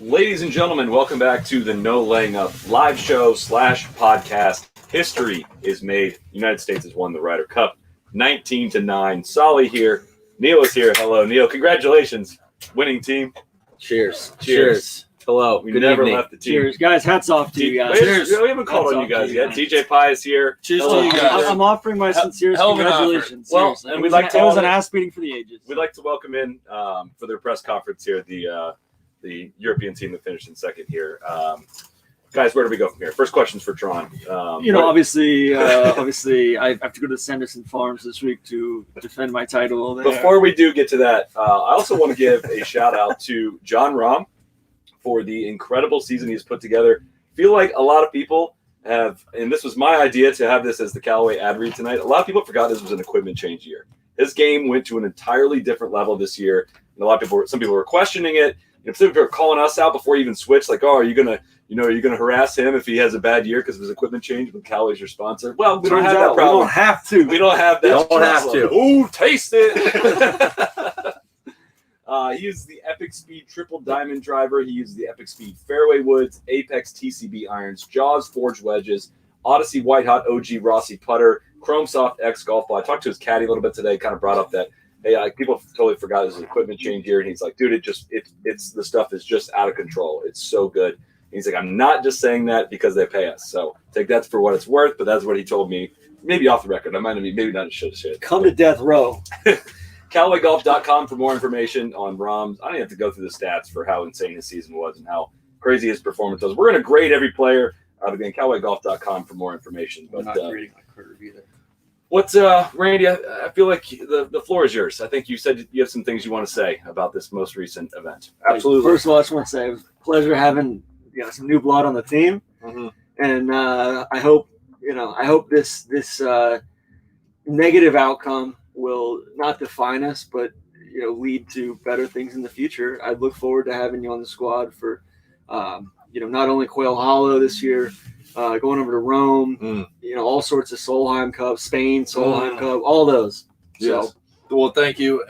Ladies and gentlemen, welcome back to the No Laying Up live show / podcast. History is made. United States has won the Ryder Cup 19-9. Solly here. Neil is here. Hello, Neil. Congratulations. Winning team. Cheers. Hello. We Good never evening. left the team. Cheers, guys. Hats off to you guys. Cheers. We haven't called on you guys yet. TJ Pye is here. Cheers Hello. to you guys. I'm offering my sincerest hell of an congratulations. offer. Well, Seriously. and It we'd was like an- to It was all- an ass beating for the ages. We'd like to welcome in for their press conference here the European team that finished in second here. Guys, where do we go from here? First question's for Tron. Obviously, I have to go to Sanderson Farms this week to defend my title there. Before we do get to that, I also want to give a shout out to John Rahm for the incredible season he's put together. I feel like a lot of people have, and this was my idea to have this as the Callaway ad read tonight. A lot of people forgot this was an equipment change year. His game went to an entirely different level this year. And some people were questioning it. Some people are calling us out before he even switched. Like, oh, are you gonna harass him if he has a bad year because of his equipment change when Callaway's your sponsor? Well, we don't have that problem. We don't have to. We don't have that. Don't have to. Ooh, taste it. He uses the Epic Speed Triple Diamond driver. He uses the Epic Speed Fairway Woods, Apex TCB irons, Jaws Forged wedges, Odyssey White Hot OG Rossi putter, Chrome Soft X golf ball. I talked to his caddy a little bit today. Kind of brought up that people totally forgot this was an equipment change here, and he's like, dude, it's the stuff is just out of control. It's so good. And he's like, I'm not just saying that because they pay us. So take that for what it's worth. But that's what he told me. Maybe off the record. I might have maybe not should have said. Come to death row. CallawayGolf.com for more information on Rahm's. I don't even have to go through the stats for how insane his season was and how crazy his performance was. We're going to grade every player. Again, CallawayGolf.com for more information. But I'm not grading my curve either. what's Randy? I feel like the floor is yours. I think you said you have some things you want to say about this most recent event. Absolutely. First of all, I just want to say it was a pleasure having some new blood on the team, Mm-hmm. and I hope this negative outcome will not define us, but lead to better things in the future. I look forward to having you on the squad for not only Quail Hollow this year, going over to Rome, all sorts of Solheim Cup, Spain Solheim Cup, all those. Yes. Well, thank you.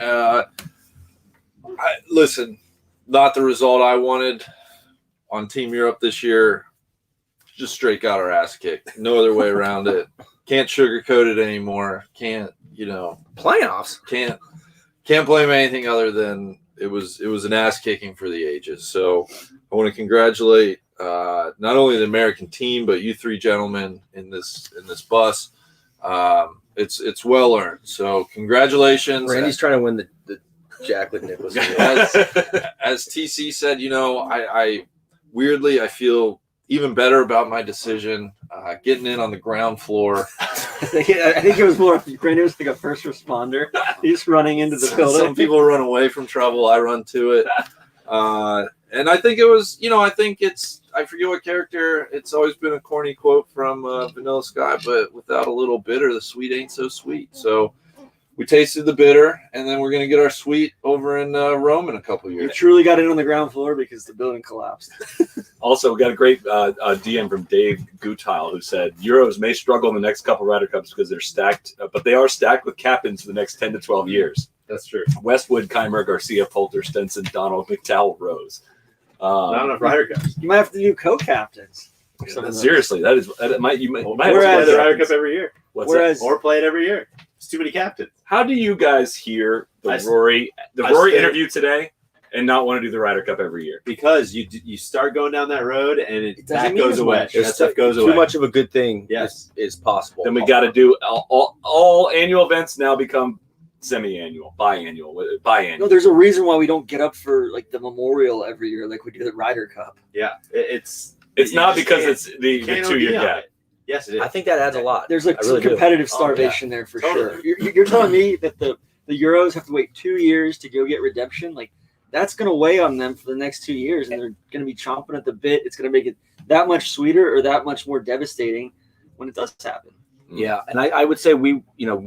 Listen, not the result I wanted on Team Europe this year. Just straight got our ass kicked. No other way around it. Can't sugarcoat it anymore. Can't, playoffs. Can't blame anything other than it was an ass kicking for the ages. So I want to congratulate not only the American team, but you three gentlemen in this bus. It's well earned. So congratulations. Randy's trying to win the Jack with Nicklaus. As TC said, I weirdly I feel even better about my decision. Getting in on the ground floor. I think it was more Randy was like a first responder. He's running into the building. Some people run away from trouble. I run to it. And I think it was, I forget what character. It's always been a corny quote from Vanilla Sky, but without a little bitter, the sweet ain't so sweet. So we tasted the bitter, and then we're going to get our sweet over in Rome in a couple You years. truly got in on the ground floor because the building collapsed. Also, we got a great DM from Dave Gutile who said Euros may struggle in the next couple Ryder Cups because they're stacked, but they are stacked with captains for the next 10 to 12 years. That's true. Westwood, Keimer, Garcia, Poulter, Stenson, Donald, McDowell, Rose. Not enough Ryder Cups. You might have to do co-captains. Seriously, you might You have might to play play the Ryder captains. Cup every year, Whereas or play it every year. It's too many captains. How do you guys hear the I Rory stay- interview today and not want to do the Ryder Cup every year? Because you start going down that road and It doesn't that mean goes as away. much. That stuff goes away. Too much of a good thing Yes. is possible. Then we got to do all annual events now become semi-annual, biannual. No, there's a reason why we don't get up for like the memorial every year like we do the Ryder Cup. Yeah, it's Not you because can't- it's the can't 2 year OD on gap. it. Yes, it is. I think that adds a lot. There's like I some really do. competitive Oh, starvation there for Totally. sure. You're telling me that the Euros have to wait 2 years to go get redemption? Like that's going to weigh on them for the next 2 years, and they're going to be chomping at the bit. It's going to make it that much sweeter or that much more devastating when it does happen. Yeah, and I would say we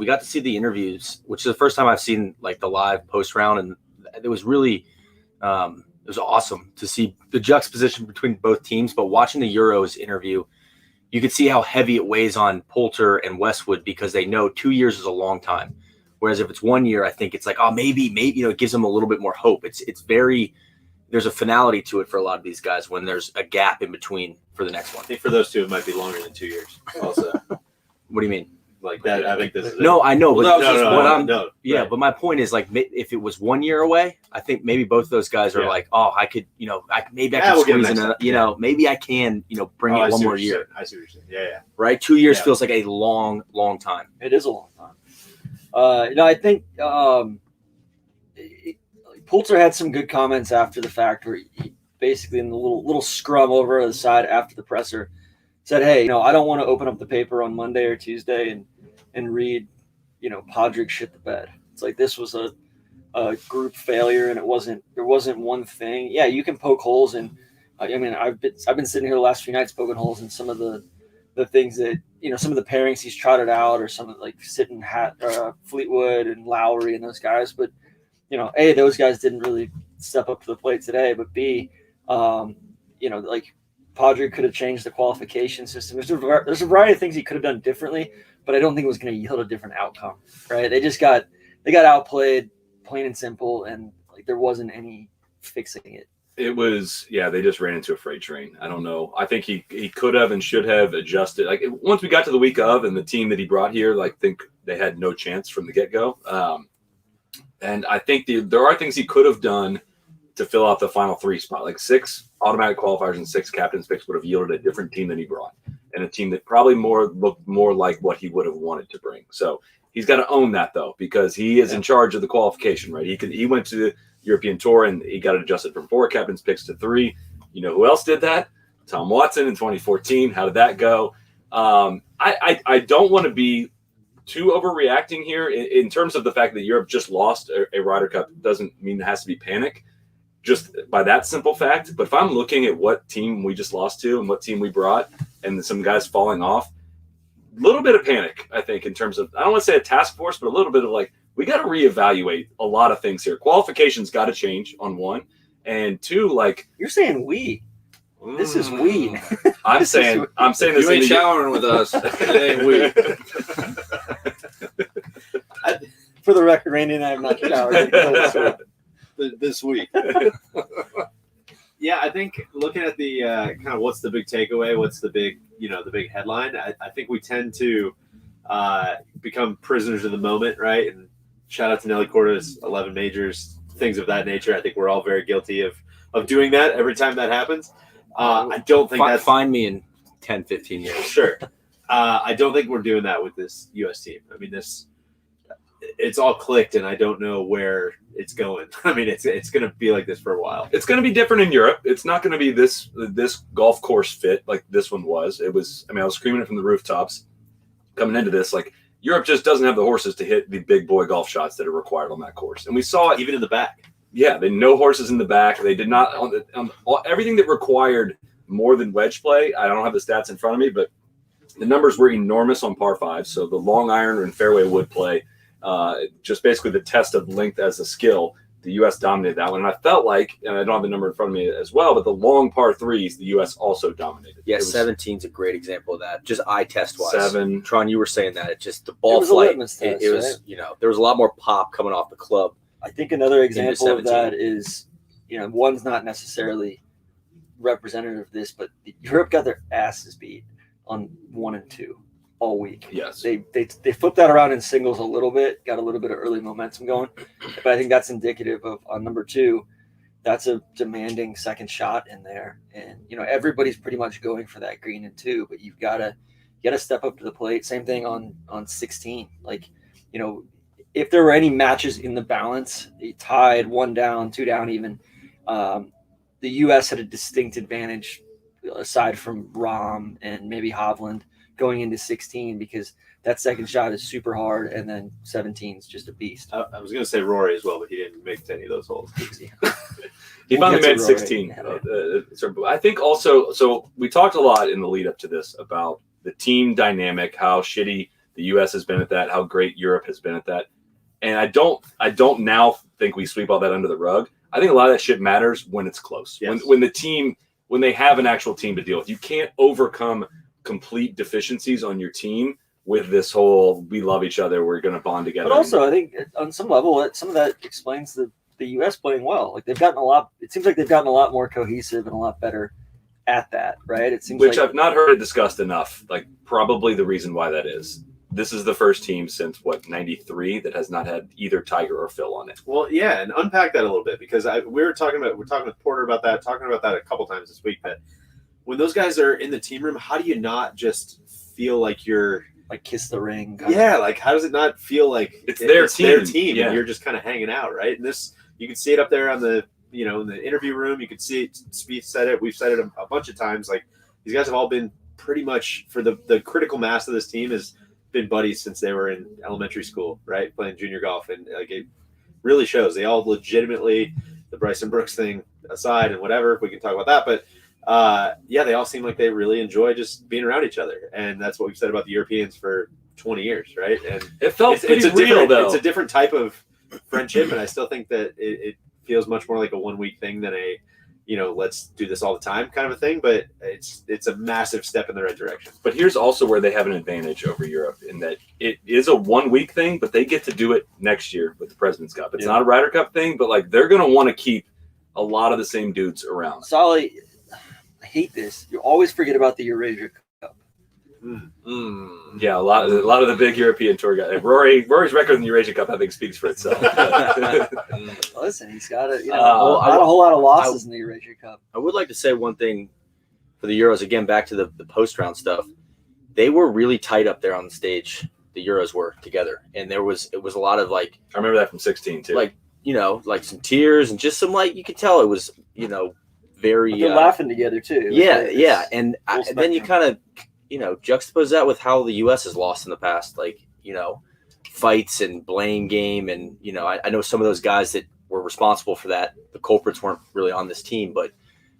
got to see the interviews, which is the first time I've seen like the live post round, and it was really it was awesome to see the juxtaposition between both teams. But watching the Euros interview, you could see how heavy it weighs on Poulter and Westwood because they know 2 years is a long time. Whereas if it's 1 year, I think it's like, oh, maybe, it gives them a little bit more hope. It's very, there's a finality to it for a lot of these guys when there's a gap in between for the next one. I think for those two, it might be longer than 2 years. Also, What do you mean? like that. I think this is No, I know, but Well, that was just what I'm no. yeah, Right. but my point is like if it was 1 year away, I think maybe both those guys are Yeah. like, oh, I could, maybe I Yeah, can we'll get squeeze him in, next time. maybe I can, bring Oh, I it one see more what you're year, saying. I see what you're saying. Yeah, yeah. right? 2 years Yeah. feels like a long, long time. It is a long time. I think Poulter had some good comments after the fact where he basically in the little scrum over to the side after the presser said, hey, I don't want to open up the paper on Monday or Tuesday and read, Padraig shit the bed. It's like this was a group failure and there wasn't one thing. Yeah, you can poke holes in. I've been sitting here the last few nights poking holes in some of the things that some of the pairings he's trotted out, or some of like Fleetwood and Lowry and those guys. But A, those guys didn't really step up to the plate today. But B, like Padraig could have changed the qualification system. There's a variety of things he could have done differently, but I don't think it was going to yield a different outcome. Right? They got outplayed, plain and simple, and like there wasn't any fixing it. It was, they just ran into a freight train. I don't know. I think he could have and should have adjusted. Like once we got to the week of, and the team that he brought here, like think they had no chance from the get-go. And I think there are things he could have done to fill out the final 3 spot. Like 6 automatic qualifiers and 6 captain's picks would have yielded a different team than he brought, and a team that probably looked more like what he would have wanted to bring. So he's got to own that though, because he is in charge of the qualification, right? He went to the European Tour and he got it adjusted from 4 captain's picks to 3. You know who else did that? Tom Watson in 2014. How did that go? I don't want to be too overreacting here in terms of the fact that Europe just lost a Ryder Cup. Doesn't mean it has to be panic just by that simple fact. But if I'm looking at what team we just lost to and what team we brought and some guys falling off, a little bit of panic, I think, in terms of, I don't want to say a task force, but a little bit of like, we got to reevaluate a lot of things here. Qualifications got to change on 1, and 2, like You're saying we. This is we. I'm saying this. You ain't showering with us. It ain't we. For the record, Randy and I have not showered. This week. Yeah, I think looking at the kind of what's the big takeaway, what's the big headline, I think we tend to become prisoners of the moment, right? And shout out to Nelly Corda's 11 majors, things of that nature. I think we're all very guilty of doing that every time that happens. I don't think that's Find me in 10, 15 years. sure. I don't think we're doing that with this U.S. team. I mean, it's all clicked, and I don't know where it's going. I mean, it's going to be like this for a while. It's going to be different in Europe. It's not going to be this golf course fit like this one was. It was. I mean, I was screaming it from the rooftops coming into this. Like Europe just doesn't have the horses to hit the big boy golf shots that are required on that course, and we saw it Even in the back. Yeah, they no horses in the back. They did not on everything that required more than wedge play. I don't have the stats in front of me, but the numbers were enormous on par 5. So the long iron and fairway wood play, just basically the test of length as a skill. The U.S. dominated that one, and I felt like, and I don't have the number in front of me as well, but the long par 3s, the U.S. also dominated. Yeah, It was 17's a great example of that. Just eye test wise. 7. Tron, you were saying that. It just the It ball was a flight. litmus test, It was, there was a lot more pop coming off the club. I think another example of 17. that is, one's not necessarily representative of this, but Europe got their asses beat on 1 and 2 all week. Yes. They flipped that around in singles a little bit, got a little bit of early momentum going, but I think that's indicative of on number 2. That's a demanding second shot in there, and everybody's pretty much going for that green and 2, but you gotta step up to the plate. Same thing on 16. Like, if there were any matches in the balance, they tied 1 down, 2 down, even. The U.S. had a distinct advantage aside from Rahm and maybe Hovland going into 16 because that second shot is super hard, and then 17 is just a beast. I was going to say Rory as well, but he didn't make any of those holes. He We'll finally get made to Rory. 16. I think also, so we talked a lot in the lead up to this about the team dynamic, how shitty the U.S. has been at that, how great Europe has been at that. And I don't now think we sweep all that under the rug. I think a lot of that shit matters when it's close. Yes. When they have an actual team to deal with. You can't overcome complete deficiencies on your team with this whole we love each other, we're going to bond together. But also, I think on some level, some of that explains the the U.S. playing well. Like they've gotten a lot. It seems like they've gotten a lot more cohesive and a lot better at that, right? It seems Which like I've not heard it discussed enough. Like probably the reason why that is. This is the first team since '93 that has not had either Tiger or Phil on it. Well, yeah, and unpack that a little bit because we're talking with Porter about that, talking about that a couple times this week. That when those guys are in the team room, how do you not just feel like you're like kiss the ring? Yeah, like how does it not feel like it's their team, and you're just kind of hanging out, right? And this, you can see it up there on the, in the interview room. You can see it. Spieth said it. We've said it a bunch of times. Like these guys have all been pretty much for the critical mass of this team has been buddies since they were in elementary school, right? Playing junior golf, and like it really shows. They all legitimately, the Bryson Brooks thing aside and whatever, we can talk about that, but yeah, they all seem like they really enjoy just being around each other, and that's what we've said about the Europeans for 20 years, right? And it felt it's a real, though. It's a different type of friendship, and I still think that it feels much more like a 1 week thing than a let's do this all the time kind of a thing, but it's a massive step in the right direction. But here's also where they have an advantage over Europe in that it is a 1 week thing, but they get to do it next year with the President's Cup. It's not a Ryder Cup thing, but like they're going to want to keep a lot of the same dudes around. Solly, I hate this. You always forget about the Eurasia Cup. Yeah, a lot of the big European tour guys. Rory's record in the Eurasia Cup, I think, speaks for itself. Listen, he's got not a whole lot of losses in the Eurasia Cup. I would like to say one thing for the Euros, again, back to the post round stuff. They were really tight up there on the stage. The Euros were together, and it was a lot of like, I remember that from 16 too. Like like some tears and just some like you could tell it was very. But they're laughing together too. Yeah, and then you kind of juxtapose that with how the U.S. has lost in the past, like fights and blame game, and I know some of those guys that were responsible for that. The culprits weren't really on this team, but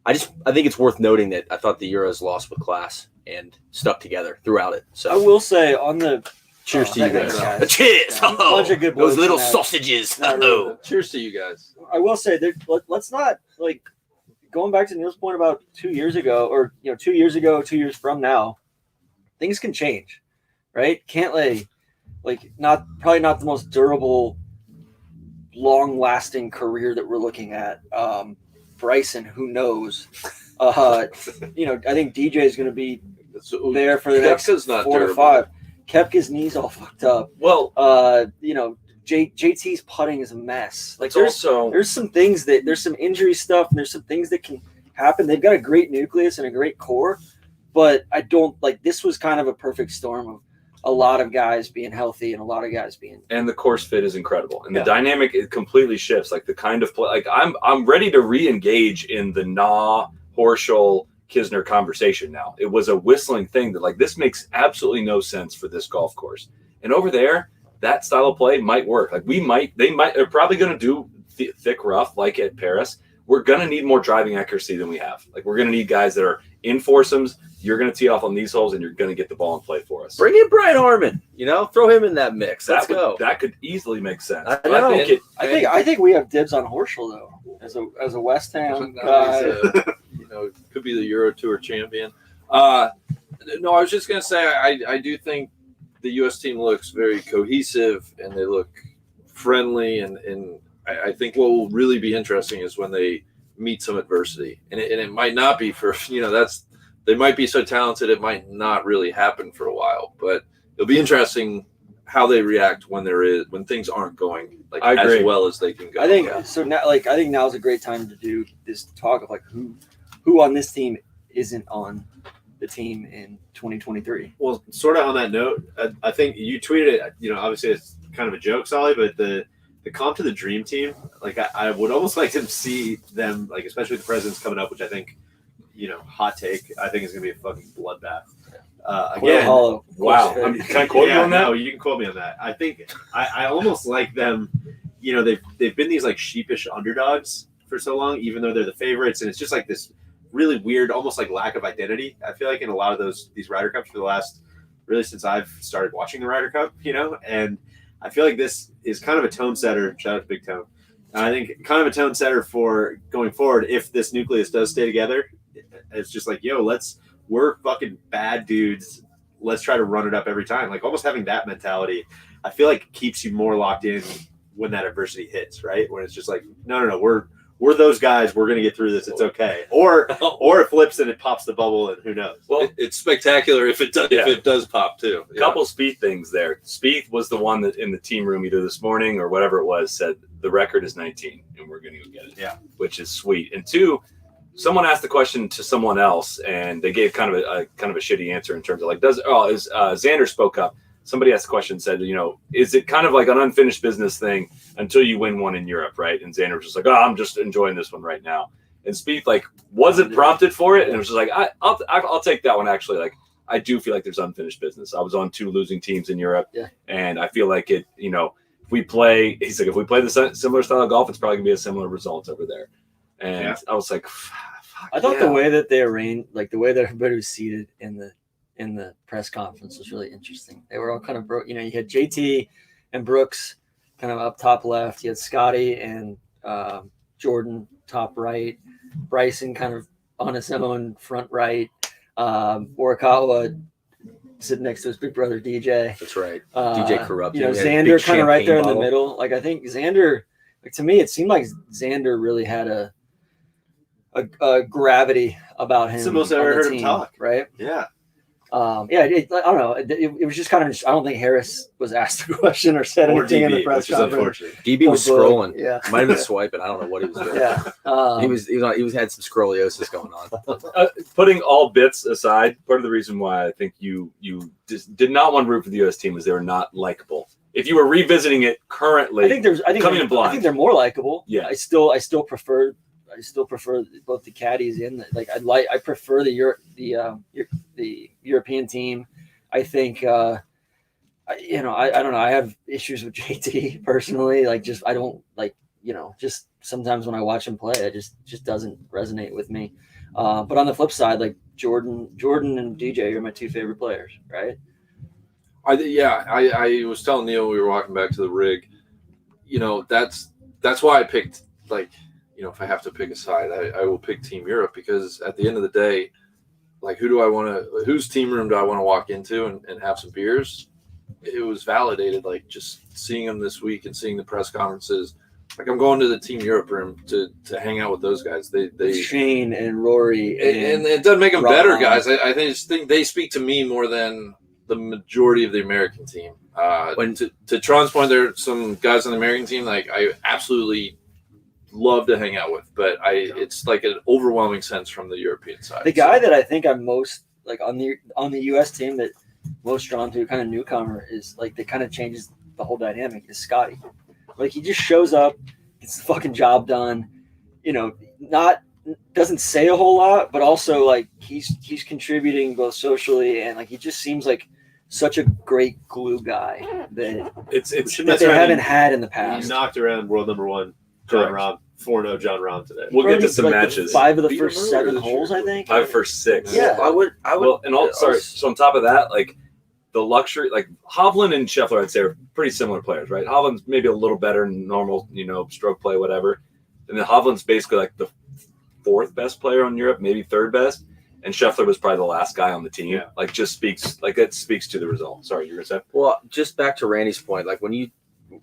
I think it's worth noting that I thought the Euros lost with class and stuck together throughout it. So I will say on the cheers to you guys. Cheers! Yeah, bunch of good those little that. sausages. Really. Cheers to you guys. I will say that let's not like going back to Neil's point about 2 years ago, or 2 years ago, 2 years from now. Things can change, right? Can't probably not the most durable, long-lasting career that we're looking at. Bryson, who knows? I think DJ is going to be there for the next 4 to 5. Koepka's knees all fucked up. Well, JT's putting is a mess. Like there's some things there's some injury stuff, and there's some things that can happen. They've got a great nucleus and a great core. But I don't this was kind of a perfect storm of a lot of guys being healthy and a lot of guys being. And the course fit is incredible. And the dynamic, it completely shifts. Like the kind of play, like I'm ready to re-engage in the Horschel, Kisner conversation now. It was a whistling thing that like, this makes absolutely no sense for this golf course. And over there, that style of play might work. Like they're probably going to do thick rough like at Paris. We're going to need more driving accuracy than we have. Like we're going to need guys that are in foursomes. You're going to tee off on these holes, and you're going to get the ball in play for us. Bring in Brian Harmon. Throw him in that mix. Let's go. That could easily make sense. I know. I think we have dibs on Horschel though, as a West Ham guy. Could be the Euro Tour champion. No, I was just going to say I do think the U.S. team looks very cohesive, and they look friendly, and I think what will really be interesting is when they meet some adversity, and it might not be for they might be so talented it might not really happen for a while, but it'll be interesting how they react when things aren't going as well as they can go. I think so now. I think now is a great time to do this talk of who on this team isn't on the team in 2023. Well, sort of on that note, I think you tweeted it. Obviously it's kind of a joke, Solly, but the comp to the dream team, I would almost like to see them, especially with the Presidents coming up, which I think, hot take, I think it's going to be a fucking bloodbath. Again, wow. Can I quote you on that? No, you can quote me on that. I think I almost like them, they've been these sheepish underdogs for so long, even though they're the favorites, and it's just this really weird, almost lack of identity. I feel like in a lot of these Ryder Cups for the last, really since I've started watching the Ryder Cup, and I feel like this is kind of a tone setter. Shout out to Big Tone. I think kind of a tone setter for going forward. If this nucleus does stay together, it's just we're fucking bad dudes. Let's try to run it up every time. Almost having that mentality, I feel like keeps you more locked in when that adversity hits, right? When it's just like, no, we're those guys. We're going to get through this. It's okay. Or it flips and it pops the bubble, and who knows? Well, It's spectacular if it does. Yeah. If it does pop too. a couple Spieth things there. Spieth was the one that in the team room either this morning or whatever it was said the record is 19 and we're going to go get it. Yeah. Which is sweet. And two, someone asked the question to someone else and they gave kind of a shitty answer in terms of like, Xander spoke up. Somebody asked the question and said, is it kind of like an unfinished business thing until you win one in Europe, right? And Xander was just like, I'm just enjoying this one right now. And Spieth like wasn't prompted for it, and it was just like, I'll take that one actually. Like I do feel like there's unfinished business. I was on 2 losing teams in Europe, and I feel like it. If we play, he's like, if we play the similar style of golf, it's probably gonna be a similar result over there. And I was like, I thought the way that they arranged, like the way that everybody was seated in the press conference was really interesting. They were all kind of broke. You had JT and Brooks kind of up top left. You had Scotty and Jordan top right. Bryson kind of on his own front right. Morikawa sitting next to his big brother DJ. That's right. DJ Corrupt. Xander kind of right there in the middle. Like I think Xander, like to me, it seemed like Xander really had a gravity about him. It's the most I've ever heard him talk. Right? Yeah. I don't know. It was just kind of. I don't think Harris was asked a question or said anything in the press conference. Unfortunate. DB was scrolling. Yeah, might have been swiping. I don't know what he was doing. Yeah, he was had some scoliosis going on. Putting all bits aside, part of the reason why I think you just did not want to root for the U.S. team was they were not likable. If you were revisiting it currently, I think they're more likable. Yeah, I still prefer both the caddies and I prefer the European team. I think I don't know. I have issues with JT personally. Just sometimes when I watch him play, it just doesn't resonate with me. But on the flip side, like Jordan and DJ are my 2 favorite players, right? I was telling Neil we were walking back to the rig. That's why I picked if I have to pick a side, I will pick Team Europe because at the end of the day, like whose team room do I want to walk into and have some beers? It was validated, like just seeing them this week and seeing the press conferences. Like I'm going to the Team Europe room to hang out with those guys. They Shane and Rory and it doesn't make them better guys. I just think they speak to me more than the majority of the American team. To Tron's point, there are some guys on the American team like I absolutely love to hang out with, but it's like an overwhelming sense from the European side. The guy that I think I'm most like on the US team that most drawn to, kind of newcomer, is like that kind of changes the whole dynamic, is Scotty. Like he just shows up, gets the fucking job done, doesn't say a whole lot, but also like he's contributing both socially and like he just seems like such a great glue guy that they haven't had in the past. He knocked around world number 1 John Rahm, 4-0 John Rahm today. We'll get to some matches. 5 of the first 7 holes, I think. 5 first 6. Yeah, I would. So on top of that, like the luxury, like Hovland and Scheffler, I'd say are pretty similar players, right? Hovland's maybe a little better in normal, stroke play, whatever. And then Hovland's basically like the 4th best player on Europe, maybe 3rd best. And Scheffler was probably the last guy on the team. Yeah. That speaks to the result. Sorry, you were going to say? Well, just back to Randy's point, like when you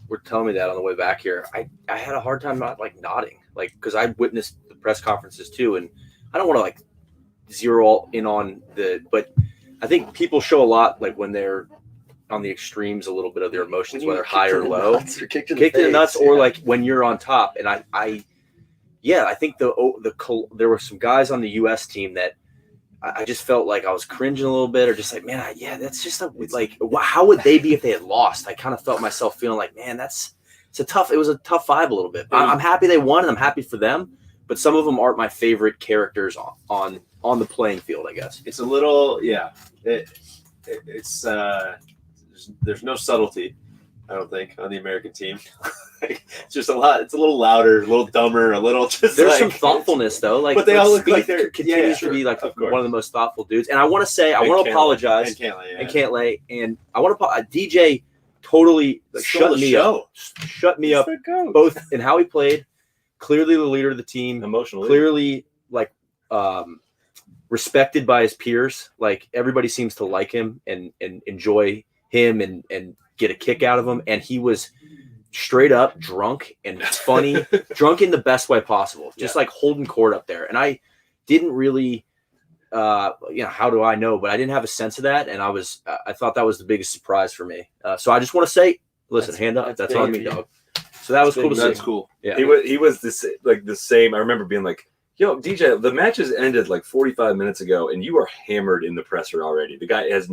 were telling me that on the way back here, I had a hard time not nodding, because I witnessed the press conferences too, and I don't want to zero in on but I think people show a lot like when they're on the extremes a little bit of their emotions, whether high or low, kicked in the nuts, or like when you're on top. And I think there were some guys on the U.S. team that I just felt like I was cringing a little bit, or just like, man, that's just like, how would they be if they had lost? I kind of felt myself feeling like, man, it was a tough vibe a little bit. I'm happy they won, and I'm happy for them, but some of them aren't my favorite characters on the playing field, I guess. It's a little, it's there's no subtlety, I don't think, on the American team. It's just a lot. It's a little louder, a little dumber, a little just. There's some thoughtfulness though, but they all look like they're continues to be like one of the most thoughtful dudes. And I want to apologize. And Cantlay, and I want to DJ totally shut me up, both in how he played. Clearly the leader of the team, emotionally, clearly respected by his peers. Like everybody seems to like him and enjoy him and get a kick out of him. And he was straight up drunk and funny, drunk in the best way possible, just like holding court up there. And I didn't really, how do I know? But I didn't have a sense of that, and I thought that was the biggest surprise for me. So I just want to say, listen, hand up. That's on me, dog. So that was cool to see. That's cool. Yeah, he was the same. I remember being like, "Yo, DJ, the matches ended like 45 minutes ago, and you are hammered in the presser already." The guy has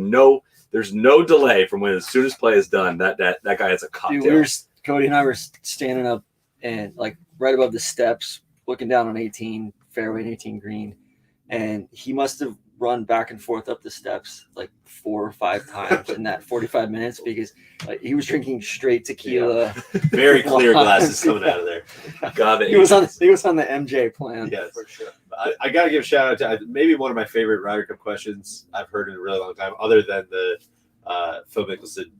there's no delay from when as soon as play is done. That guy has a cocktail. Dude, Cody and I were standing up and like right above the steps, looking down on 18 fairway and 18 green, and he must have run back and forth up the steps like 4 or 5 times in that 45 minutes because he was drinking straight tequila. Very clear glasses coming out of there. God, he was on the MJ plan. Yes, for sure. I got to give a shout out to maybe one of my favorite Ryder Cup questions I've heard in a really long time, other than the Phil Mickelson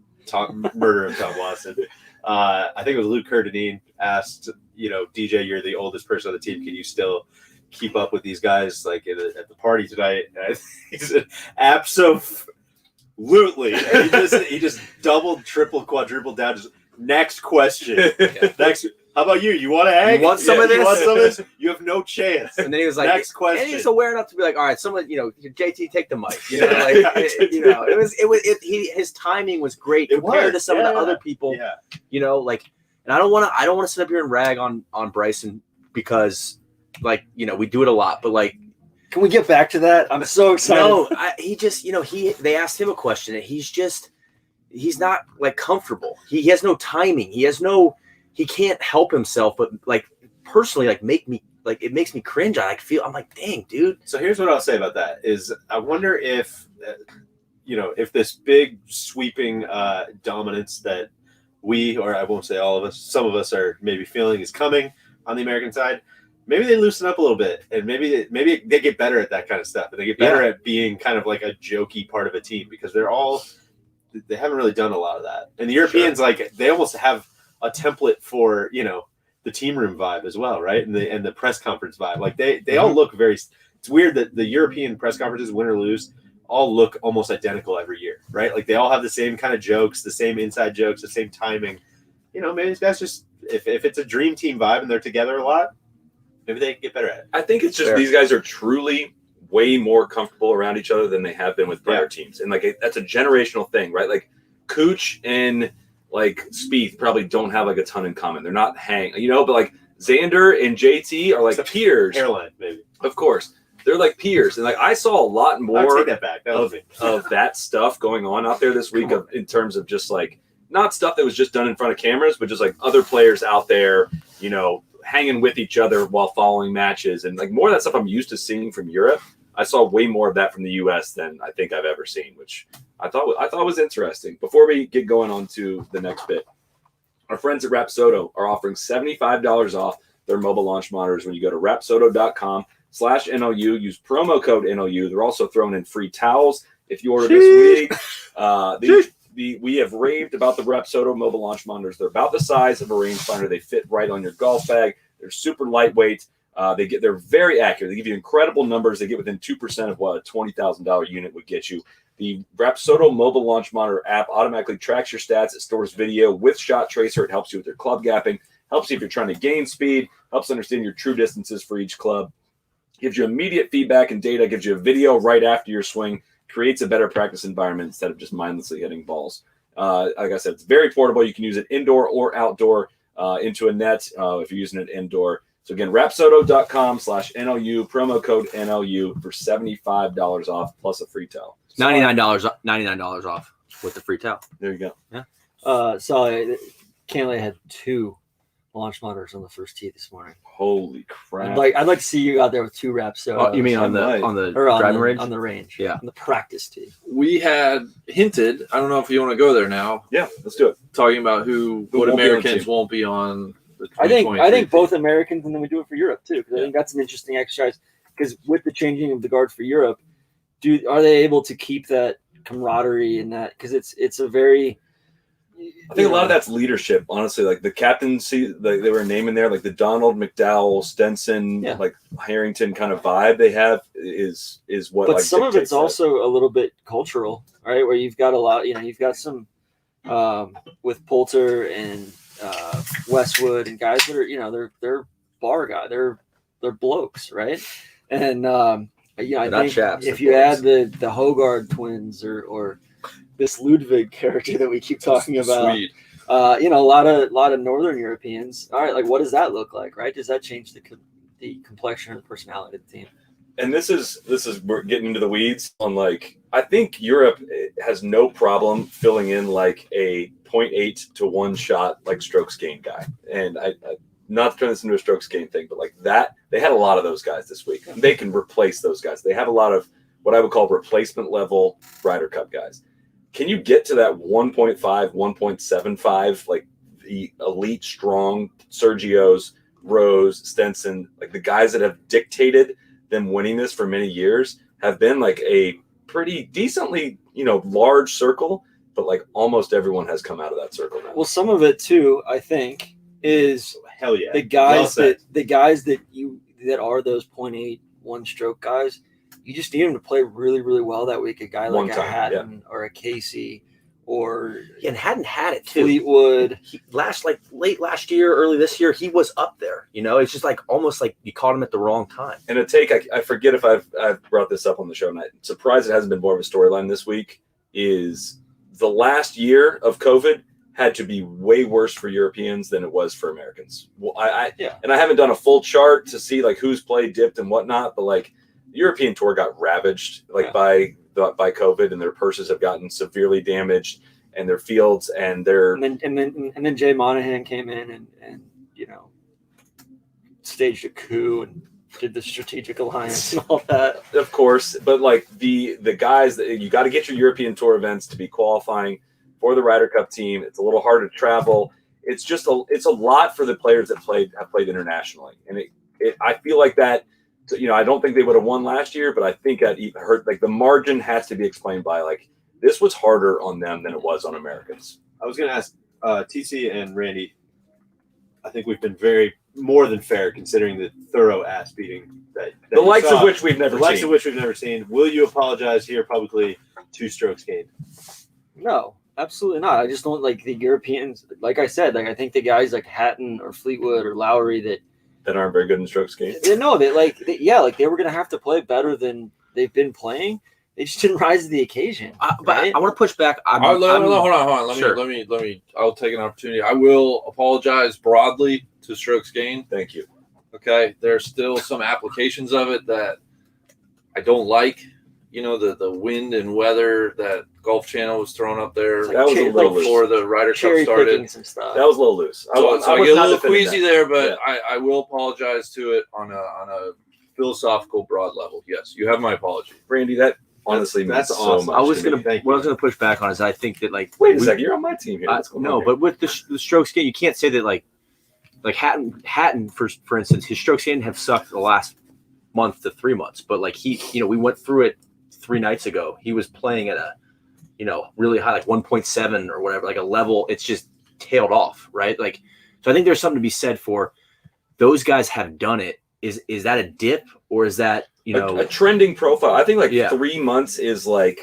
murder of Tom Watson. I think it was Luke Curtinine asked, DJ, you're the oldest person on the team. Can you still keep up with these guys like at the party tonight? And he said, absolutely. And he just doubled, tripled, quadrupled down. Just next question. Next. How about you? You want to hang? You want some of this? You want some of this? You have no chance. And then he was like, next question. And he's aware enough to be like, all right, someone, JT, take the mic. His timing was great compared to some of the other people. Yeah. And I don't want to sit up here and rag on Bryson because, we do it a lot, but can we get back to that? I'm so excited. No, they asked him a question and he's not comfortable. He has no timing. He can't help himself, but personally, it makes me cringe. I'm like, dang, dude. So here's what I'll say about that is I wonder if, if this big sweeping dominance that or I won't say all of us, some of us are maybe feeling is coming on the American side, maybe they loosen up a little bit and maybe they get better at that kind of stuff and they get better at being kind of like a jokey part of a team because they haven't really done a lot of that. And the Europeans, they almost have a template for, the team room vibe as well, right? And the press conference vibe. They all look it's weird that the European press conferences, win or lose, all look almost identical every year, right? They all have the same kind of jokes, the same inside jokes, the same timing. Maybe these guys just, if it's a dream team vibe and they're together a lot, maybe they can get better at it. I think it's just these guys are truly way more comfortable around each other than they have been with prior teams. And that's a generational thing, right? Cooch and Spieth probably don't have a ton in common. They're not but Xander and JT are peers. Hairline, maybe. Of course. They're peers. And I saw a lot more I'll take that back. of that stuff going on out there this week in terms of just not stuff that was just done in front of cameras, but just other players out there, hanging with each other while following matches. And more of that stuff I'm used to seeing from Europe. I saw way more of that from the U.S. than I think I've ever seen, which I thought was interesting. Before we get going on to the next bit, our friends at Rapsodo are offering $75 off their mobile launch monitors when you go to rapsodo.com/NOU. Use promo code NOU. They're also throwing in free towels if you order this week. We have raved about the Rapsodo mobile launch monitors. They're about the size of a rangefinder. They fit right on your golf bag. They're super lightweight. They're very accurate. They give you incredible numbers. They get within 2% of what a $20,000 unit would get you. The Rapsodo mobile launch monitor app automatically tracks your stats. It stores video with shot tracer. It helps you with your club gapping. Helps you if you're trying to gain speed. Helps understand your true distances for each club. Gives you immediate feedback and data. Gives you a video right after your swing. Creates a better practice environment instead of just mindlessly hitting balls. Like I said, it's very portable. You can use it indoor or outdoor into a net if you're using it indoor. So again, rapsodo.com/NOU, promo code NOU for $75 off plus a free towel. $99 off with the free towel. There you go. Yeah. So Cantley had 2 launch monitors on the first tee this morning. Holy crap! I'd like to see you out there with 2 Rapsodos. You mean on the driving range? On the range, yeah, on the practice tee. We had hinted. I don't know if you want to go there now. Yeah, let's do it. Talking about what Americans won't be on. I think both Americans, and then we do it for Europe too, because I think that's an interesting exercise. Because with the changing of the guard for Europe, are they able to keep that camaraderie in that? Because it's a very I think a lot of that's leadership, honestly. The captaincy, they were naming there, the Donald, McDowell, Stenson, Harrington kind of vibe they have is what. But some of it's also a little bit cultural, right? Where you've got a lot, you've got some with Poulter and Westwood and guys that are they're bar guys, they're blokes, right? And I think chaps, if they're you blokes. add the Hogard twins or this Ludwig character that we keep talking about, Sweet. a lot of Northern Europeans. All right, like what does that look like, right? Does that change the complexion or the personality of the team? And this is we're getting into the weeds on I think Europe has no problem filling in a 0.8 to 1 shot strokes gained guy. And I not to turn this into a strokes gained thing, but that they had a lot of those guys this week. And they can replace those guys. They have a lot of what I would call replacement level Ryder Cup guys. Can you get to that 1.5, 1.75 the elite strong Sergio's, Rose, Stenson, the guys that have dictated them winning this for many years have been a pretty decently, large circle, but almost everyone has come out of that circle now. Well, some of it too, I think, is Hell yeah. the guys Well that are those 0.8 1 stroke guys. You just need them to play really, really well that week. A guy like a Hatton or a Casey or and Hatton had it too. Fleetwood. He late last year, early this year, he was up there. It's just almost like you caught him at the wrong time. And a take, I forget if I've brought this up on the show, and I'm surprised it hasn't been more of a storyline this week, is the last year of COVID had to be way worse for Europeans than it was for Americans. Well, and I haven't done a full chart to see who's played, dipped, and whatnot, but the European tour got ravaged by COVID, and their purses have gotten severely damaged, and their fields and their and then Jay Monahan came in and staged a coup and did the strategic alliance and all that. Of course, but the guys that you got to get your European tour events to be qualifying for the Ryder Cup team. It's a little harder to travel. It's just it's a lot for the players that have played internationally, and I feel that. I don't think they would have won last year, but I think that even hurt. The margin has to be explained by this was harder on them than it was on Americans. I was going to ask TC and Randy. I think we've been more than fair considering the thorough ass beating that the we likes saw. of which we've never The likes seen. of which we've never seen. Will you apologize here publicly? 2 strokes gained. No, absolutely not. I just don't the Europeans. Like I said, I think the guys like Hatton or Fleetwood or Lowry that aren't very good in strokes gained. they know that they were going to have to play better than they've been playing. They just didn't rise to the occasion. But I want to push back. Hold on. Sure. Let me. I'll take an opportunity. I will apologize broadly to strokes gained. Thank you. Okay, there's still some applications of it that I don't like. The wind and weather that Golf Channel was throwing up there. That was a little before the Ryder Cup Cherry started. picking some stuff. That was a little loose. So I was get a not little defending queasy that. there, but Yeah. I will apologize to it on a philosophical broad level. Yes, you have my apology. Randy, that honestly That's means awesome. so much. I was to me. gonna Thank what I you. was gonna push back on is I think that Wait a second. You're on my team here. What's going on no, here? but with the strokes gained, you can't say that like Hatton for instance, his strokes gained have sucked the last month to 3 months, but we went through it 3 nights ago. He was playing at a really high 1.7 or whatever, a level. It's just tailed off, right? So I think there's something to be said for those guys have done it. Is that a dip or is that a trending profile? I think 3 months is a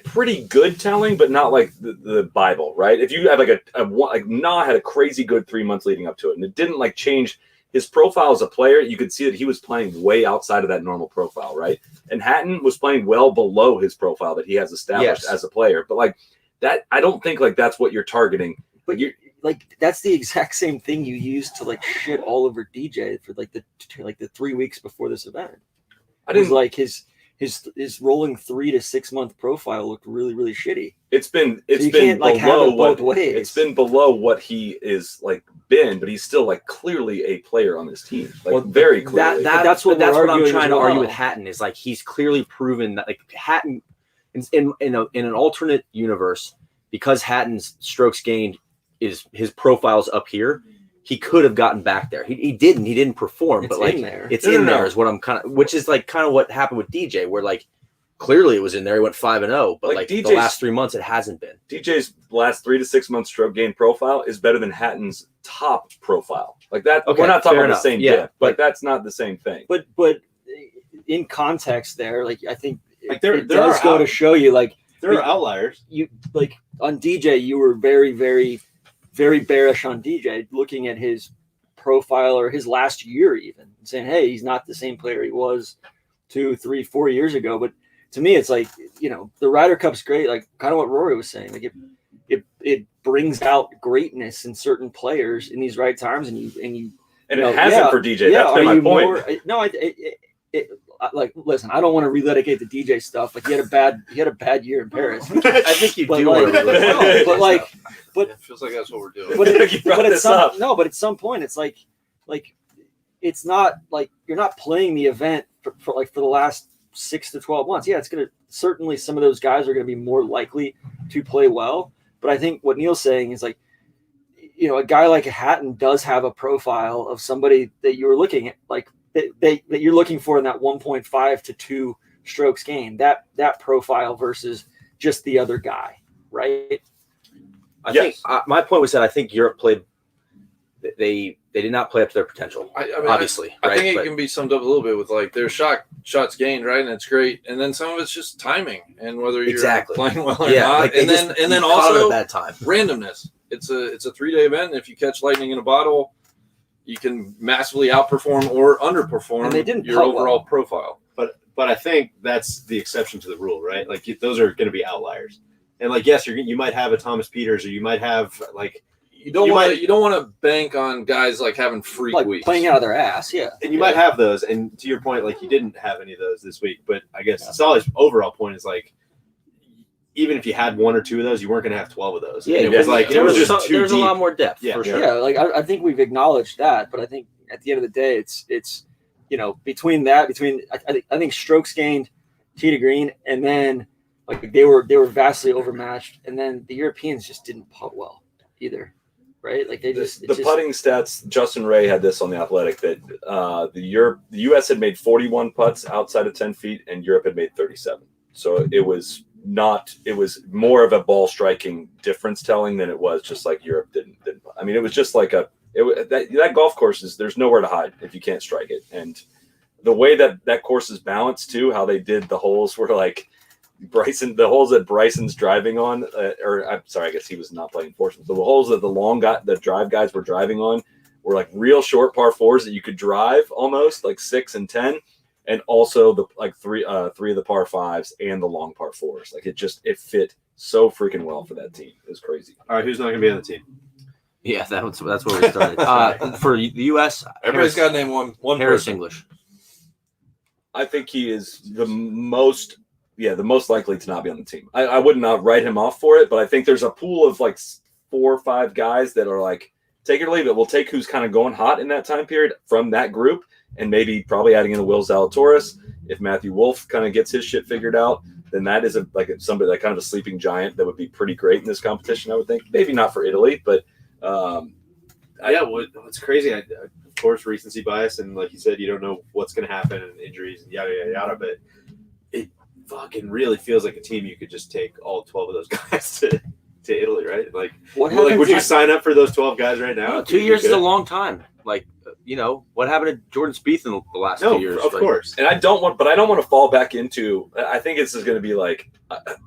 pretty good telling, but not the Bible, right? If you have Nah had a crazy good 3 months leading up to it, and it didn't change his profile as a player. You could see that he was playing way outside of that normal profile, right? And Hatton was playing well below his profile that he has established as a player. But that, I don't think that's what you're targeting. But you're that's the exact same thing you used to shit all over DJ for the 3 weeks before this event. I didn't his rolling 3 to 6 month profile looked really, really shitty. It's been you been can't, have below it both what ways. it's been below what he is been, but he's still clearly a player on this team. Very clearly. That's what I'm arguing trying as to argue well. with Hatton is he's clearly proven that Hatton in an alternate universe, because Hatton's strokes gained is his profile's up here. He could have gotten back there. He didn't perform, It's but in there. It's in there is what I'm which is kind of what happened with DJ, where clearly it was in there. He went 5-0, but DJ's, the last 3 months it hasn't been. DJ's last 3 to 6 months stroke gain profile is better than Hatton's top profile. That Okay, we're not talking fair about the enough. same Yeah, dip, but that's not the same thing. But in context there, I think it there does are to show you there are outliers. you on DJ you were very, very very bearish on DJ, looking at his profile or his last year even, saying, hey, he's not the same player he was 2, 3, 4 years ago. But to me, it's like, the Ryder Cup's great, like kind of what Rory was saying. Like it brings out greatness in certain players in these right times, and it hasn't for DJ. That's been my point. Like, listen, I don't want to relitigate the DJ stuff. Like, he had a bad year in Paris. I think you do like, want to relitigate but it feels like that's what we're doing. But at some point, it's like it's not like you're not playing the event for the last 6 to 12 months. Yeah, it's gonna certainly some of those guys are gonna be more likely to play well. But I think what Neil's saying is like, a guy like Hatton does have a profile of somebody that you were looking at, like that you're looking for in that 1.5 to 2 strokes gained. That profile versus just the other guy, right? I think my point was that I think Europe played. They did not play up to their potential. I mean, obviously, I right? think it can be summed up a little bit with like their shots gained, right, and it's great, and then some of it's just timing and whether you're playing well or not, like and then also at that time randomness. It's a 3-day event. And if you catch lightning in a bottle, you can massively outperform or underperform And they didn't your putt overall well. profile. But I think that's the exception to the rule, right? Like those are going to be outliers. And like, yes, you might have a Thomas Peters, or you might have like you don't want to bank on guys like having freak Like weeks. playing out of their ass, yeah. and you might have those. And to your point, like you didn't have any of those this week. But I guess Solly's overall point is like, even if you had 1 or 2 of those, you weren't going to have 12 of those. Yeah, and it was like there it was was just too there's deep. a lot more depth. Yeah, for sure. Yeah, like I think we've acknowledged that, but I think at the end of the day, it's between I think strokes gained, tee to green, and then like they were vastly overmatched, and then the Europeans just didn't putt well either, right? Like the putting stats. Justin Ray had this on the Athletic that the U.S. had made 41 putts outside of 10 feet, and Europe had made 37. So it was more of a ball striking difference telling than it was just like Europe didn't. I mean, it was just like that golf course there's nowhere to hide if you can't strike it. And the way that course is balanced too, how they did the holes were like the holes that Bryson's driving on, or I'm sorry, I guess he was not playing fortunate. The holes that the drive guys were driving on were like real short par 4s that you could drive almost like 6 and 10. And also the like three of the par 5s and the long par 4s. Like it fit so freaking well for that team. It was crazy. All right, who's not going to be on the team? Yeah, that's where we started. For the U.S., Everybody's got to name one Harris person. English. I think he is the most likely to not be on the team. I would not write him off for it, but I think there's a pool of like 4 or 5 guys that are like, take it or leave it. We'll take who's kind of going hot in that time period from that group, and maybe probably adding in a Will Zalatoris. If Matthew Wolff kind of gets his shit figured out, then that is somebody that kind of a sleeping giant that would be pretty great in this competition, I would think. Maybe not for Italy, but what's crazy, of course, recency bias, and like you said, you don't know what's going to happen and injuries and yada, yada, yada, but it fucking really feels like a team you could just take all 12 of those guys to Italy, right? Like, would you sign up for those 12 guys right now? 2 years is a long time. Like, what happened to Jordan Spieth in the last 2 years? Of course. And I don't want to fall back into. I think this is going to be like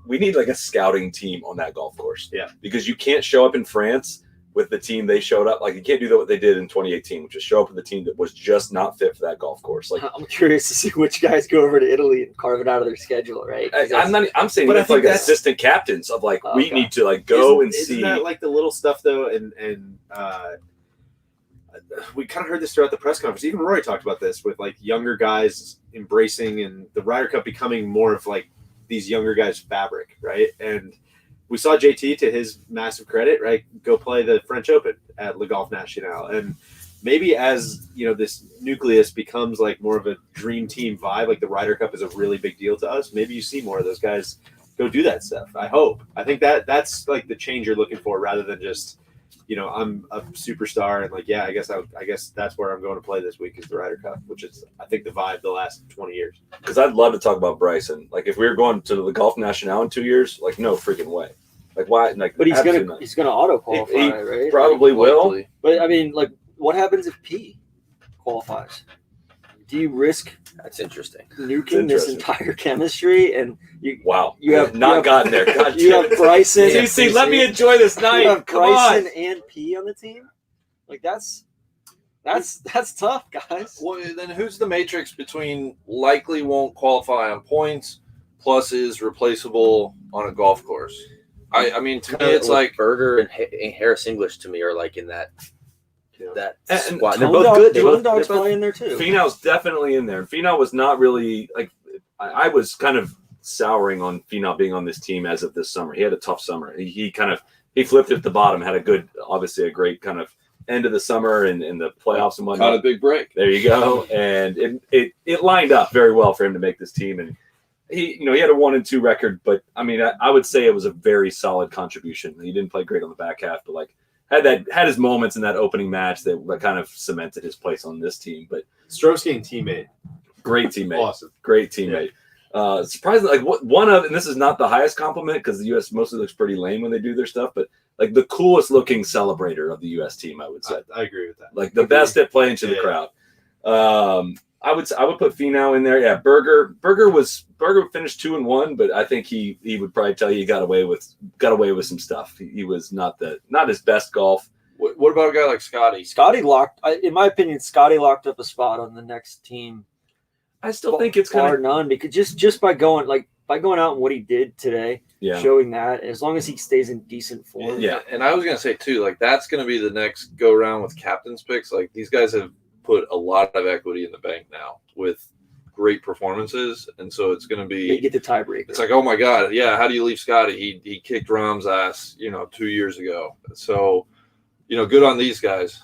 we need like a scouting team on that golf course. Yeah, because you can't show up in France with the team they showed up. Like you can't do what they did in 2018, which is show up with a team that was just not fit for that golf course. Like I'm curious to see which guys go over to Italy and carve it out of their schedule, right? I'm saying, but it's like assistant captains of like we need to like go and see. Isn't that like the little stuff though? And we kind of heard this throughout the press conference. Even Rory talked about this with like younger guys embracing and the Ryder Cup becoming more of like these younger guys' fabric, right? And we saw JT, to his massive credit, right, go play the French Open at Le Golf National. And maybe as, this nucleus becomes like more of a dream team vibe, like the Ryder Cup is a really big deal to us. Maybe you see more of those guys go do that stuff. I hope. I think that's like the change you're looking for rather than just, I'm a superstar and like, yeah, I guess that's where I'm going to play this week is the Ryder Cup, which is, I think, the vibe the last 20 years. Because I'd love to talk about Bryson. Like, if we were going to the Golf National in 2 years, like, no freaking way. Like, why? Like, but he's gonna auto qualify, he right? Probably will. Likely. But I mean, like, what happens if P qualifies? do you risk That's interesting. nuking this entire chemistry? And you have gotten there. God you have Bryson. CC, let me enjoy this night. You have Come on. Bryson and P on the team. Like that's tough, guys. Well, then who's the matrix between likely won't qualify on points plus is replaceable on a golf course? I mean, to me, it's like Berger and Harris English to me are like in that And squad. They're both good. Tone Dog's probably in there too. Finau's definitely in there. Finau was not really like I was kind of souring on Finau being on this team as of this summer. He had a tough summer. He flipped at the bottom, had a great kind of end of the summer and the playoffs and whatnot. got a big break. There you go. And it lined up very well for him to make this team. And he had a 1-2 record, but I mean, I would say it was a very solid contribution. He didn't play great on the back half, but like had his moments in that opening match that kind of cemented his place on this team. But Stroke's getting teammate. Great teammate. Awesome. Great teammate. Surprisingly, like and this is not the highest compliment because the U.S. mostly looks pretty lame when they do their stuff, but like the coolest looking celebrator of the U.S. team, I would say. I agree with that. Like the best at playing to the crowd. I would put Finau in there. Yeah, Berger finished 2-1, but I think he would probably tell you he got away with some stuff. He was not his best golf. What about a guy like Scotty? In my opinion, Scotty locked up a spot on the next team. I still think it's bar none because just by going out and what he did today, showing that as long as he stays in decent form. Yeah, and I was gonna say too, like that's gonna be the next go round with captain's picks. Like these guys have put a lot of equity in the bank now with great performances, and so it's going to be. They get the tiebreaker. It's like, oh my god, yeah. How do you leave Scotty? He kicked Rahm's ass, 2 years ago. So, good on these guys.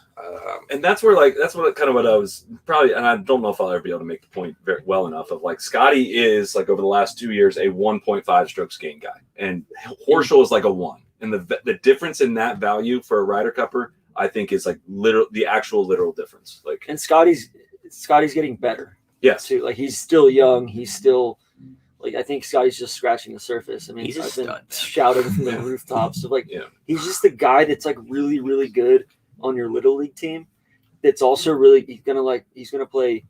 And that's what I was probably, and I don't know if I'll ever be able to make the point very well enough of like Scotty is like over the last 2 years a 1.5 strokes gain guy, and Horschel is like a 1, and the difference in that value for a Ryder Cupper, I think, is like the actual literal difference. Like, and Scotty's getting better. Yes, too. Like he's still young. He's still like I think Scotty's just scratching the surface. I mean, he's I've been shouting from the rooftops of like he's just the guy that's like really really good on your little league team. That's also really he's gonna play.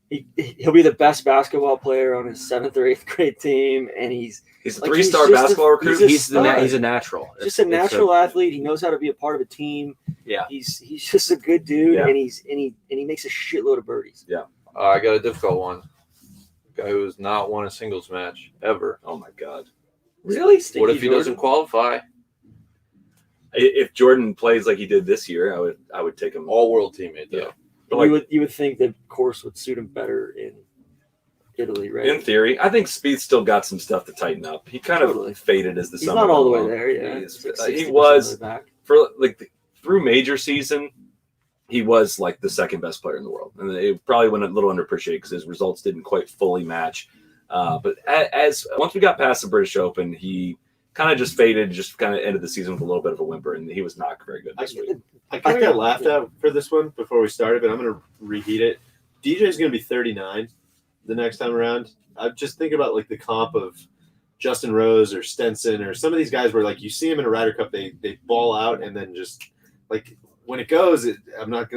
He'll be the best basketball player on his 7th or 8th grade team, and he's a 3-star basketball recruit. He's a natural. Just a natural athlete. He knows how to be a part of a team. Yeah, he's just a good dude, and he makes a shitload of birdies. Yeah, I got a difficult one. A guy who has not won a singles match ever. Oh my god, really? What if he doesn't qualify? If Jordan plays like he did this year, I would take him. All world teammate though. Yeah. But you would think the course would suit him better in Italy, right? In theory, I think Spieth still got some stuff to tighten up. He kind of faded as the summer. He's not all the way there. Yeah, he was for like through major season. He was like the second best player in the world, and it probably went a little underappreciated because his results didn't quite fully match. But as once we got past the British Open, he kind of just faded, just kind of ended the season with a little bit of a whimper, and he was not very good this week. I kind of got laughed at for this one before we started, but I'm going to reheat it. DJ's going to be 39 the next time around. I'm just thinking about like the comp of Justin Rose or Stenson or some of these guys where like you see them in a Ryder Cup, they ball out and then just like when it goes, I'm not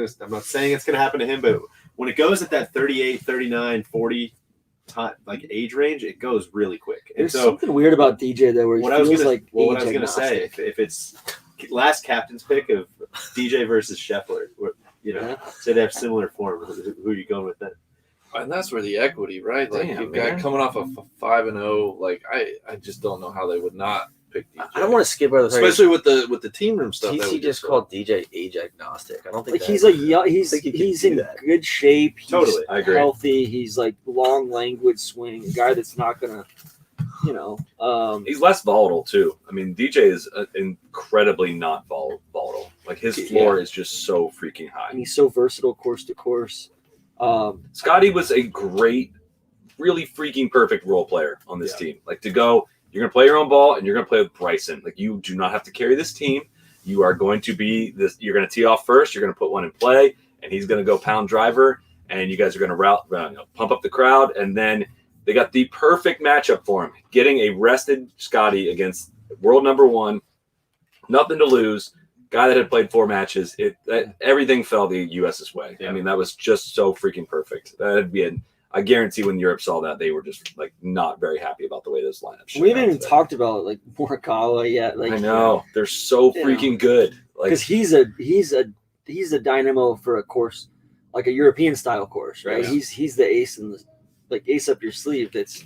saying it's going to happen to him, but when it goes at that 38, 39, 40 like age range, it goes really quick. And There's something weird about DJ though, where he feels like what I was going to say, if it's last captain's pick of DJ versus Scheffler, so they have similar form. Who are you going with then? And that's where the equity, right? Like Damn, you've got coming off a 5-0. Like I just don't know how they would not pick DJ. I don't want to skip over the especially with the team room stuff. TC just called DJ age agnostic. I don't think like he's in good shape. He's totally, I agree. Healthy. He's like long language swing. A guy that's not gonna, he's less volatile too. I mean, DJ is incredibly not volatile. Like his floor is just so freaking high. And he's so versatile, course to course. Scotty was a great, really freaking perfect role player on this team. Like to go, you're gonna play your own ball and you're gonna play with Bryson. Like you do not have to carry this team. You are going to be this. You're gonna tee off first. You're gonna put one in play, and he's gonna go pound driver, and you guys are gonna pump up the crowd, and then. They got the perfect matchup for him, getting a rested Scotty against world number 1, nothing to lose, guy that had played 4 matches, everything fell the U.S.'s way. Yeah. I mean, that was just so freaking perfect. That'd be I guarantee when Europe saw that, they were just like not very happy about the way those lineups. We haven't even talked about like Morikawa yet. Like I know they're so freaking good. Like because he's a dynamo for a course like a European style course, right? Yeah. He's the ace in the like ace up your sleeve. That's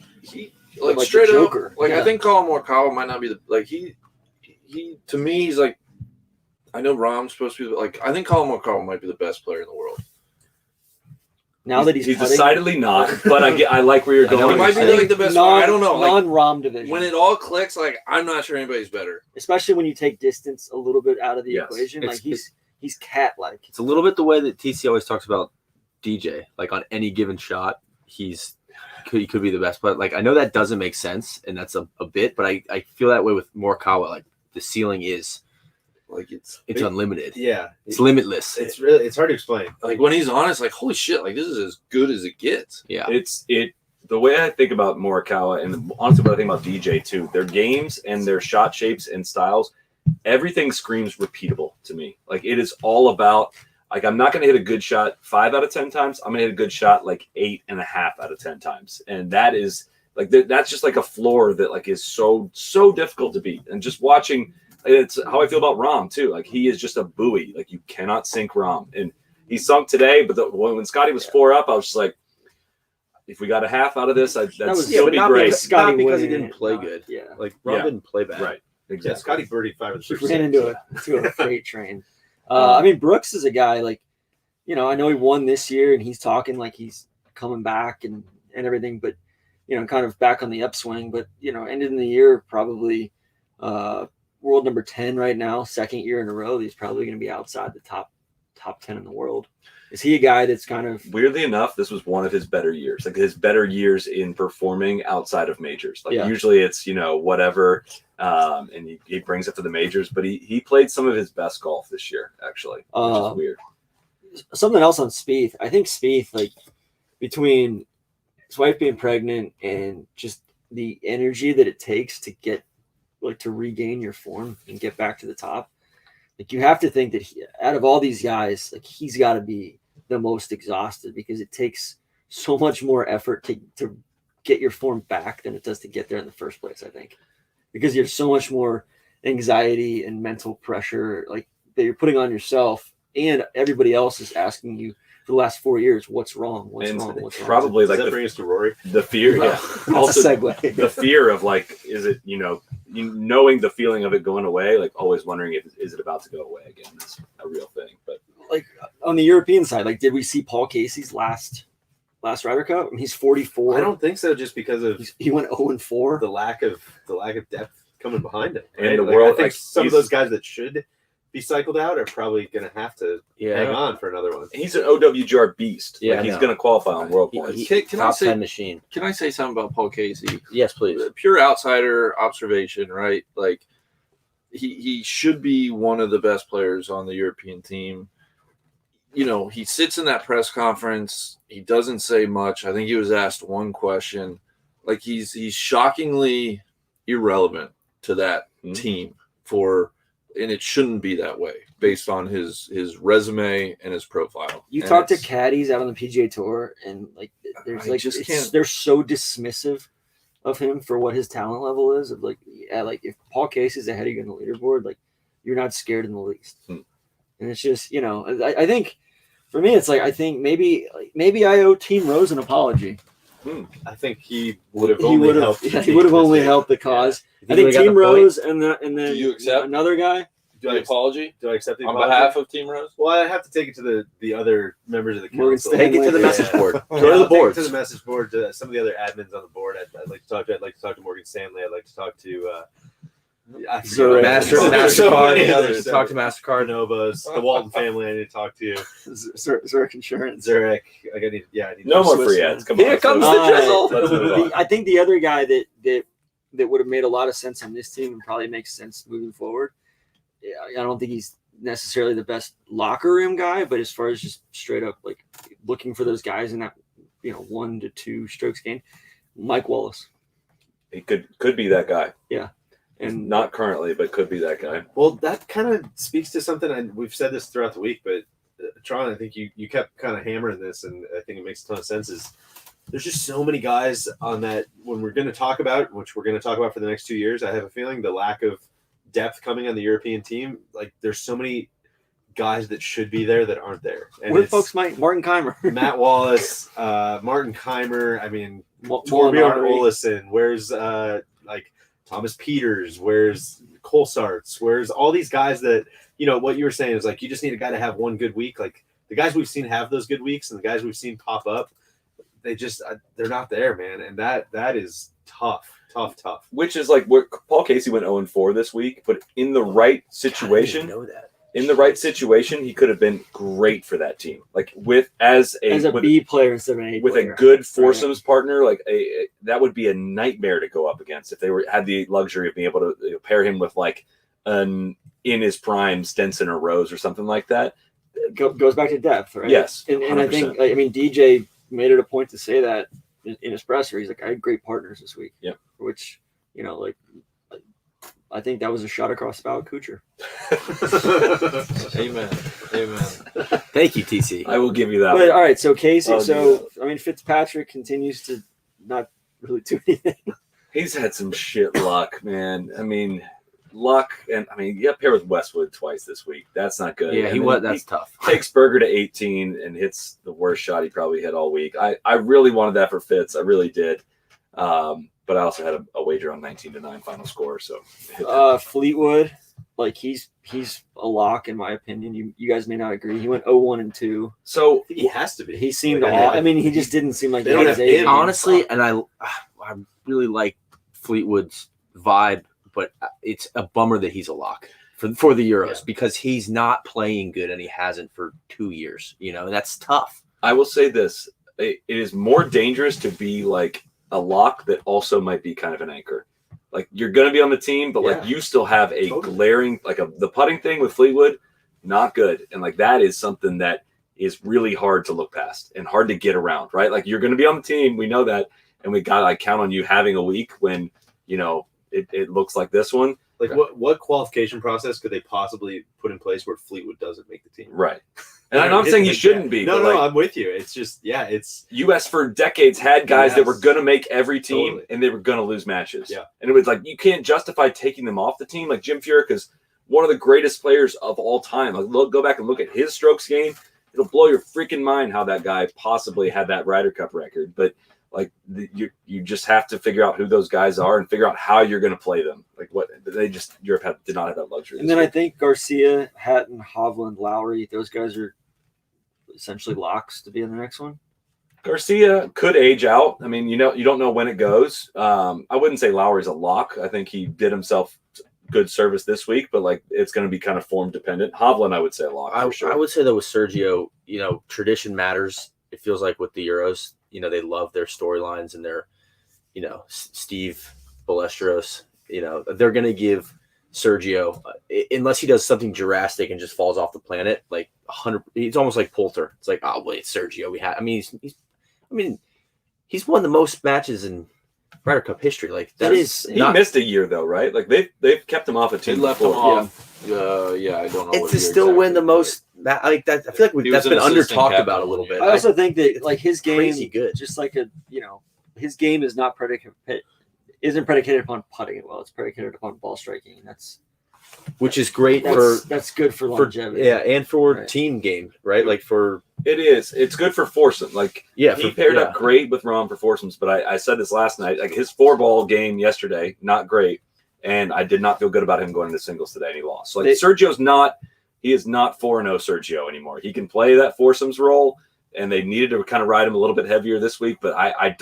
like the straight up. Joker. Like Yeah. I think Colin Morikawa might not be the like he to me he's like I know Rahm's supposed to be like I think Colin Morikawa might be the best player in the world. now that he's putting, decidedly not, but I like where you're going. He might be like the best player. I don't know. Like, non-ROM division. when it all clicks, like I'm not sure anybody's better. Especially when you take distance a little bit out of the Yes. equation. It's- Like he's cat-like. It's a little bit the way that TC always talks about DJ. Like on any given shot, he could be the best. But like I know that doesn't make sense, and that's a bit. But I feel that way with Morikawa. Like the ceiling is Like it's unlimited. Yeah, It's limitless. it's hard to explain. like when he's on, it's like holy shit! Like this is as good as it gets. Yeah. The way I think about Morikawa and honestly what I think about DJ too, their games and their shot shapes and styles, everything screams repeatable to me. Like it is all about like I'm not going to hit a good shot 5 out of 10 times. I'm going to hit a good shot like 8.5 out of 10 times, and that is like that's just like a floor that like is so difficult to beat. And just watching, it's how I feel about Rahm too. Like he is just a buoy. Like you cannot sink Rahm, and he sunk today. But when Scotty was 4 up, I was just like, if we got a half out of this, that'd was- still but be not great. because Scotty not because he winning didn't it. play good. Yeah. Like Rob Yeah. didn't play bad. Right. Yeah, Exactly. Scotty birdied 5 of the He first ran into a freight train. I mean, Brooks is a guy like, you know, I know he won this year and he's talking like he's coming back and everything, but you know, kind of back on the upswing. But you know, ended in the year probably world number 10 right now, 2nd year in a row. He's probably going to be outside the top 10 in the world. Is he a guy that's kind of Weirdly enough, this was one of his better years. Like his better years in performing outside of majors. Like Yeah. usually it's whatever, and he brings it to the majors. But he played some of his best golf this year, actually, which is weird. something else on Spieth? I think Spieth, like between his wife being pregnant and just the energy that it takes to get like to regain your form and get back to the top. Like you have to think that out of all these guys, like he's got to be the most exhausted because it takes so much more effort to get your form back than it does to get there in the first place. I think because there's so much more anxiety and mental pressure like that you're putting on yourself, and everybody else is asking you for the last 4 years, what's wrong? What's And wrong? What's wrong? probably Does like that bring us to Rory? the fear. Yeah. That's a Also, segue. the fear of like, is it knowing the feeling of it going away, like always wondering is it about to go away again? That's a real thing. But Like on the European side, like did we see Paul Casey's last Ryder Cup? I mean, he's 44. I don't think so, just because of He went 0-4. the lack of depth coming behind him. And right? the Like, world, I think like, some of he's- those guys that should be cycled out are probably going to have to hang on for another one. he's an OWGR beast. Yeah, like he's I know. going to qualify on world points. Can I top say 10 machine. Can I say something about Paul Casey? Yes, please. Pure outsider observation, right? Like he should be one of the best players on the European team. You know, he sits in that press conference. He doesn't say much. I think he was asked one question. Like he's shockingly irrelevant to that team and it shouldn't be that way based on his resume and his profile. You And talk to it's- caddies out on the PGA Tour, and like there's I like just can't- they're so dismissive of him for what his talent level is. Of like, yeah, like if Paul Casey's ahead of you on the leaderboard, like you're not scared in the least. And it's just I think for me, it's like I think maybe I owe Team Rose an apology. I think he would have He only would have helped. the he team would have this only year. helped the cause. You I think think we got Team the point? Rose and then Do you accept? another guy. Do the I, apology do I accept the on apology? behalf of Team Rose? Well, I have to take it to the other members of the Morgan council. Stanley. Take it to the Yeah. message board. Yeah, Go to I'll the take it boards. to the message board. To some of the other admins on the board. I'd like to talk to. I'd like to talk to Morgan Stanley. I'd like to talk to. I forget Zurich. what- So many MasterCard. others. Talk to MasterCard. Novas, the Walton family. I need to talk to Zurich Insurance. Zurich. I need. No more Swiss free man. ads. Come Here on. comes let's the move on. drizzle. Let's move on. I think the other guy that would have made a lot of sense on this team and probably makes sense moving forward. Yeah, I don't think he's necessarily the best locker room guy, but as far as just straight up like looking for those guys in that 1 to 2 strokes gain, Mike Wallace. He could be that guy. And Not currently, but could be that guy. Well, that kind of speaks to something, and we've said this throughout the week, but Tron, I think you kept kind of hammering this, and I think it makes a ton of sense. Is there's just so many guys on that when we're going to talk about, which we're going to talk about for the next 2 years. I have a feeling the lack of depth coming on the European team, like there's so many guys that should be there that aren't there. And where folks might Martin Keimer, Matt Wallace, Martin Keimer. I mean, Torbjorn Molinari. Olesen. Where's like Thomas Peters? Where's Colsarts? Where's all these guys that, you know, what you were saying is like you just need a guy to have one good week. Like the guys we've seen have those good weeks, and the guys we've seen pop up, they just they're not there, man. And that is tough. Which is like where Paul Casey went 0-4 this week, but in the right situation, know that. in the right situation, he could have been great for that team. Like as a B player instead of an A with player. a good foursomes partner, like that would be a nightmare to go up against if they had the luxury of being able to pair him with like an in his prime Stenson or Rose or something like that. Goes back to depth, right? Yes, and I think DJ made it a point to say that in his presser. He's like, I had great partners this week. Yep. Which, you know, like I think that was a shot across the bow at Kuchar. Amen. Thank you, TC. I will give you that. But all right, so Casey, I'll I mean Fitzpatrick continues to not really do anything. He's had some shit luck, man. I mean, luck, and I mean, pair with Westwood twice this week. That's not good. Yeah, that's tough. Takes Berger to 18 and hits the worst shot he probably hit all week. I really wanted that for Fitz. I really did. But I also had a wager on 19-9 final score. So Fleetwood, like he's a lock in my opinion. You guys may not agree. He went 0-1-2. So He has to be. He seemed Like, off. I mean, he just didn't seem like They he don't had have his A him. game. Honestly, and I really like Fleetwood's vibe, but it's a bummer that he's a lock for the Euros because he's not playing good and he hasn't for 2 years. You know, and that's tough. I will say this: it is more dangerous to be like a lock that also might be kind of an anchor. Like you're going to be on the team, but like you still have a glaring, like the putting thing with Fleetwood, not good. And like that is something that is really hard to look past and hard to get around, right? Like you're going to be on the team. We know that. And we got to like count on you having a week when, you know, it looks like this one. Like what qualification process could they possibly put in place where Fleetwood doesn't make the team? Right. And I'm not saying he shouldn't be. No, but like, I'm with you. It's just, it's U.S. for decades had guys that were going to make every team Totally. and they were going to lose matches. Yeah. And it was like, you can't justify taking them off the team. Like Jim Furyk is one of the greatest players of all time. Like go back and look at his strokes game. It'll blow your freaking mind how that guy possibly had that Ryder Cup record. But like you just have to figure out who those guys are and figure out how you're going to play them. Like what Europe did not have that luxury. And then I think Garcia, Hatton, Hovland, Lowry, those guys are essentially locks to be in the next one. Garcia could age out. I mean, you don't know when it goes. I wouldn't say Lowry's a lock. I think he did himself good service this week, but like it's going to be kind of form dependent. Hovland, I would say a lock for sure. I would say though with Sergio, you know, tradition matters. It feels like with the Euros, you know, they love their storylines and their, you know, Steve Ballesteros, you know, they're going to give Sergio, unless he does something drastic and just falls off the planet, like 100. It's almost like Poulter. It's like, oh wait, Sergio. He's won the most matches in Ryder Cup history. Like he missed a year though, right? Like they've kept him off a team. They left him before. off. I don't know. It's what to year still win the exactly, most. Like that, I feel like He that's was been an under assistant talked captain about a little bit. I also think that like his game, crazy good. Just like his game is not isn't predicated upon putting it well. It's predicated upon ball striking. Which is great that's good for longevity. and for Right. team game, right? Like for It is. It's good for foursome. Like he paired up great with Rahm for foursomes, but I said this last night. Like his 4-ball game yesterday, not great, and I did not feel good about him going into singles today, and he lost. So like Sergio's not. He is not 4-0 Sergio anymore. He can play that foursomes role, and they needed to kind of ride him a little bit heavier this week. But I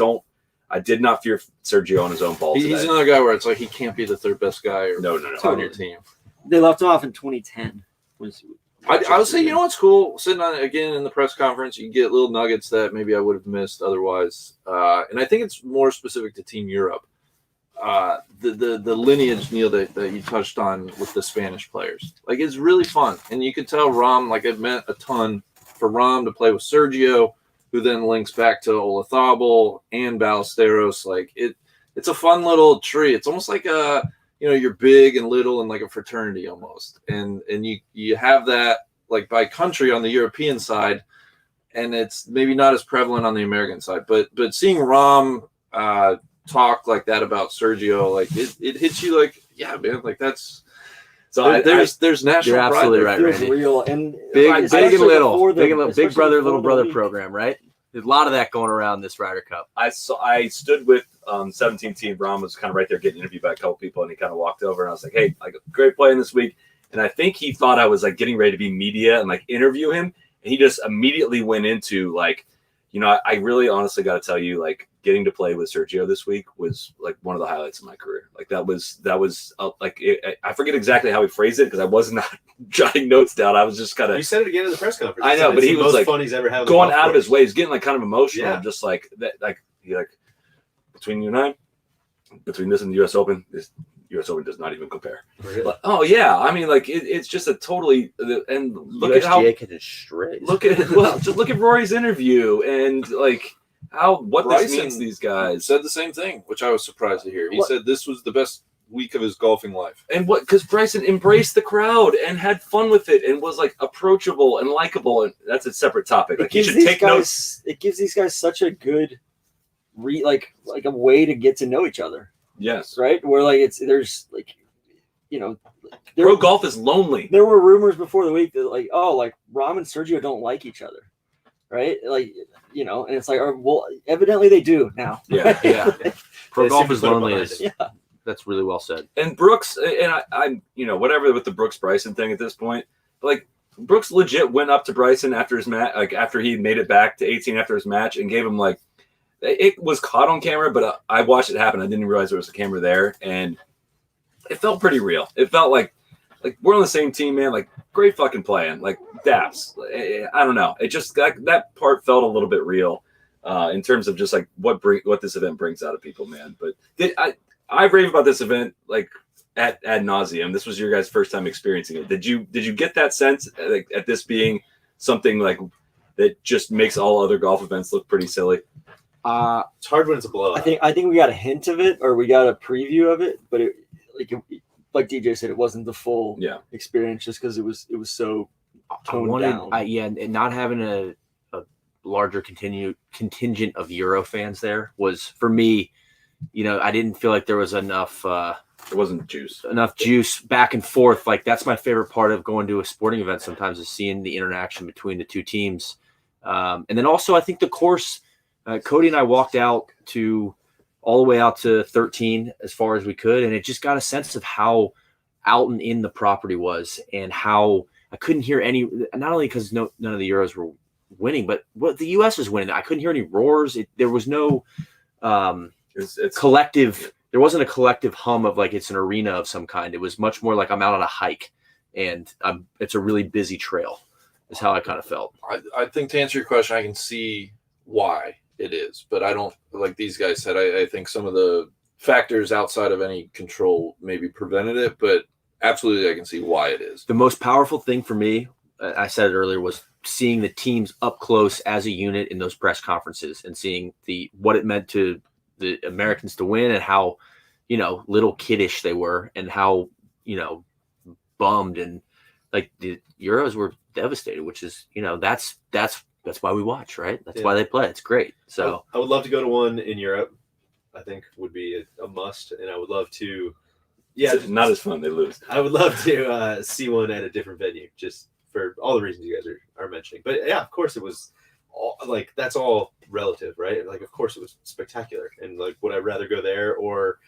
did not fear Sergio on his own ball today. He's another guy where it's like he can't be the third best guy No. on your team. They left him off in 2010. I would say, you know what's cool? Sitting on it again in the press conference, you get little nuggets that maybe I would have missed otherwise. And I think it's more specific to Team Europe. The lineage, Neil, that you touched on with the Spanish players. Like, it's really fun. And you could tell Rahm, like, it meant a ton for Rahm to play with Sergio, who then links back to Olazabal and Ballesteros. Like, it's a fun little tree. It's almost like you're big and little and like a fraternity almost. And you have that like by country on the European side, and it's maybe not as prevalent on the American side. But seeing Rahm talk like that about Sergio, like it hits you like, yeah, man, like that's So there's national You're pride absolutely there. right, Feels Randy. real and Big and especially little, before the- big and little, big especially brother, before little the brother week. program, right? There's a lot of that going around this Ryder Cup. I stood with 17 team. Rahm was kind of right there getting interviewed by a couple people, and he kind of walked over, and I was like, "Hey, like great playing this week." And I think he thought I was like getting ready to be media and like interview him, and he just immediately went into like, I really honestly got to tell you, like getting to play with Sergio this week was like one of the highlights of my career. Like that was I forget exactly how he phrased it because I was not jotting notes down. I was just kind You of said it again in the press conference. I know, It's but the he was, most like, fun he's ever had. on the going golf out of his course. way. He's getting like kind of emotional, Yeah. just like that. Like he like between you and I, between this and the U.S. Open, this U.S. Open does not even compare. Really? But, oh yeah, I mean, like it's just a totally and look at how catching strays. just look at Rory's interview and like what this Bryson means to these guys. said the same thing, which I was surprised to hear. He What? said this was the best week of his golfing life. And because Bryson embraced the crowd and had fun with it and was like approachable and likable, and that's a separate topic. Like you should take notes. It gives these guys such a good like a way to get to know each other, Yes, right? Where like there's like pro golf is lonely. there were rumors before the week that like Rahm and Sergio don't like each other, right? Like and it's like well evidently they do now. Yeah, Yeah. Pro They golf seem to is put it lonely. behind Is, it. That's really well said. And Brooks and I whatever with the Brooks Bryson thing at this point, but like Brooks legit went up to Bryson after his match, like after he made it back to 18 after his match, and gave him like it was caught on camera, but I watched it happen. I didn't realize there was a camera there, and it felt pretty real. It felt like we're on the same team, man. Like great fucking playing, like daps. I don't know. It just that part felt a little bit real in terms of just like what this event brings out of people, man. But I rave about this event like ad nauseum. This was your guys' first time experiencing it. Did you get that sense like, at this being something like that just makes all other golf events look pretty silly? It's hard when it's a blowout. I think we got a hint of it or we got a preview of it, but like DJ said, it wasn't the full experience just because it was so toned down. And not having a larger contingent of Euro fans there was for me. I didn't feel like there was enough. It wasn't juice. Enough juice back and forth. Like that's my favorite part of going to a sporting event. Sometimes is seeing the interaction between the two teams, and then also I think the course. Cody and I walked out to all the way out to 13 as far as we could, and it just got a sense of how out and in the property was, and how I couldn't hear any. Not only because none of the Euros were winning, but what the U.S. was winning. I couldn't hear any roars. There was no It's collective. There wasn't a collective hum of like it's an arena of some kind. It was much more like I'm out on a hike, and it's a really busy trail. Is how I kind of felt. I think to answer your question, I can see why it is, but I don't, like these guys said, I think some of the factors outside of any control maybe prevented it, but absolutely I can see why it is. The most powerful thing for me, I said it earlier, was seeing the teams up close as a unit in those press conferences and seeing what it meant to the Americans to win and how, little kiddish they were and how, bummed and like the Euros were devastated, which is, that's why we watch, right? That's why they play. It's great. So I would love to go to one in Europe. I think would be a must, and I would love to. Yeah, it's not as fun. They lose. I would love to see one at a different venue, just for all the reasons you guys are mentioning. But yeah, of course it was all like that's all relative, right? Like, of course it was spectacular, and like, would I rather go there or,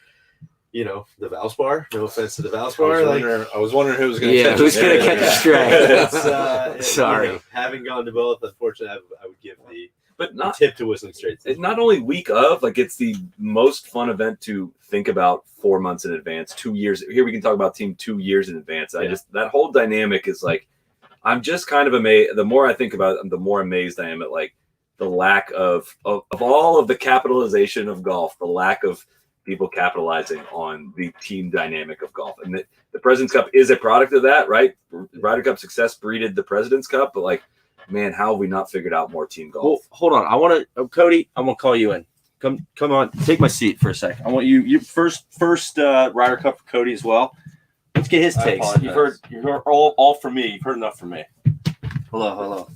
the Valspar? No offense to the Valspar. I was wondering who was going to catch who's going to catch a stray. It's, Sorry. Having gone to both, unfortunately, I would give the not tip to Whistling Straits. It's not only week of, like it's the most fun event to think about 4 months in advance, 2 years. Here we can talk about team 2 years in advance. That whole dynamic is like, I'm just kind of amazed. The more I think about it, the more amazed I am at like the lack of all of the capitalization of golf, the lack of people capitalizing on the team dynamic of golf. And the President's Cup is a product of that, right? Ryder Cup success breeded the President's Cup, but like, man, how have we not figured out more team golf? Well, hold on. I want to, Cody, I'm going to call you in. come on, take my seat for a second. I want you first Ryder Cup for Cody as well. Let's get his I takes. apologize. You've heard all from me. You've heard enough from me. Hello.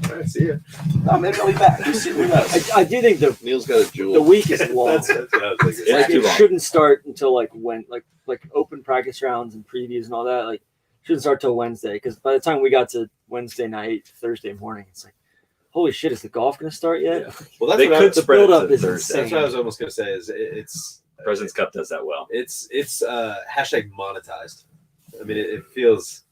All right, see ya. Oh, maybe I'll be back. Who knows? I do think Neil's got a the jewel. week is long. That's what I was thinking. Yeah. Like, too it long. shouldn't start until like open practice rounds and previews and all that. Like, shouldn't start till Wednesday, because by the time we got to Wednesday night, Thursday morning, it's like, holy shit, is the golf going to start yet? Yeah. Well, that's They what could The spread it build-up to is Thursday. insane. That's what I was almost going to say. Is it's President's Cup does that well. It's hashtag monetized. I mean, it feels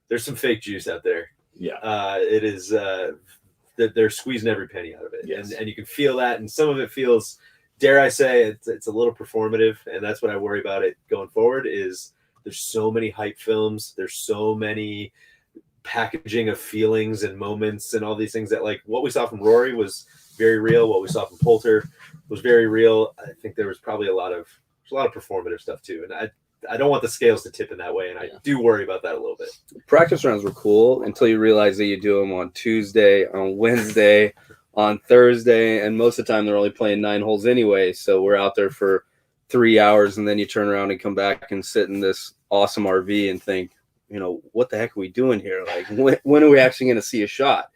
there's some fake juice out there. Yeah. It is that they're squeezing every penny out of it, Yes. and you can feel that, and some of it feels, dare I say, it's a little performative, and that's what I worry about it going forward. Is there's so many hype films, there's so many packaging of feelings and moments and all these things that, like, what we saw from Rory was very real. What we saw from Poulter was very real. I think there was probably a lot of performative stuff too, and I don't want the scales to tip in that way, and I do worry about that a little bit. Practice rounds were cool until you realize that you do them on Tuesday, on Wednesday, on Thursday, and most of the time they're only playing 9 holes anyway. So we're out there for 3 hours, and then you turn around and come back and sit in this awesome RV and think, what the heck are we doing here? Like, when are we actually going to see a shot?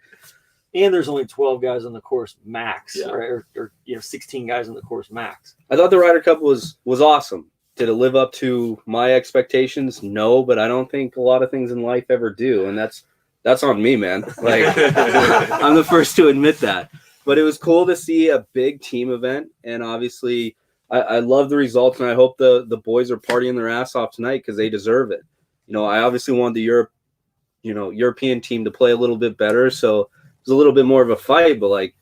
And there's only 12 guys on the course max, Yeah. or 16 guys on the course max. I thought the Ryder Cup was awesome. Did it live up to my expectations? No, but I don't think a lot of things in life ever do, and that's on me, man. Like, I'm the first to admit that. But it was cool to see a big team event, and obviously I love the results, and I hope the boys are partying their ass off tonight because they deserve it. I obviously want the European team to play a little bit better, so it was a little bit more of a fight, but like,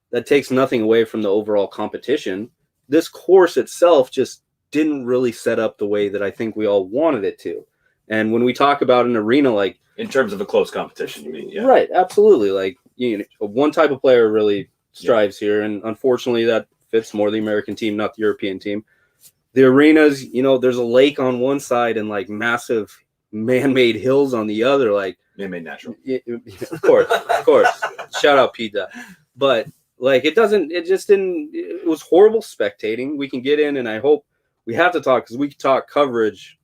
that takes nothing away from the overall competition. This course itself just didn't really set up the way that I think we all wanted it to. And when we talk about an arena, like, In terms of a close competition, you mean? Yeah. right, absolutely. Like, one type of player really strives here, and unfortunately that fits more the American team, not the European team. The arenas, there's a lake on one side and like massive man-made hills on the other. Like, Man-made natural. of course. Shout out PDA. But like, it was horrible spectating. We can get in, and I hope we have to talk, because we talk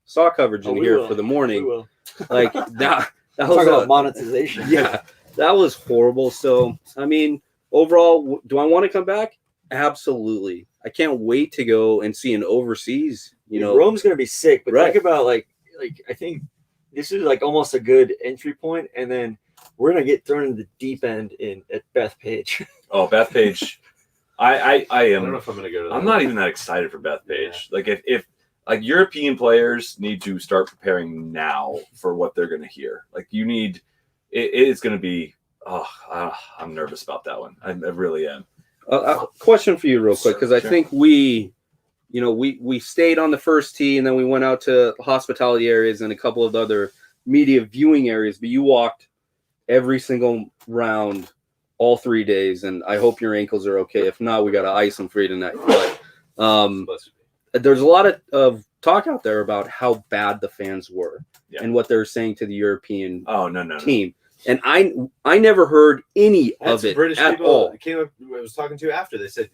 saw coverage in here for the We morning. will. Like, that Talk was about monetization. yeah, that was horrible. So, I mean, overall, do I want to come back? Absolutely. I can't wait to go and see an overseas, Rome's going to be sick, but Right. think about like I think this is like almost a good entry point, and then we're going to get thrown in the deep end at Bethpage. Oh, Bethpage. I I don't know am. if I'm going to go to that. I'm not even that excited for Bethpage. Like, if like European players need to start preparing now for what they're going to hear. Like, you need. It's going to be. I'm nervous about that one. I really am. A question for you real quick, because I Sure. think we stayed on the first tee, and then we went out to hospitality areas and a couple of other media viewing areas, but you walked every single round all 3 days, and I hope your ankles are okay. If not, we got to ice them for you tonight. But there's a lot of talk out there about how bad the fans were and what they're saying to the European Oh no. team. And I never heard any That's of it British at people all. came up. I was talking to after. They said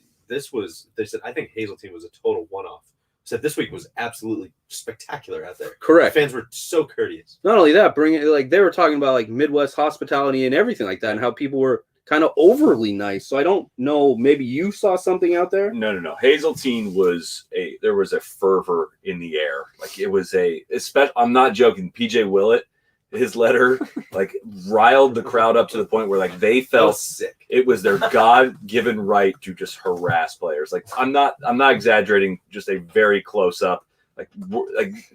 I think Hazeltine was a total one-off. Said this week was absolutely spectacular out there. Correct. Fans were so courteous. Not only that, they were talking about like Midwest hospitality and everything like that, and how people were kind of overly nice. So I don't know. Maybe you saw something out there. No. Hazeltine there was a fervor in the air. Like, it was I'm not joking. PJ Willett, his letter like riled the crowd up to the point where like they felt sick. It was their God-given right to just harass players. Like, I'm not exaggerating. Just a very close up. Like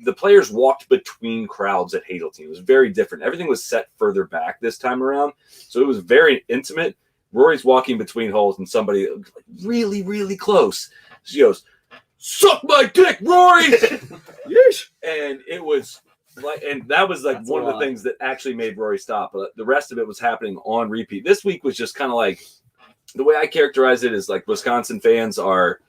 the players walked between crowds at Hazeltine. It was very different. Everything was set further back this time around, so it was very intimate. Rory's walking between holes, and somebody really, really close. She goes, "Suck my dick, Rory!" Yeesh. And it was like, and that was like That's one a of the lot. things that actually made Rory stop. But the rest of it was happening on repeat. This week was just kind of like, the way I characterize it is like, Wisconsin fans are,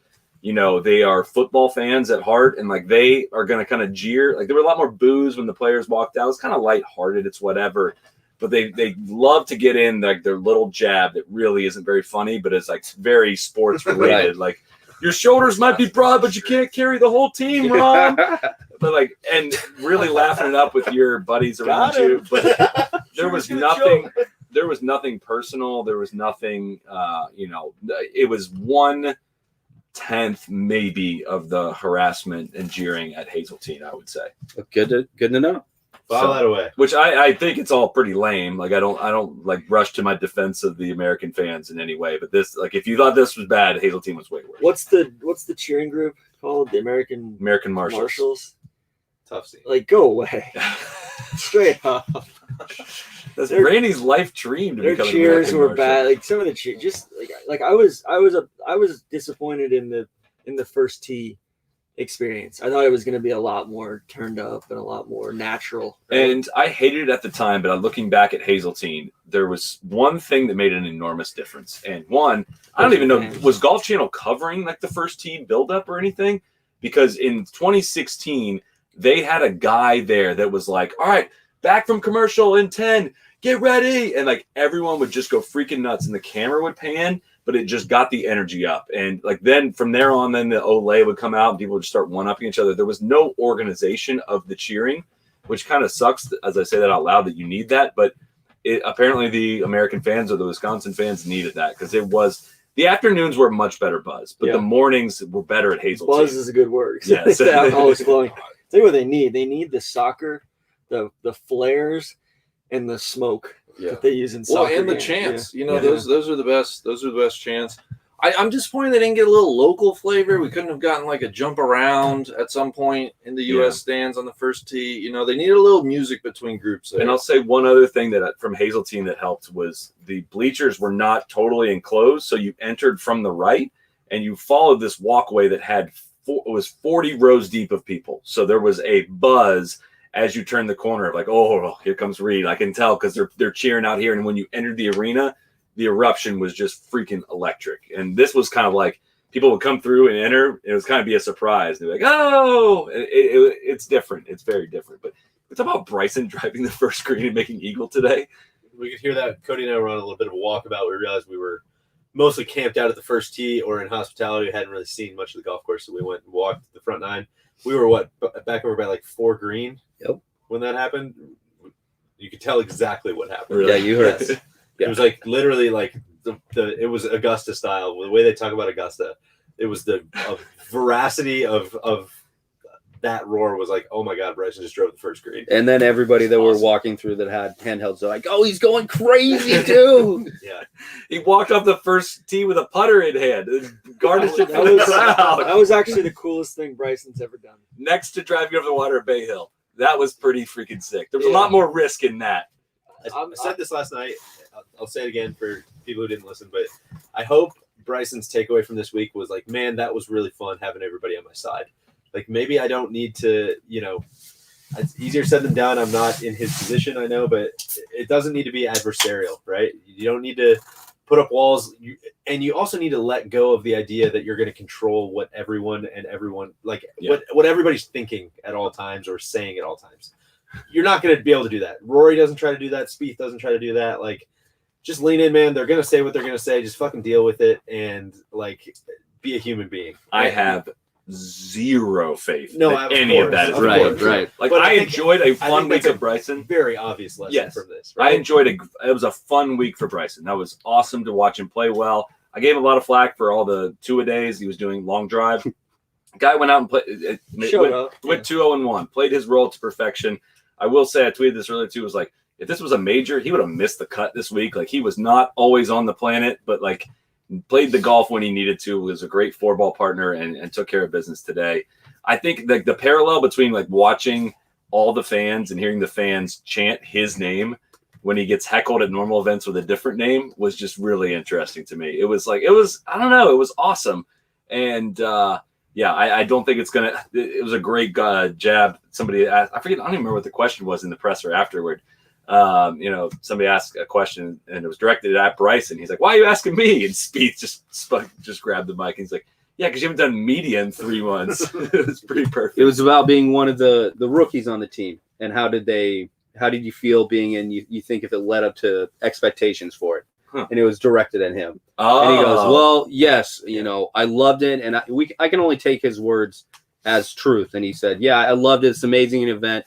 they are football fans at heart, and like they are going to kind of jeer. Like, there were a lot more boos when the players walked out. It was kind of lighthearted. It's whatever. but they love to get in like their little jab that really isn't very funny, but it's like very sports related. Like your shoulders might be broad, but you can't carry the whole team, Ron. But like, and really laughing it up with your buddies around you. But there was nothing. There was nothing personal. There was nothing. It was 1/10 maybe of the harassment and jeering at Hazeltine, I would say. Good to know. File that away. Which I think it's all pretty lame. Like I don't like rush to my defense of the American fans in any way. But this, like, if you thought this was bad, Hazeltine was way worse. What's the cheering group called? The American Marshals. Tough scene. Like, go away. Straight up. That's Randy's life dream to Their become an cheers American were Marshal. bad. Like some of the cheers, just like I was disappointed in the first tee experience. I thought it was going to be a lot more turned up and a lot more natural. Right? And I hated it at the time, but looking back at Hazeltine, there was one thing that made an enormous difference. And one, I don't even know, was Golf Channel covering like the first tee buildup or anything? Because in 2016, they had a guy there that was like, all right, back from commercial in 10, get ready. And like everyone would just go freaking nuts and the camera would pan, but it just got the energy up. And like then from there on, then the Olay would come out and people would just start one-upping each other. There was no organization of the cheering, which kind of sucks as I say that out loud that you need that. But apparently the American fans or the Wisconsin fans needed that because the afternoons were much better buzz, but the mornings were better at Hazeltine. Buzz is a good word. Yes. The alcohol is flowing. Tell you what they need. They need the soccer, the flares, and the smoke that they use in soccer. Well, and the chants. Yeah. Those are the best. Those are the best chants. I'm disappointed they didn't get a little local flavor. We couldn't have gotten like a jump around at some point in the U.S. stands on the first tee. They needed a little music between groups there. And I'll say one other thing that from Hazeltine that helped was the bleachers were not totally enclosed, so you entered from the right and you followed this walkway that had it was 40 rows deep of people. So there was a buzz as you turn the corner of like, oh, here comes Reed. I can tell because they're cheering out here. And when you entered the arena, the eruption was just freaking electric. And this was kind of like people would come through and enter. And it was kind of be a surprise. They're like, oh, it's different. It's very different. But it's about Bryson driving the first green and making eagle today. We could hear that. Cody and I were on a little bit of a walkabout. We realized we were mostly camped out at the first tee or in hospitality. We hadn't really seen much of the golf course. So we went and walked the front nine. We were back over by like 4 green. Yep. When that happened, you could tell exactly what happened. Really? Yeah, you heard it. Yeah. It was like literally like it was Augusta style. The way they talk about Augusta, it was the veracity of that roar was like, oh my God, Bryson just drove the first green. And then everybody that were walking through that had handhelds are like, oh, he's going crazy too. Yeah. He walked off the first tee with a putter in hand. Garnished it for the crowd. That was actually the coolest thing Bryson's ever done. Next to driving over the water at Bay Hill. That was pretty freaking sick. There was a lot more risk in that. I said this last night. I'll say it again for people who didn't listen, but I hope Bryson's takeaway from this week was like, man, that was really fun having everybody on my side. Like maybe I don't need to, it's easier said than done. I'm not in his position, I know, but it doesn't need to be adversarial, right? You don't need to put up walls. And you also need to let go of the idea that you're going to control what everyone what everybody's thinking at all times or saying at all times. You're not going to be able to do that. Rory doesn't try to do that. Spieth doesn't try to do that. Like, just lean in, man. They're going to say what they're going to say. Just fucking deal with it and like be a human being. I have zero faith that any of that is right. Like I enjoyed a fun week of Bryson. Very obvious lesson from this. Right? I enjoyed it. It was a fun week for Bryson. That was awesome to watch him play well. I gave him a lot of flack for all the 2-a-days. He was doing long drive. Guy went out and played. Went 2-0-1. Played his role to perfection. I will say, I tweeted this earlier too. Was like, if this was a major, he would have missed the cut this week. Like he was not always on the planet, but like played the golf when he needed to. Was a great 4-ball partner and took care of business today. I think the parallel between like watching all the fans and hearing the fans chant his name when he gets heckled at normal events with a different name was just really interesting to me. It was I don't know. It was awesome. And, I don't think it's going to – it was a great jab. Somebody asked – I forget – I don't even remember what the question was in the presser afterward. Somebody asked a question, and it was directed at Bryson. He's like, why are you asking me? And Spieth just grabbed the mic. And he's like, yeah, because you haven't done media in 3 months. It was pretty perfect. It was about being one of the rookies on the team. And how did they how did you feel being in? You think if it led up to expectations for it, Huh. and it was directed at him. Oh. And he goes, well, yes, I loved it, and I can only take his words as truth. And he said, yeah, I loved it. It's an amazing event.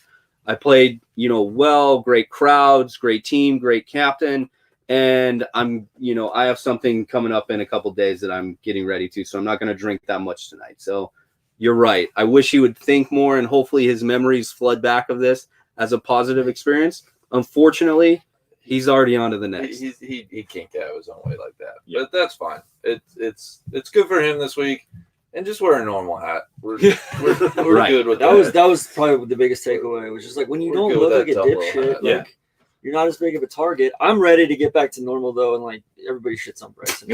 I played, well, great crowds, great team, great captain. And I have something coming up in a couple days that I'm getting ready to, so I'm not going to drink that much tonight. So you're right. I wish he would think more, and hopefully his memories flood back of this as a positive experience. Unfortunately, he's already on to the next. He can't get out his own way like that. Yeah. But that's fine. It's good for him this week. And just wear a normal hat. We're Right. good with That was probably the biggest takeaway, which is like when you We're don't good look with like a that double dipshit, hat. like you're not as big of a target. I'm ready to get back to normal though, and like everybody shits on Bryson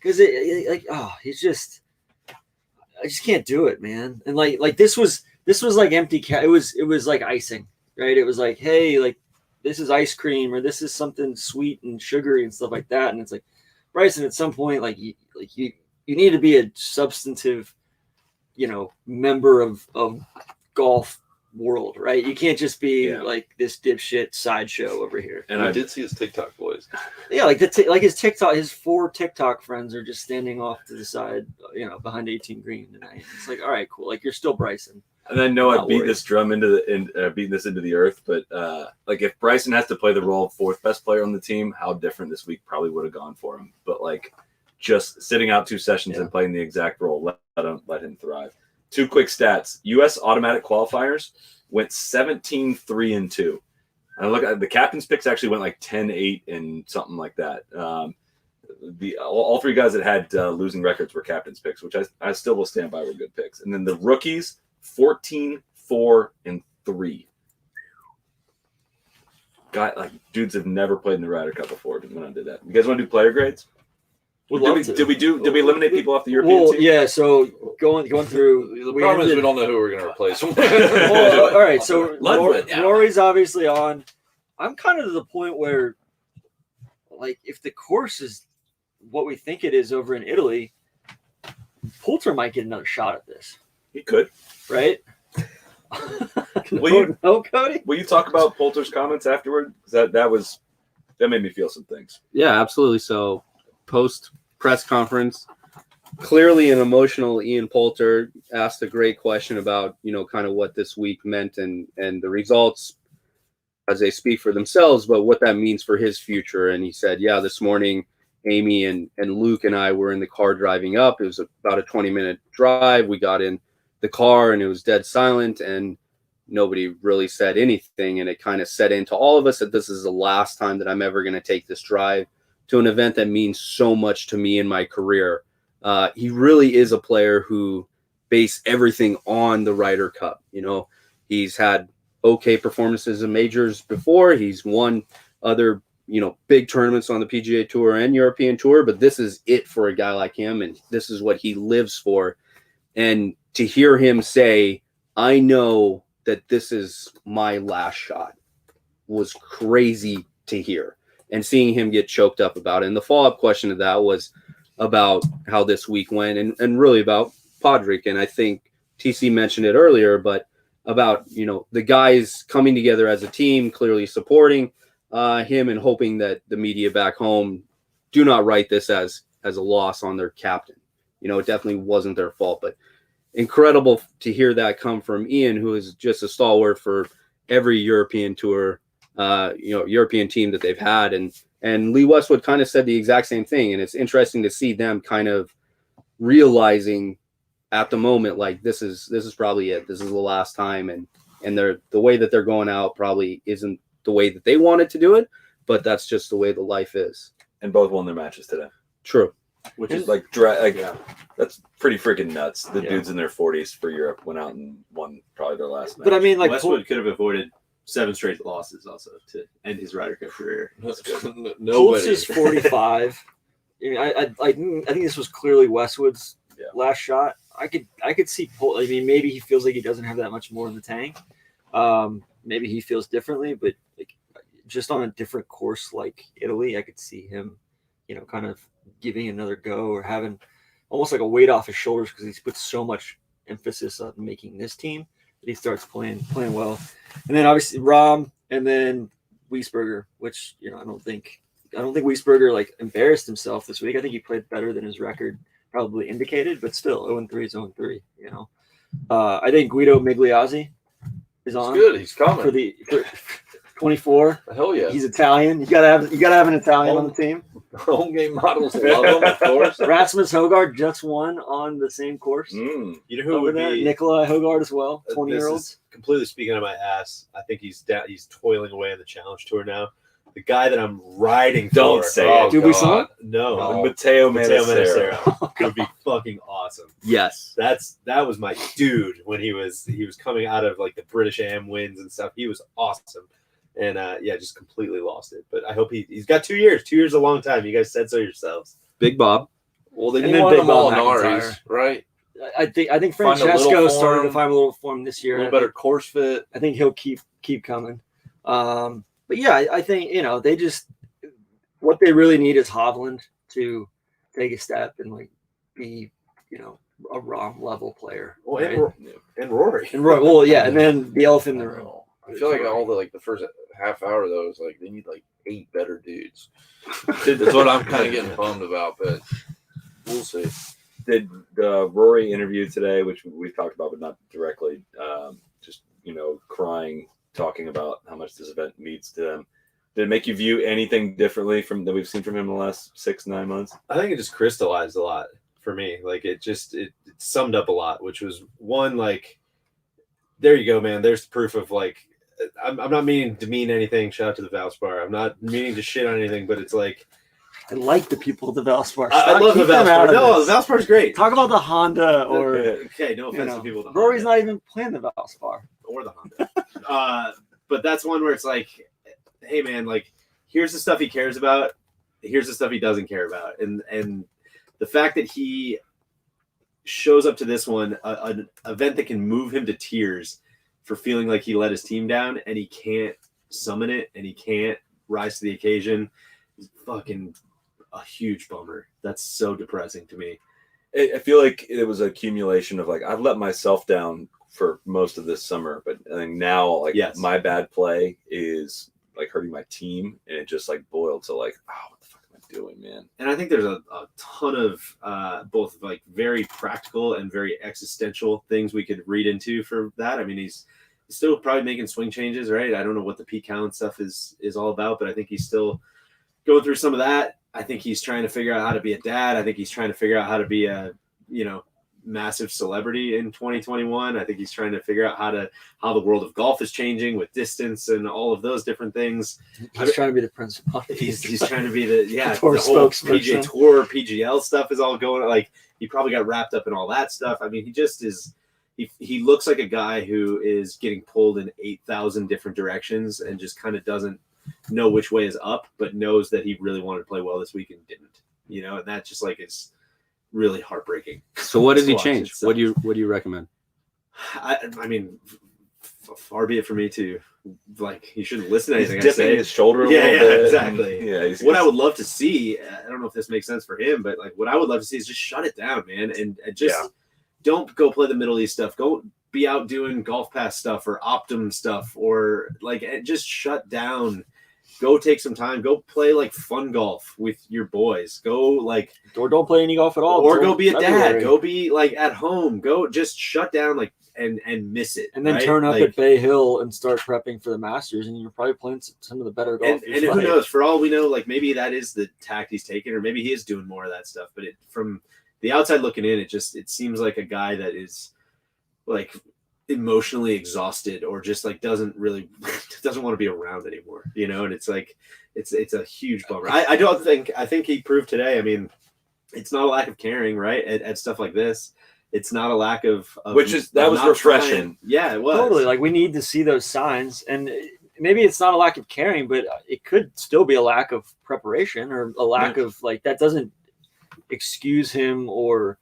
because he's just, I just can't do it, man. And like this was like empty cat. It was like icing, right? It was like, hey, like this is ice cream or this is something sweet and sugary and stuff like that. And it's like Bryson, at some point, you need to be a substantive, member of golf world, right? You can't just be like this dipshit sideshow over here. And I did see his TikTok boys. Yeah, like his TikTok, his 4 TikTok friends are just standing off to the side, behind 18 green tonight. It's like, all right, cool. Like you're still Bryson. And I know I Not beat worried. this drum beating this into the earth, but like if Bryson has to play the role of 4th best player on the team, how different this week probably would have gone for him. But like just sitting out 2 sessions and playing the exact role, let him thrive. 2 quick stats: U.S. automatic qualifiers went 17-3-2. And look at the captain's picks actually went like 10-8 and something like that. All 3 guys that had losing records were captain's picks, which I still will stand by were good picks. And then the rookies 14-4-3. Dudes have never played in the Ryder Cup before when I did that. You guys want to do player grades? Did we eliminate people off the European team? Yeah. So going through. The problem is we don't know who we're going to replace. Well, all right. So Ludwig, yeah. Rory's obviously on. I'm kind of to the point where, like, if the course is what we think it is over in Italy, Poulter might get another shot at this, He could. right? Will Cody? Will you talk about Poulter's comments afterward? That made me feel some things. Yeah, absolutely. So post press conference, clearly an emotional Ian Poulter asked a great question about, kind of what this week meant and the results as they speak for themselves, but what that means for his future. And he said, yeah, this morning, Amy and Luke and I were in the car driving up. It was about a 20-minute drive. We got in the car and it was dead silent and nobody really said anything. And it kind of set into all of us that this is the last time that I'm ever going to take this drive to an event that means so much to me in my career. He really is a player who based everything on the Ryder Cup. He's had okay performances in majors before. He's won other, big tournaments on the PGA Tour and European Tour, but this is it for a guy like him, and this is what he lives for. And to hear him say, I know that this is my last shot, was crazy to hear. And seeing him get choked up about it. And the follow-up question to that was about how this week went and really about Podrick. And I think TC mentioned it earlier, but about, the guys coming together as a team, clearly supporting him and hoping that the media back home do not write this as a loss on their captain. It definitely wasn't their fault, but incredible to hear that come from Ian, who is just a stalwart for every European Tour, European team that they've had. And Lee Westwood kind of said the exact same thing. And it's interesting to see them kind of realizing at the moment, like this is probably it. This is the last time. And the way that they're going out probably isn't the way that they wanted to do it, but that's just the way the life is. And both won their matches today. True. Which is that's pretty freaking nuts. The dudes in their 40s for Europe went out and won probably their last match. But I mean, like Westwood could have avoided 7 straight losses also to end his Ryder Cup career. Pulse is 45. I think this was clearly Westwood's last shot. I could see Pulse. I mean, maybe he feels like he doesn't have that much more in the tank. Maybe he feels differently, but like just on a different course like Italy, I could see him, kind of giving another go or having almost like a weight off his shoulders because he's put so much emphasis on making this team that he starts playing well. And then obviously Rahm and then Wiesberger, which, you know, I don't think Wiesberger like embarrassed himself this week. I think he played better than his record probably indicated, but still 0-3 is 0-3, you know. I think Guido Migliozzi is He's on good. He's coming. for 24. Hell yeah. He's Italian. You gotta have an Italian on the team. Home game models love him, of course. Rasmus Hogard just won on the same course. Mm. You know who Over would there, be Nikolai Hogard as well, this 20-year-olds. is completely speaking of my ass. I think he's toiling away in the Challenge Tour now. The guy that I'm riding for. Don't say Oh, it. Dubuisson? No. Oh. Matteo Matteo Manassero. Manassero would be fucking awesome. Yes. That was my dude when he was coming out of like the British Am wins and stuff. He was awesome. And just completely lost it. But I hope he's got 2 years. 2 years is a long time. You guys said so yourselves. Big Bob. Well, then And you then want Big them all in Bob Aries, McIntyre. right? I think Find a little Francesco started to form. find a little form this A year. little better course fit. I think he'll keep coming. But yeah, I think, you know, they just what they really need is Hovland to take a step and like be, you know, a Rahm level player. Well, right? and Rory. And Roy, well, yeah, and then the elephant in the room. I feel like all the first half hour though is like they need like 8 better dudes. That's what I'm kind of getting bummed about, but we'll see. Did Rory interview today, which we've talked about, but not directly, just, you know, crying, talking about how much this event means to them. Did it make you view anything differently that we've seen from him in the last 6-9 months? I think it just crystallized a lot for me. Like it summed up a lot, which was one, like, there you go, man. There's the proof of like, I'm not meaning to demean anything. Shout out to the Valspar. I'm not meaning to shit on anything, but it's like, I like the people at the Valspar. I love the Keep them out Valspar. of No, this. the Valspar's great. Talk about the Honda or Okay, no you offense know, to people. With the Rory's Honda not even playing the Valspar. or the Honda. But that's one where it's like, hey man, like here's the stuff he cares about. Here's the stuff he doesn't care about. And the fact that he shows up to this one, an event that can move him to tears for feeling like he let his team down and he can't summon it and he can't rise to the occasion, is fucking a huge bummer. That's so depressing to me. I feel like it was an accumulation of like, I've let myself down for most of this summer, but I think now like Yes. my bad play is like hurting my team, and it just like boiled to like, oh, what the fuck am I doing, man? And I think there's a ton of both like very practical and very existential things we could read into for that. I mean, he's still probably making swing changes, right? I don't know what the peak count stuff is all about, but I think he's still going through some of that. I think he's trying to figure out how to be a dad. I think he's trying to figure out how to be a, you know, massive celebrity in 2021. I think he's trying to figure out how the world of golf is changing with distance and all of those different things. He's trying to be the principal. He's trying to be the Tour the whole spokesperson. PGA Tour, PGL stuff is all going, like he probably got wrapped up in all that stuff. I mean, he just is. He looks like a guy who is getting pulled in 8,000 different directions and just kind of doesn't know which way is up, but knows that he really wanted to play well this week and didn't. You know, and that just like is really heartbreaking. So what did he Watch change? it, What do you recommend? I mean, far be it for me to like. He shouldn't listen to He's anything I dipping say. his shoulder a Yeah, little yeah, bit. exactly. And, yeah, he's What I would love to see, I don't know if this makes sense for him, but like what I would love to see is just shut it down, man, and just don't go play the Middle East stuff. Go be out doing Golf Pass stuff or Optum stuff, or like just shut down. Go take some time. Go play like fun golf with your boys. Go like, Or don't play any golf at all. or until go be a dad. February. Go be like at home. Go just shut down like and miss it, And then right? turn up Like, at Bay Hill and start prepping for the Masters, and you're probably playing some of the better golf. and who knows? For all we know, like maybe that is the tact he's taking, or maybe he is doing more of that stuff. But from the outside looking in, it seems like a guy that is like emotionally exhausted, or just like doesn't want to be around anymore, you know. And it's like it's a huge bummer. I think he proved today. I mean, it's not a lack of caring, right? At stuff like this, it's not a lack of that was not refreshing. trying. Yeah, it was Totally. Like we need to see those signs, and maybe it's not a lack of caring, but it could still be a lack of preparation or a lack of like that doesn't excuse him or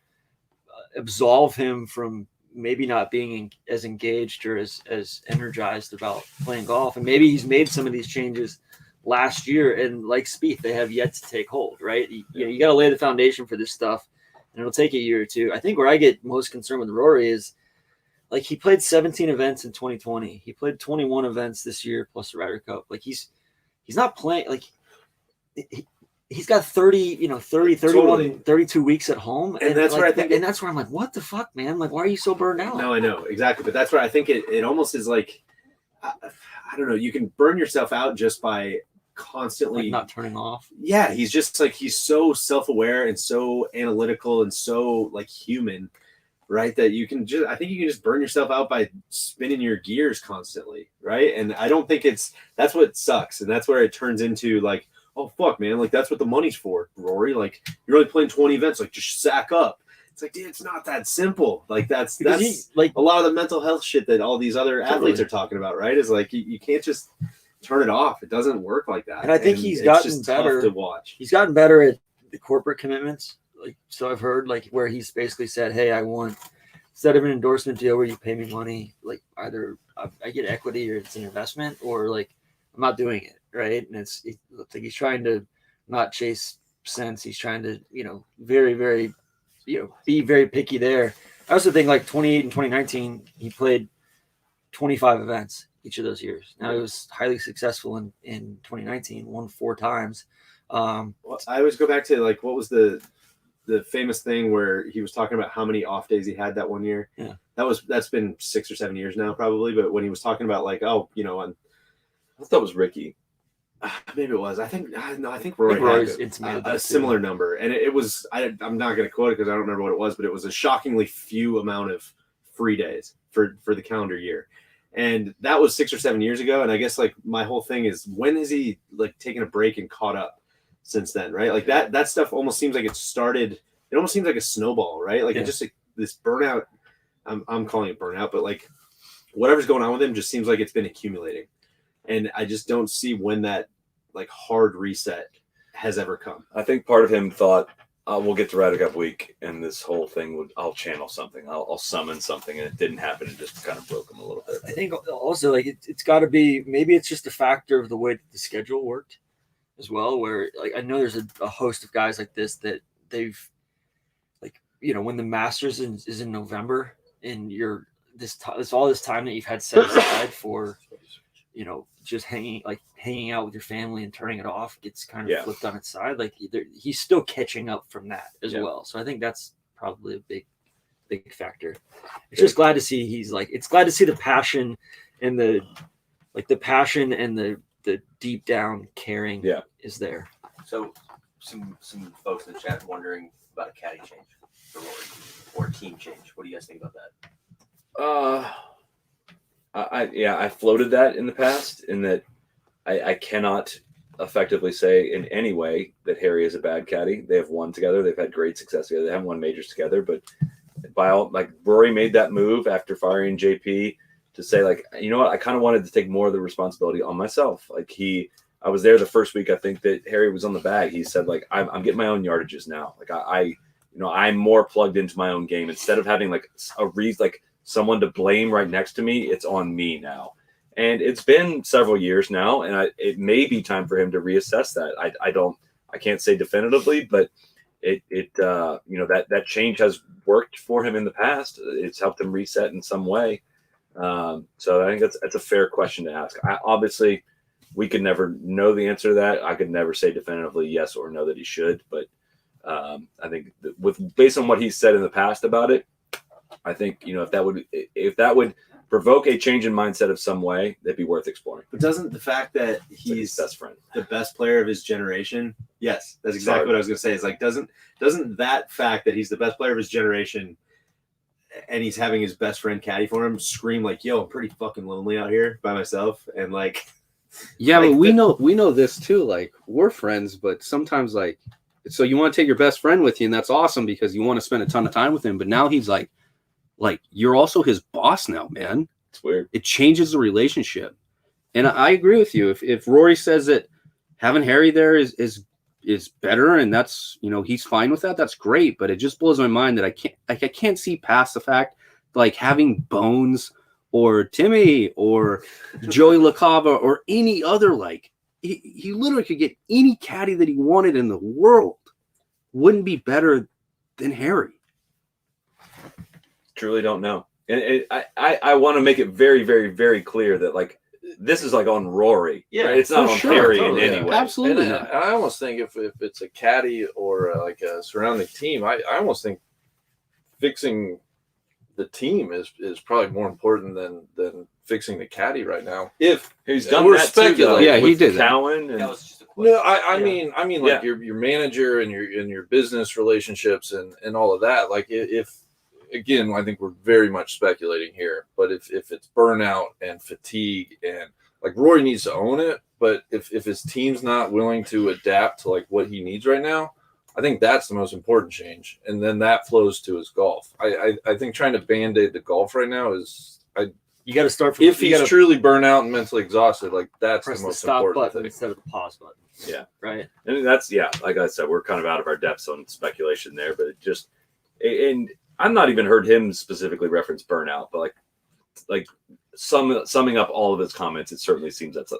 absolve him from maybe not being as engaged or as energized about playing golf. And maybe he's made some of these changes last year, and like Spieth, they have yet to take hold, right? You got to lay the foundation for this stuff, and it'll take a year or two. I think where I get most concerned with Rory is like he played 17 events in 2020. He played 21 events this year plus the Ryder Cup. Like he's not playing like he's got 30, 30, 31, Totally. 32 weeks at home. And that's like, where I think and that's where I'm like, what the fuck, man? Like, why are you so burned out? No, I know exactly, but that's where I think it almost is like I don't know. You can burn yourself out just by constantly Like not turning off. Yeah, he's just like he's so self-aware and so analytical and so like human, right? That you can just I think you can just burn yourself out by spinning your gears constantly, right? And I don't think that's what sucks, and that's where it turns into like, oh fuck, man, like that's what the money's for, Rory. Like you're only playing 20 events, like just sack up. It's like, dude, it's not that simple. Like that's like a lot of the mental health shit that all these other athletes are talking about, right? Is like you can't just turn it off. It doesn't work like that. And I think he's it's gotten just better tough to watch. He's gotten better at the corporate commitments. Like, so I've heard like where he's basically said, hey, I want, instead of an endorsement deal where you pay me money, like either I get equity or it's an investment, or like I'm not doing it. Right. And it looks like he's trying to not chase cents. He's trying to, very, very, be very picky there. I also think like 28 and 2019, he played 25 events each of those years. Now he was highly successful in 2019, won 4 times. Well, I always go back to like what was the famous thing where he was talking about how many off days he had that one year. Yeah, that's been 6 or 7 years now probably. But when he was talking about like, on I thought it was Ricky. maybe it was. I think Rory Rory's had intimated a that similar number, and it was. I'm not going to quote it because I don't remember what it was, but it was a shockingly few amount of free days for the calendar year, and that was 6 or 7 years ago. And I guess like my whole thing is, when has he like taken a break and caught up since then, right? Like that stuff almost seems like it started. It almost seems like a snowball, right? Like it just like this burnout. I'm calling it burnout, but like whatever's going on with him just seems like it's been accumulating. And I just don't see when that like hard reset has ever come. I think part of him thought, we'll get to Ryder Cup week, and this whole thing I'll channel something, I'll summon something, and it didn't happen. It just kind of broke him a little bit. I think also like it's got to be, maybe it's just a factor of the way that the schedule worked as well, where like I know there's a host of guys like this that they've like, when the Masters is in November and you're all this time that you've had set aside for just hanging out with your family and turning it off gets kind of flipped on its side. Like he's still catching up from that as well. So I think that's probably a big factor. It's just glad to see it's glad to see the passion and the passion and the deep down caring is there. So some folks in the chat wondering about a caddy change for Rory or a team change. What do you guys think about that? I floated that in the past, in that I cannot effectively say in any way that Harry is a bad caddy. They have won together. They've had great success together. They haven't won majors together, but Rory made that move after firing JP to say like, you know what, I kind of wanted to take more of the responsibility on myself. Like I was there the first week. I think that Harry was on the bag. He said like, I'm getting my own yardages now. Like I'm more plugged into my own game instead of having like someone to blame right next to me. It's on me now. And it's been several years now, and it may be time for him to reassess that. I can't say definitively, but that change has worked for him in the past. It's helped him reset in some way. So I think that's a fair question to ask. Obviously, we could never know the answer to that. I could never say definitively yes or no that he should, but I think based on what he's said in the past about it, I think if that would provoke a change in mindset of some way, that'd be worth exploring. But doesn't the fact that he's his best friend, the best player of his generation, yes, that's exactly what I was going to say. Is like doesn't that fact that he's the best player of his generation and he's having his best friend caddy for him scream like, yo, I'm pretty fucking lonely out here by myself, and like, but we know this too. Like we're friends, but sometimes like, so you want to take your best friend with you, and that's awesome because you want to spend a ton of time with him. But now he's like you're also his boss now, man. It's weird. It changes the relationship. And I agree with you. If Rory says that having Harry there is better, and that's he's fine with that, that's great. But it just blows my mind that I can't see past the fact like having Bones or Timmy or Joey LaCava or any other he literally could get any caddy that he wanted in the world. Wouldn't be better than Harry. Truly don't know. And I want to make it very, very, very clear that like this is like on Rory. Yeah, right? It's not for on sure, Perry totally. in any way. Absolutely And not. I almost think if it's a caddy or like a surrounding team, I almost think fixing the team is probably more important than fixing the caddy right now. If He's done we're that too, though, speculating. Yeah, he with did that. Cowan and That was just a No, question. I Yeah. mean like your manager and your business relationships and all of that. Like if again, I think we're very much speculating here. But if it's burnout and fatigue and like Rory needs to own it, but if his team's not willing to adapt to like what he needs right now, I think that's the most important change. And then that flows to his golf. I think trying to band-aid the golf right now is You got to start from. if you he's gotta truly burnt out and mentally exhausted, like that's press the the most stop important button thing. instead of the pause button. Yeah. Right. And that's, like I said, we're kind of out of our depths on speculation there, but it just, and I'm not even heard him specifically reference burnout, but like summing up all of his comments, it certainly seems that's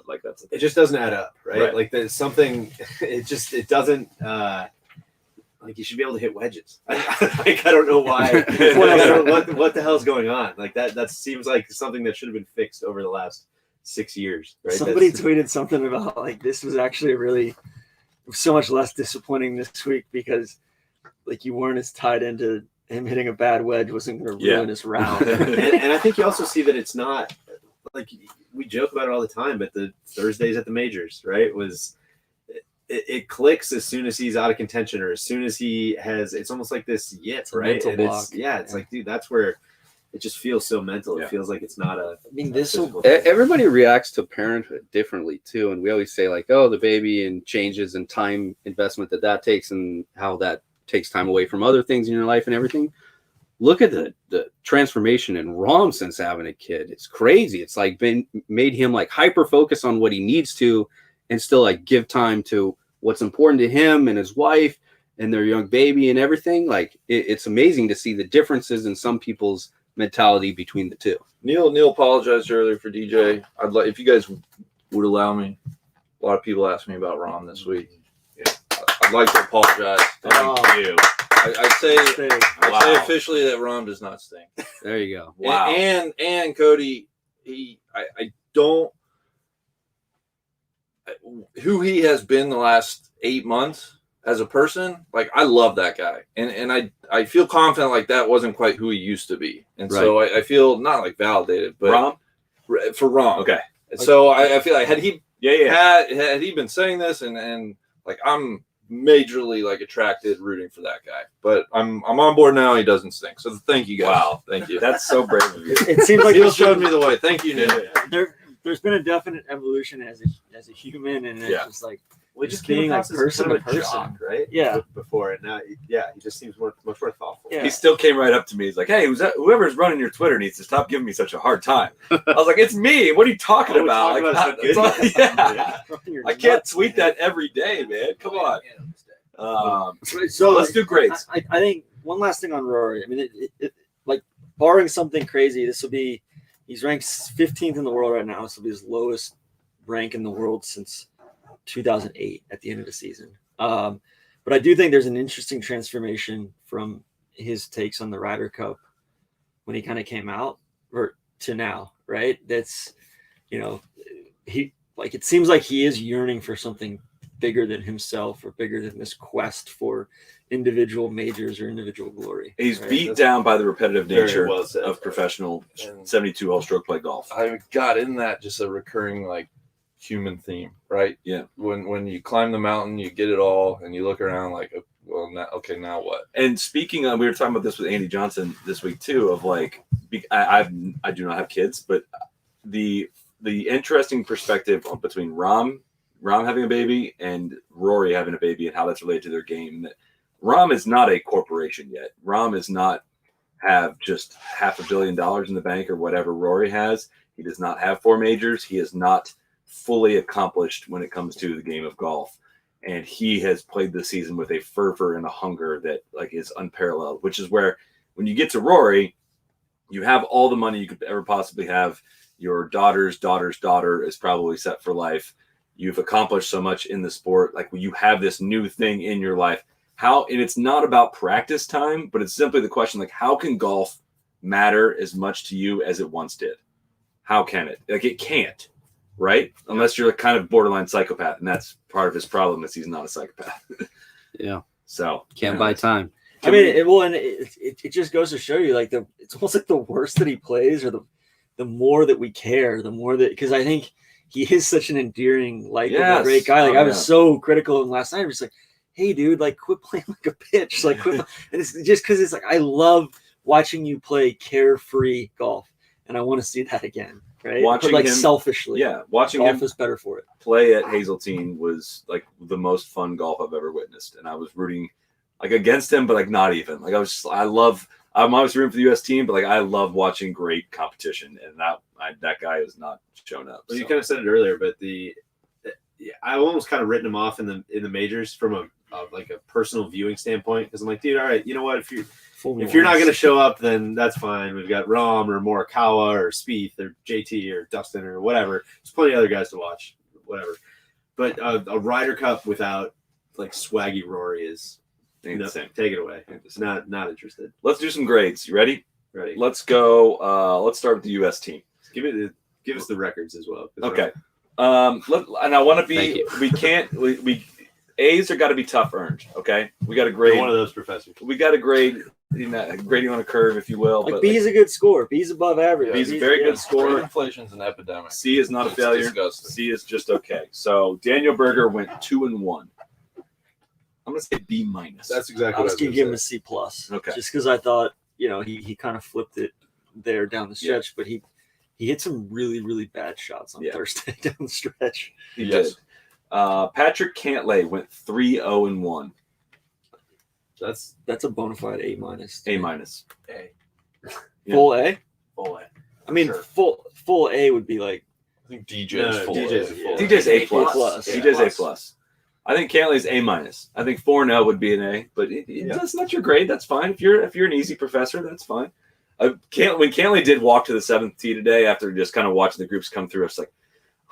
It just doesn't add up, right? Right. Like there's something. It doesn't. Like you should be able to hit wedges. Like I don't know why. what the hell's going on? Like that seems like something that should have been fixed over the last 6 years. Right? Somebody That's- tweeted something about like this was actually it was so much less disappointing this week because like you weren't as tied into him hitting a bad wedge wasn't going to ruin his round. and I think you also see that it's not like we joke about it all the time, but the Thursdays at the majors, right, was it clicks as soon as he's out of contention or as soon as he has. It's almost like this yip, a right? mental And block. it's like, dude, that's where it just feels so mental. Yeah. It feels like it's not a. I mean, this will. physical thing. Everybody reacts to parenthood differently too, and we always say like, "Oh, the baby and changes and time investment that takes, and how that takes time away from other things in your life and everything." Look at the transformation in Rom since having a kid. It's crazy. It's like made him like hyper focus on what he needs to, and still like give time to what's important to him and his wife and their young baby and everything. Like it's amazing to see the differences in some people's mentality between the two. Neil apologized earlier for DJ. I'd like if you guys would allow me. A lot of people asked me about Rom this week. Yeah, I'd like to apologize. Thank you. I say Wow. officially that Rom does not stink. There you go. Wow. And Cody, I don't who he has been the last 8 months as a person. Like I love that guy, and I feel confident like that wasn't quite who he used to be, and so I feel not like validated, but Rom? for Rom. Okay. So I feel like had he Yeah. had he been saying this and like I'm majorly like attracted rooting for that guy, but I'm on board now. He doesn't stink. So thank you guys. Wow. Thank you. That's so brave of you. It seems like Neil showed me the way. Thank you, Neil. there's been a definite evolution as a human, and it's Yeah. just like Well, Just just being being, like, like person kind of to a person. jock, right? Yeah. Before and now, he just seems much more thoughtful. Yeah. He still came right up to me. He's like, "Hey, whoever's running your Twitter needs to stop giving me such a hard time." I was like, "It's me. What are you talking All we about?" talk Like, about is how good he is. yeah. You're I can't nuts, tweet man. that every day, man. Come on. So So let's do grades. I think one last thing on Rory. I mean, it like barring something crazy, he's ranked 15th in the world right now. This will be his lowest rank in the world since 2008 at the end of the season. But I do think there's an interesting transformation from his takes on the Ryder Cup when he kind of came out or to now, right? That's, it seems like he is yearning for something bigger than himself or bigger than this quest for individual majors or individual glory. He's right? beat down by the repetitive Very nature well said. of professional And 72-hole stroke play golf. I got in that just a recurring like human theme, right? Yeah. When you climb the mountain, you get it all, and you look around like, well, now what? And speaking of, we were talking about this with Andy Johnson this week too, of like, I do not have kids, but the interesting perspective between Rom having a baby and Rory having a baby and how that's related to their game. That Rom is not a corporation yet. Rom is not have just $500 million in the bank or whatever Rory has. He does not have 4 majors. He is not fully accomplished when it comes to the game of golf. And he has played this season with a fervor and a hunger that like is unparalleled, which is where when you get to Rory, you have all the money you could ever possibly have. Your daughter's daughter is probably set for life. You've accomplished so much in the sport. Like when you have this new thing in your life, and it's not about practice time, but it's simply the question, like, how can golf matter as much to you as it once did? How can it? Like, it can't, right? Unless you're a kind of borderline psychopath, and that's part of his problem is he's not a psychopath. Yeah. So Can't buy time. I mean, it just goes to show you, like, it's almost like the worse that he plays, or the more that we care, the more that, because I think he is such an endearing, likable, great guy. Like, I was so critical of him last night. I'm just like, hey, dude, like, quit playing like a bitch. Like, quit. And it's just because it's like, I love watching you play carefree golf, and I want to see that again. Right? Watching but, like, him, selfishly, watching golf him is better for it. play at Hazeltine was like the most fun golf I've ever witnessed, and I was rooting like against him, but like not even. Like I'm always rooting for the U.S. team, but like I love watching great competition, and that guy has not shown up. Well, so. you kind of said it earlier, but I almost kind of written him off in the majors from a personal viewing standpoint, because I'm like, dude, all right, you know what? If you're not going to show up, then that's fine. We've got Rahm or Morikawa or Spieth or JT or Dustin or whatever. There's plenty of other guys to watch, whatever. But a Ryder Cup without like swaggy Rory is Insane. Take it away. Not interested. Let's do some grades. You ready? Ready. Let's go. Let's start with the U.S. team. Give us the records as well. Okay. And I want to be. We can't. We A's are got to be tough earned. Okay. We got to grade. You're one of those professors. We got to grade. Grading on a curve, if you will. Like, but B is a good score. B is above average. B is a very good score. Inflation's an epidemic. C is not a failure. Disgusting. C is just okay. So Daniel Berger went 2-1. I'm gonna say B minus. That's exactly I what was I was going going to give him to a C plus. Okay. Just because I thought, he kind of flipped it there down the stretch, but he hit some really, really bad shots on Thursday down the stretch. He did. Patrick Cantlay went 3-0-1. That's a bona fide A minus. A minus. A. Yeah. Full A? Full A. I mean, Sure. full A would be like I think DJ's full. DJ's a full. DJ's A plus. plus. DJ's A plus. I think Cantlay's A minus. I think 4-0 would be an A, but that's not your grade. That's fine. If you're an easy professor, that's fine. When Cantlay did walk to the 7th tee today after just kind of watching the groups come through, I was like,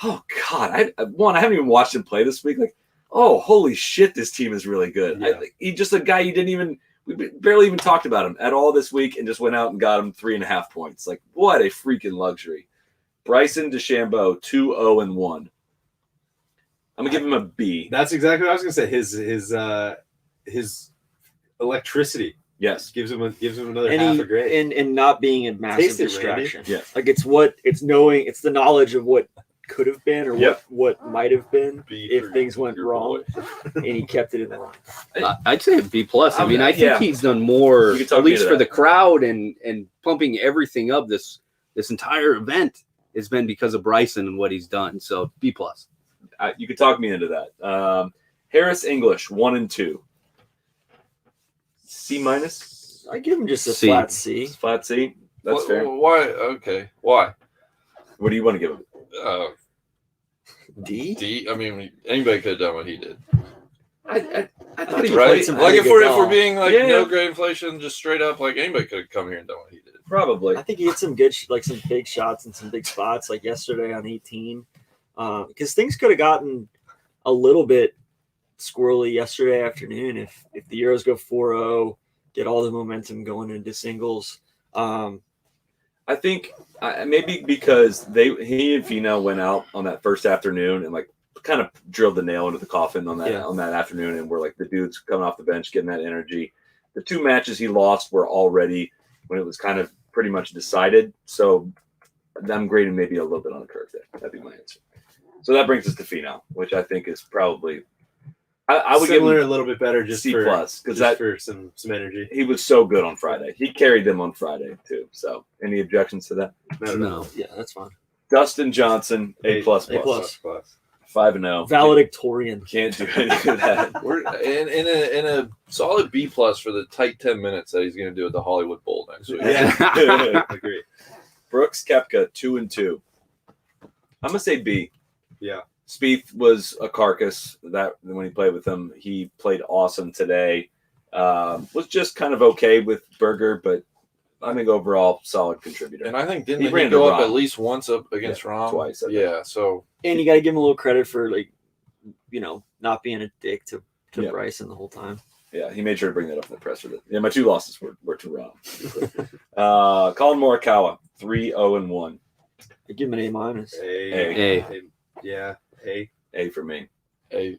oh God, I haven't even watched him play this week. Like, oh, holy shit, this team is really good. Yeah. He's just a guy we barely even talked about him at all this week, and just went out and got him 3.5 points. Like, what a freaking luxury. Bryson DeChambeau, 2-0-1. I'm gonna give him a B. That's exactly what I was going to say. His electricity Yes. gives him another half a grade. and not being a massive Taste it, distraction. Yeah. Like, it's the knowledge of what could have been or what might have been if things went wrong, and he kept it in the line. I'd say a B plus. I mean, I think yeah. he's done more, You can talk at me least into for that. the crowd and pumping everything up. This entire event has been because of Bryson and what he's done. So B plus. You could talk me into that. Harris English, 1-2. C minus. I give him just a C. flat C. Flat C. That's fair. Why? Okay. Why? What do you want to give him? D. D. I mean, anybody could have done what he did. I thought he Right? played some Like pretty if good we're golf. being like Yeah. no grade inflation, just straight up, like anybody could have come here and done what he did. probably. I think he hit some good, some big shots and some big spots, like yesterday on 18. Because things could have gotten a little bit squirrely yesterday afternoon if the Euros go 4-0, get all the momentum going into singles. I think maybe because he and Fino went out on that first afternoon and like kind of drilled the nail into the coffin on that afternoon, and we're like the dudes coming off the bench getting that energy. The 2 matches he lost were already when it was kind of pretty much decided. So I'm grading maybe a little bit on the curve there. That'd be my answer. So that brings us to Fino, which I think is probably I would give Similar, him a little bit better, just C for plus because just for some energy. he was so good on Friday. He carried them on Friday too. So any objections to that? No. Yeah, that's fine. Dustin Johnson, A plus. 5-0. Valedictorian. Can't do any of that. We're in a solid B plus for the tight 10 minutes that he's going to do at the Hollywood Bowl next week. Yeah, agree. Brooks Koepka, 2-2. I'm gonna say B. Yeah. Spieth was a carcass that when he played with him. He played awesome today. Was just kind of okay with Berger, but I think overall solid contributor. And I think He didn't he, ran go to up Rahm. at least once up against Rahm? Twice, I think. Yeah, so And you got to give him a little credit for, like, not being a dick to to Yeah. Bryson the whole time. Yeah, he made sure to bring that up in the presser. Yeah, my 2 losses were to Rom. Colin Morikawa, 3-0-1. I give him an A-. A. Yeah. A. A for me. I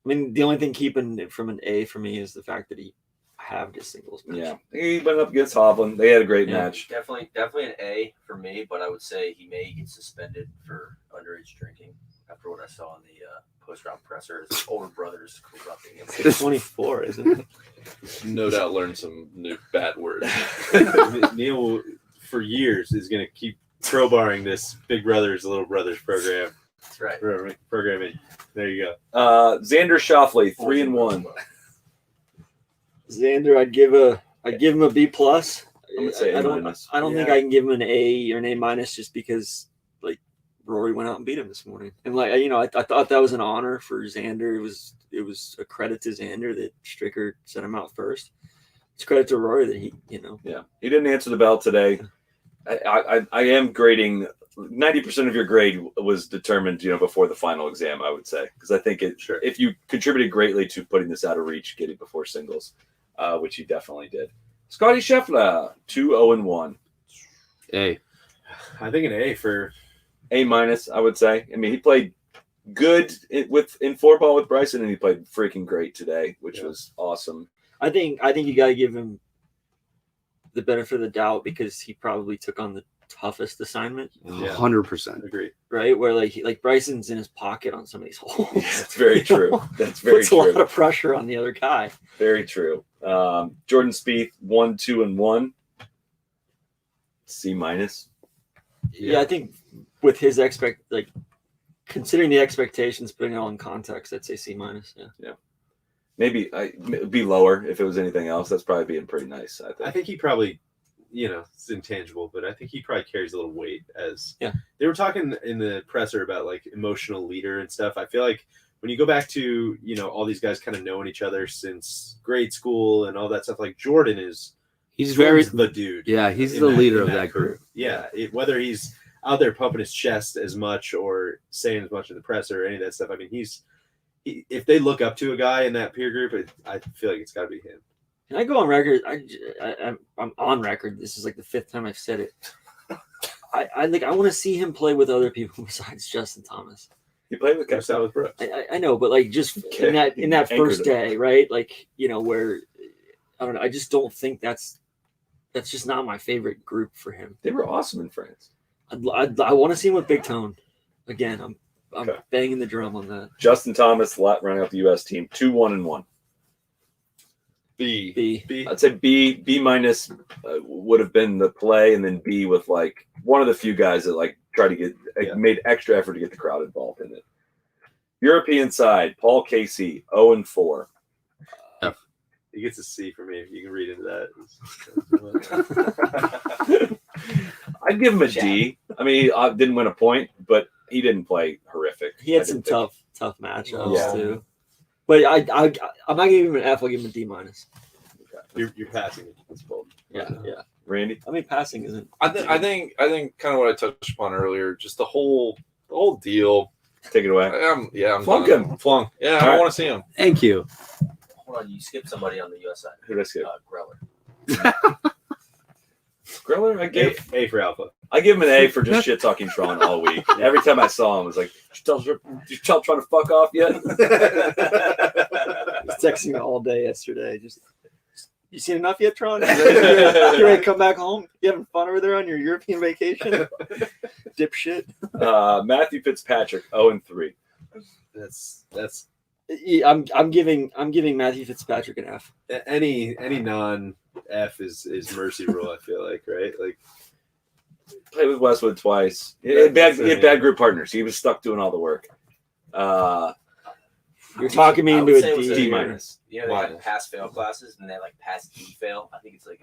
mean, the only thing keeping it from an A for me is the fact that he halved his singles match. Yeah, he went up against Hovland. They had a great Yeah. match. Definitely an A for me, but I would say he may get suspended for underage drinking after what I saw in the post-round presser. His older brother's corrupting him. It's 24, isn't it? No doubt learned some new bad words. Neil, for years, is going to keep crowbarring this Big Brothers, Little Brothers program. That's right. Programming. There you go. Xander Schauffele, 3-1. Xander, I'd give him a B plus. I'm gonna say I A don't minus. think I can give him an A or an A minus just because like Rory went out and beat him this morning, and like I thought that was an honor for Xander. It was a credit to Xander that Stricker sent him out first. It's credit to Rory that he Yeah, he didn't answer the bell today. I am grading 90% of your grade was determined, before the final exam. I would say because I think if you contributed greatly to putting this out of reach, getting before singles, which he definitely did. Scotty Scheffler, 2-0-1. A. I think an A for A minus, I would say. I mean, he played good in 4-ball with Bryson, and he played freaking great today, which was awesome. I think you got to give him the benefit of the doubt because he probably took on the toughest assignment, 100%. agree. right? Where like Bryson's in his pocket on some of these holes. That's very true. That's very Puts a lot true. of pressure on the other guy. Very true. Jordan Spieth, 1-2-1. C minus. Yeah, I think with his considering the expectations, putting it all in context, I'd say C minus. Yeah. Maybe be lower if it was anything else. That's probably being pretty nice. I think he probably, it's intangible, but I think he probably carries a little weight as they were talking in the presser about like emotional leader and stuff. I feel like when you go back to, all these guys kind of knowing each other since grade school and all that stuff, like Jordan's the dude. Yeah, he's in the that- leader in of that group. Yeah. Whether he's out there pumping his chest as much or saying as much in the presser or any of that stuff. I mean, if they look up to a guy in that peer group, I feel like it's got to be him. Can I go on record? I'm on record. This is like the 5th time I've said it. I want to see him play with other people besides Justin Thomas. He played with Goes out with Brooks. I know, but like just in that first day, right? Like where I don't know. I just don't think that's just not my favorite group for him. They were awesome in France. I want to see him with Big Tone again. I'm Okay. banging the drum on that. Justin Thomas running up the U.S. team, 2-1-1. B. I'd say B minus would have been the play, and then B with like one of the few guys that like tried to get made extra effort to get the crowd involved in it. European side, Paul Casey, 0-4. He gets a C for me. You can read into that. I'd give him a D. I mean, he didn't win a point, but he didn't play horrific. He had I some didn't think. tough matchups Yeah. too. But I'm not giving him an F. I'll give him a D minus. You're passing it. It's bold. Yeah. Randy? I mean, passing isn't. I think kind of what I touched upon earlier, just the whole deal. Take it away. I'm Flunk done. him. Flunk. Yeah, All I right. want to see him. Thank you. Hold on, you skipped somebody on the U.S. side. Who did I skip? Greller. Greller? A for Alpha. I give him an A for just shit talking Tron all week. Every time I saw him, I was like, "Did you tell trying to fuck off yet?" I was texting me all day yesterday. Just, you seen enough yet, Tron? You ready to come back home? You having fun over there on your European vacation? Dipshit. Matthew Fitzpatrick, 0-3. That's I'm giving Matthew Fitzpatrick an F. any non F is mercy rule. I feel like, right? Like Played with Westwood twice. He had bad group partners. He was stuck doing all the work. You're talking me I into would a say it was D. D a- minus. They have pass-fail classes, and they like pass-D-fail. I think it's like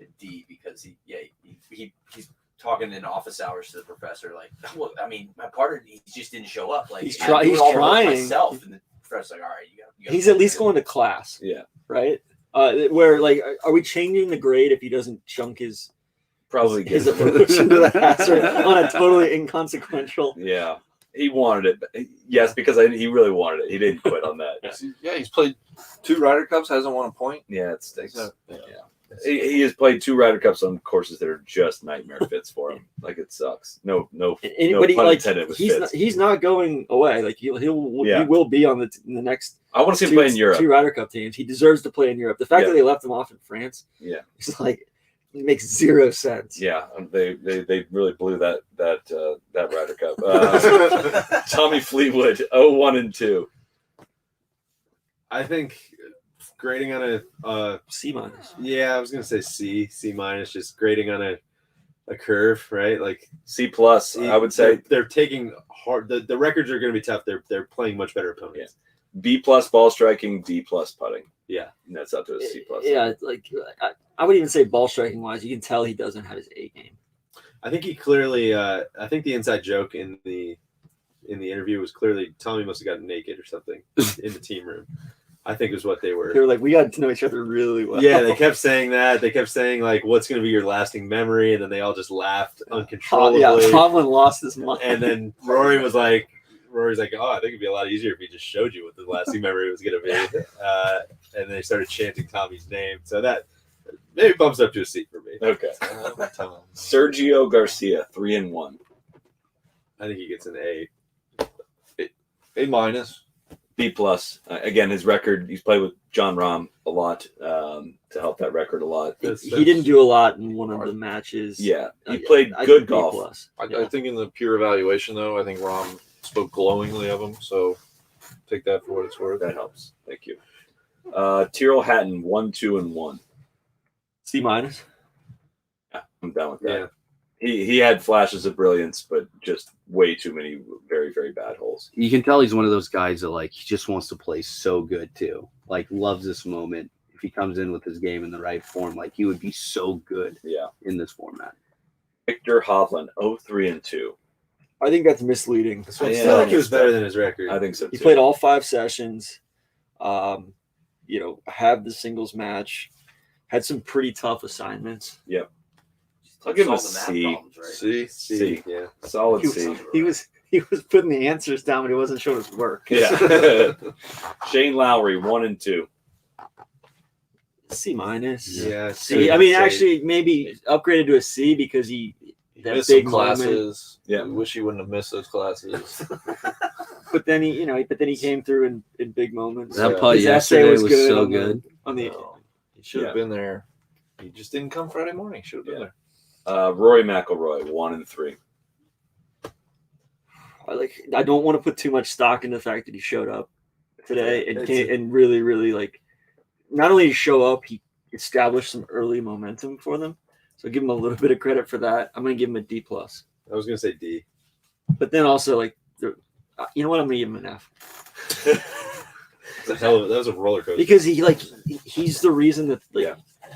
a D because he's talking in office hours to the professor. Like, well, I mean, my partner he just didn't show up. Like, He's I'm doing he's all the work trying. myself, and the professor's like, all right, you got. He's at least going to class, Yeah, right? Where like, are we changing the grade if he doesn't chunk his probably his gets it. approach into the passer on a totally inconsequential? Yeah. He wanted it. Yes, because he really wanted it. He didn't quit on that. Yeah, he's played 2 Ryder Cups, hasn't won a point. Yeah, it stinks. So, He has played 2 Ryder Cups on courses that are just nightmare fits for him. Like, it sucks. No pun intended with fits. he's not going away. Like he will be on the next. I want to see him play in Europe. 2 Ryder Cup teams. He deserves to play in Europe. The fact that they left him off in France, it's like it makes zero sense. Yeah, they really blew that Ryder Cup. Tommy Fleetwood, 0-1-2. I think grading on a C minus. Yeah, I was gonna say C minus, just grading on a curve, right? Like C plus, I would say. They're taking hard. The records are gonna be tough. They're playing much better opponents. B plus ball striking, D plus putting. Yeah, and that's up to a C plus. Yeah, like I would even say ball striking wise, you can tell he doesn't have his A game. I think he clearly. I think the inside joke in the interview was clearly Tommy must have gotten naked or something in the team room. I think is what they were. They were like, we got to know each other really well. Yeah, they kept saying that. They kept saying like, "What's going to be your lasting memory?" And then they all just laughed uncontrollably. Yeah, Tomlin lost his mind. And then Rory's like, "Oh, I think it'd be a lot easier if he just showed you what the lasting memory was going to be." And they started chanting Tommy's name, so that maybe bumps up to a C for me. Okay. Sergio Garcia, 3-1. I think he gets an A. A minus. B plus. Again, his record. He's played with John Rahm a lot to help that record a lot. He didn't do a lot in one of the matches. Yeah, he played good golf. I think in the pure evaluation, though, I think Rahm spoke glowingly of him. So take that for what it's worth. That helps. Thank you. Tyrrell Hatton, 1-2-1. C minus. Yeah, I'm down with that. Yeah. He had flashes of brilliance, but just way too many very, very bad holes. You can tell he's one of those guys that like he just wants to play so good too. Like loves this moment. If he comes in with his game in the right form, like he would be so good. In this format. Victor Hovland, 0-3-2. I think that's misleading. I feel like he was better than his record. I think so too. He played all 5 sessions. Have the singles match. Had some pretty tough assignments. Yep. I'll give him a C. C. Yeah. Solid C. He was putting the answers down, but he wasn't showing his work. Yeah. Shane Lowry, 1-2. C minus. Yeah. C. I mean, actually, maybe upgraded to a C because he missed some classes. Yeah. I wish he wouldn't have missed those classes. But then he came through in big moments. That putt yesterday was so good. He should have been there. He just didn't come Friday morning. Should have been there. Rory McIlroy, 1-3. I don't want to put too much stock in the fact that he showed up today and really, really like. Not only did he show up, he established some early momentum for them. So give him a little bit of credit for that. I'm going to give him a D plus. I was going to say D, but then also like, you know what? I'm going to give him an F. That was a roller coaster because he's the reason that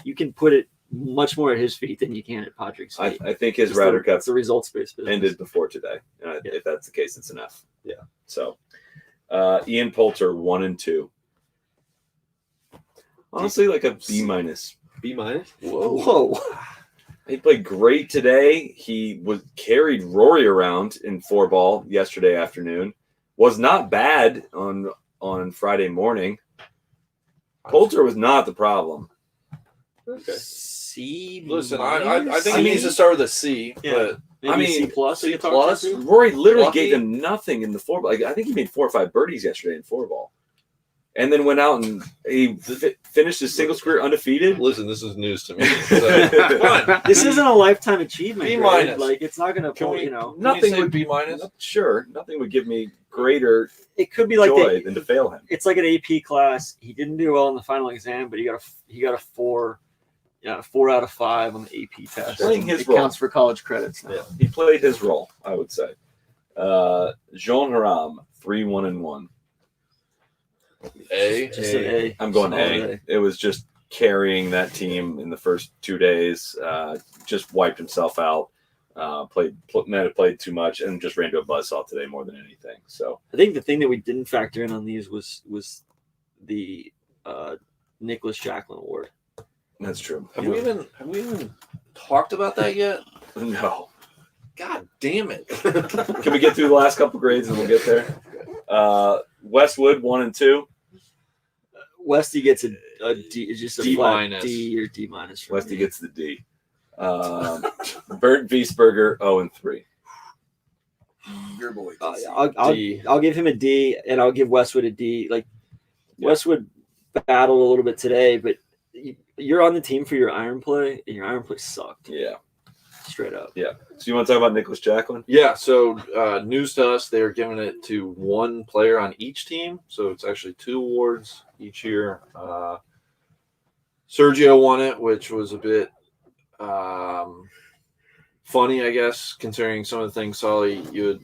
you can put it much more at his feet than you can at Patrick's feet. I think his Ryder Cup the results-based business. ended before today. If that's the case, it's an F. Yeah. So, Ian Poulter, 1-2. Honestly, like a B minus. B minus? Whoa. He played great today. He carried Rory around in 4-ball yesterday afternoon. Was not bad on Friday morning. Poulter was not the problem. Okay. C. Listen, I think he needs to start with a C. But maybe C plus. C plus. Rory literally gave him nothing in the 4-ball. Like, I think he made 4 or 5 birdies yesterday in 4-ball. And then went out and he finished his singles career undefeated. Listen, this is news to me. This isn't a lifetime achievement. B minus. Like it's not going to. Nothing would B minus. Sure, nothing would give me greater. It could be like joy than to fail him. It's like an AP class. He didn't do well in the final exam, but he got a 4. Yeah, 4 out of 5 on the AP test. Playing his role counts for college credits now. Yeah, he played his role, I would say. Jean Haram, 3-1-1. A. Just an A. I'm going A. It was just carrying that team in the first 2 days. Just wiped himself out. Played too much and just ran to a buzzsaw today more than anything. So I think the thing that we didn't factor in on these was the Nicklaus Award. That's true. Have we even talked about that yet? No. God damn it. Can we get through the last couple grades and we'll get there? Westwood 1 and 2. Westy gets a D, just a D flat minus. D or D minus. Westy gets the D. Bert Wiesberger 0 and 3. Your boy. I'll give him a D, and I'll give Westwood a D. Like Westwood battled a little bit today, but you're on the team for your iron play, and your iron play sucked. Yeah. Straight up. Yeah. So you want to talk about Nicklaus Jacqueline? Yeah, so news to us, they're giving it to one player on each team. So it's actually 2 awards each year. Sergio won it, which was a bit funny, I guess, considering some of the things, Solly, you had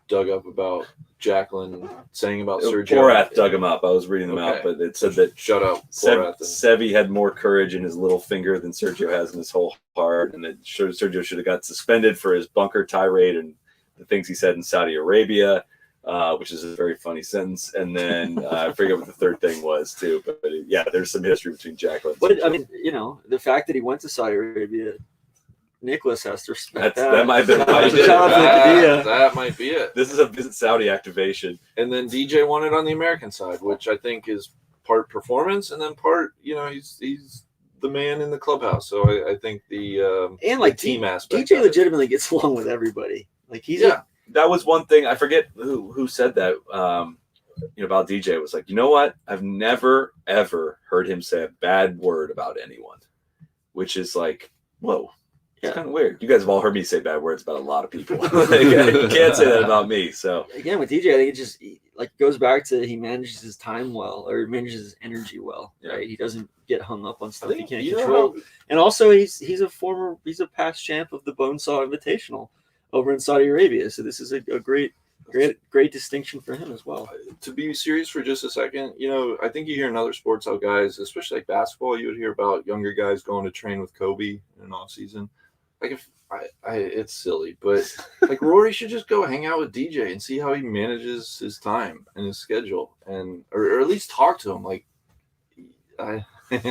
dug up about Jacqueline saying about Sergio. Porath dug him up. I was reading them out, but it said that Shut up, Porath. Sevi had more courage in his little finger than Sergio has in his whole heart, and that Sergio should have got suspended for his bunker tirade and the things he said in Saudi Arabia, which is a very funny sentence. And then I forget what the third thing was too, but yeah, there's some history between Jacqueline. But I mean, the fact that he went to Saudi Arabia, Nicklaus has to respect that. That might have been That might be it. This is a Visit Saudi activation. And then DJ won it on the American side, which I think is part performance and then part, he's the man in the clubhouse. So I think the team aspect. DJ legitimately gets along with everybody. Like that was one thing. I forget who said that. About DJ. It was like, you know what? I've never ever heard him say a bad word about anyone, which is like, whoa. It's kind of weird. You guys have all heard me say bad words about a lot of people. You can't say that about me. So again, with DJ, I think it just goes back to he manages his time well, or manages his energy well. Yeah. Right? He doesn't get hung up on stuff he can't control. And also, he's a past champ of the Bonesaw Invitational over in Saudi Arabia. So this is a great distinction for him as well. To be serious for just a second, I think you hear in other sports how guys, especially like basketball, you would hear about younger guys going to train with Kobe in an off season. Like if it's silly, but like Rory should just go hang out with DJ and see how he manages his time and his schedule, and or at least talk to him. Like, I think he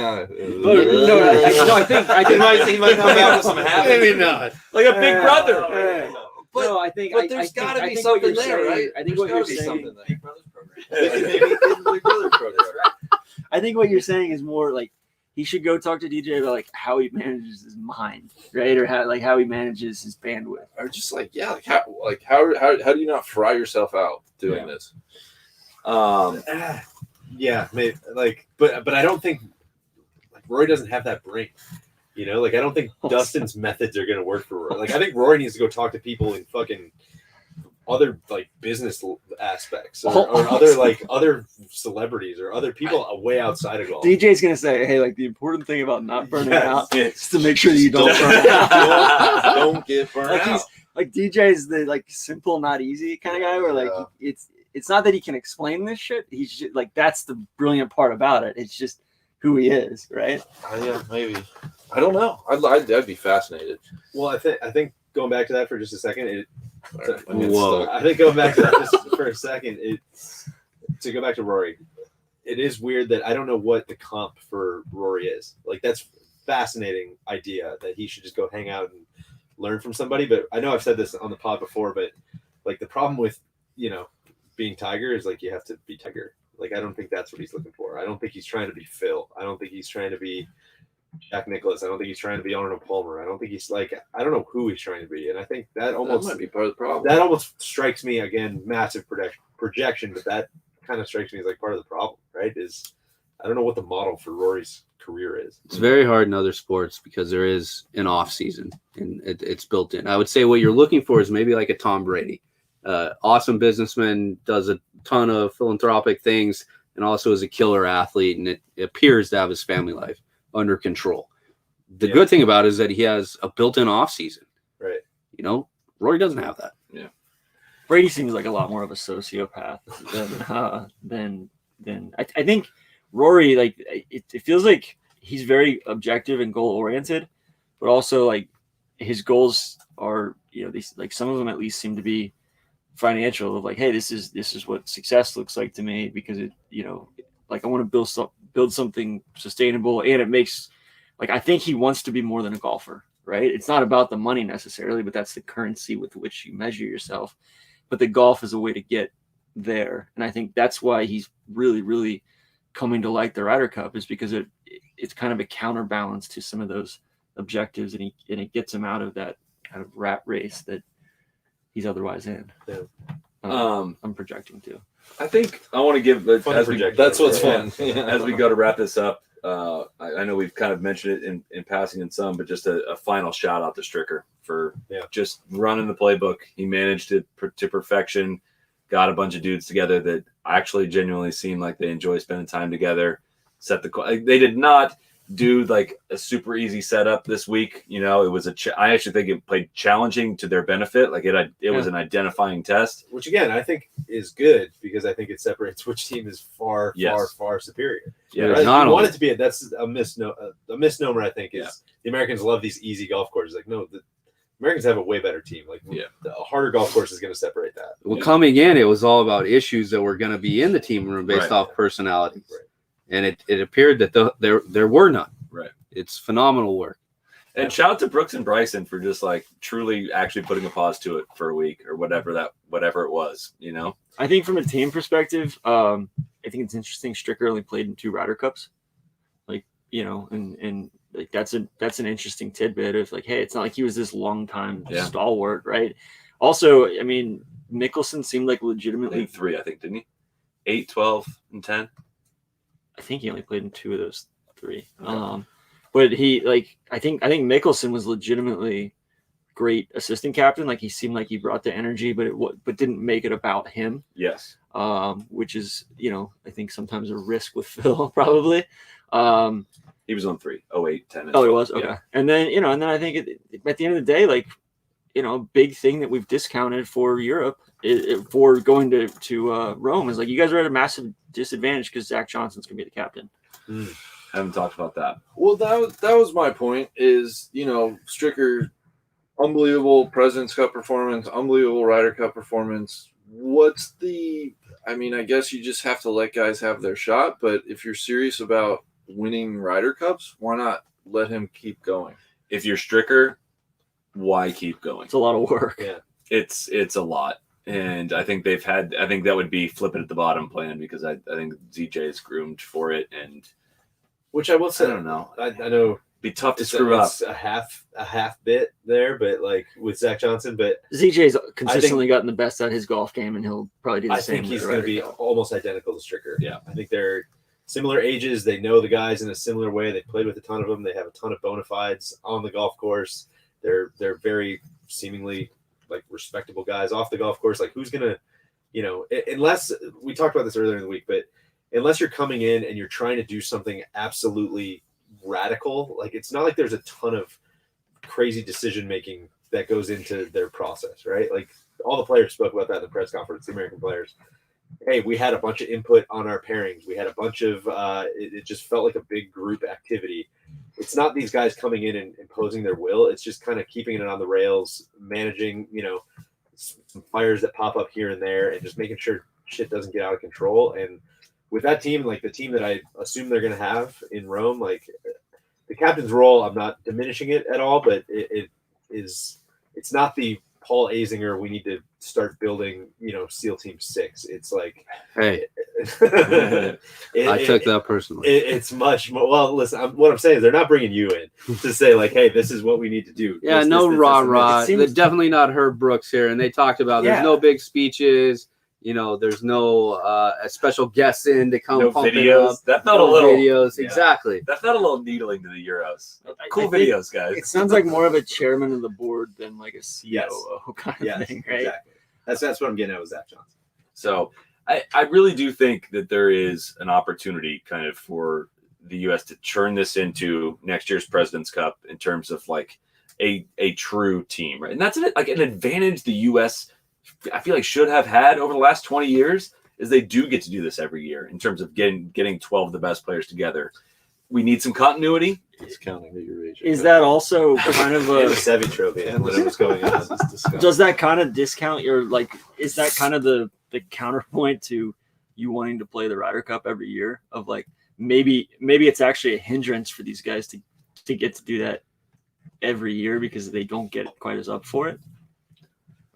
might come out with some habits. Maybe not. like a big brother. But there's got to be something there, right? I think what you're saying. Big Brother's program. Big Brother program. I think what you're saying is more like he should go talk to DJ about like how he manages his mind, right, or how he manages his bandwidth, or just how do you not fry yourself out doing this? Yeah, maybe, but I don't think Rory doesn't have that brain. I don't think Dustin's methods are going to work for Rory. I think Rory needs to go talk to people in fucking other business aspects or other celebrities or other people way outside of golf. DJ's going to say, hey, the important thing about not burning out is to make sure that you don't burn out. Don't get burned out. DJ's the simple, not easy kind of guy where it's not that he can explain this shit. He's just, that's the brilliant part about it. It's just who he is, right? Yeah, maybe. I don't know. I'd be fascinated. Well, I think going back to that for just a second, Whoa. I think going back to that just for a second, to go back to Rory, it is weird that I don't know what the comp for Rory is. That's fascinating idea that he should just go hang out and learn from somebody. But I know I've said this on the pod before, but the problem with, being Tiger is you have to be Tiger. I don't think that's what he's looking for. I don't think he's trying to be Phil. I don't think he's trying to be Jack Nicklaus. I don't think he's trying to be Arnold Palmer. I don't think he's I don't know who he's trying to be. And I think that might be part of the problem. That almost strikes me, again, massive projection, but that kind of strikes me as part of the problem, right? I don't know what the model for Rory's career is. It's very hard in other sports because there is an off season and it's built in. I would say what you're looking for is maybe like a Tom Brady. Awesome businessman, does a ton of philanthropic things, and also is a killer athlete, and it appears to have his family life under control. The good thing about it is that he has a built-in off season. Right. Rory doesn't have that. Yeah. Brady seems like a lot more of a sociopath than I think Rory, it feels like he's very objective and goal oriented, but also his goals are, these some of them at least seem to be financial of hey, this is what success looks like to me, because it, I want to build something sustainable, and it makes I think he wants to be more than a golfer, right? It's not about the money necessarily, but that's the currency with which you measure yourself. But the golf is a way to get there. And I think that's why he's really, really coming to like the Ryder Cup, is because it's kind of a counterbalance to some of those objectives, and it gets him out of that kind of rat race that he's otherwise in. Yeah. I'm projecting too. I think I want to give That's what's fun. as we go to wrap this up. I know we've kind of mentioned it in passing in some, but just a final shout out to Stricker for just running the playbook. He managed it to perfection. Got a bunch of dudes together that actually genuinely seem like they enjoy spending time together. They did not do like a super easy setup this week. You know, it was I actually think it played challenging to their benefit. Like it was an identifying test, which again I think is good, because I think it separates which team is far superior. Yeah, right? You want it to be that's a misnomer. I think is the Americans love these easy golf courses. Like, no, the Americans have a way better team. Like, a harder golf course is going to separate that. Well, coming in, it was all about issues that were going to be in the team room based off personalities. Right. And it appeared that there were none. Right. It's phenomenal work. And shout out to Brooks and Bryson for just like truly actually putting a pause to it for a week or whatever it was, you know? I think from a team perspective, I think it's interesting. Stricker only played in 2 Ryder Cups. Like, you know, and like that's an interesting tidbit of like, hey, it's not like he was this long time stalwart, right? Also, I mean, Mickelson seemed like legitimately 3, I think, didn't he? 8, 12, and 10. I think he only played in 2 of those 3. Okay. But he I think Mickelson was legitimately great assistant captain. Like, he seemed like he brought the energy, but didn't make it about him. Yes. Which is, you know, I think sometimes a risk with Phil probably. He was on 3, 08, 10. Oh, he was? Okay. Yeah. And then, you know, I think at the end of the day, like, you know, big thing that we've discounted for Europe for going to Rome is like, you guys are at a massive disadvantage because Zach Johnson's going to be the captain. Haven't talked about that. Well, that was my point is, you know, Stricker, unbelievable President's Cup performance, unbelievable Ryder Cup performance. I guess you just have to let guys have their shot. But if you're serious about winning Ryder Cups, why not let him keep going? If you're Stricker, why keep going? It's a lot of work. Yeah. It's a lot. And I think that would be flipping at the bottom plan, because I think ZJ is groomed for it. And which I will say, I don't know. I know it'd be tough to screw up. It's a half bit there, but like with Zach Johnson, but ZJ's consistently gotten the best out of his golf game, and he'll probably do the same. I think he's going to be almost identical to Stricker. Yeah. I think they're similar ages. They know the guys in a similar way. They played with a ton of them. They have a ton of bona fides on the golf course. They're very seemingly like respectable guys off the golf course. Like, who's going to, you know, unless we talked about this earlier in the week, but unless you're coming in and you're trying to do something absolutely radical, like, it's not like there's a ton of crazy decision-making that goes into their process, right? Like, all the players spoke about that in the press conference, the American players. Hey, we had a bunch of input on our pairings. We had a bunch of, it just felt like a big group activity. It's not these guys coming in and imposing their will. It's just kind of keeping it on the rails, managing, you know, some fires that pop up here and there, and just making sure shit doesn't get out of control. And with that team, like the team that I assume they're going to have in Rome, like the captain's role, I'm not diminishing it at all, but it's not the Paul Azinger, we need to start building, you know, SEAL Team 6. It's like, hey, I took that personally. It's much more. Well, listen, what I'm saying is they're not bringing you in to say like, hey, this is what we need to do. Yeah, this, no this, rah-rah. this. They're definitely not Herb Brooks here. And they talked about there's no big speeches. You know, there's no a special guests in to come pump videos. It up. That's not a little videos. Yeah. Exactly. That's not a little needling to the Euros. Cool videos, guys. It sounds like more of a chairman of the board than like a COO kind of thing, right? Exactly. That's what I'm getting at with Zach Johnson. So I really do think that there is an opportunity kind of for the U.S. to turn this into next year's President's Cup in terms of like a true team, right? And that's like an advantage the U.S. I feel like should have had over the last 20 years is they do get to do this every year in terms of getting 12 of the best players together. We need some continuity. Discounting the Eurasia. Is that also kind of The a Sevy trophy and whatever's going on. does that kind of discount your like? Is that kind of the counterpoint to you wanting to play the Ryder Cup every year? Of like maybe it's actually a hindrance for these guys to get to do that every year because they don't get quite as up for it?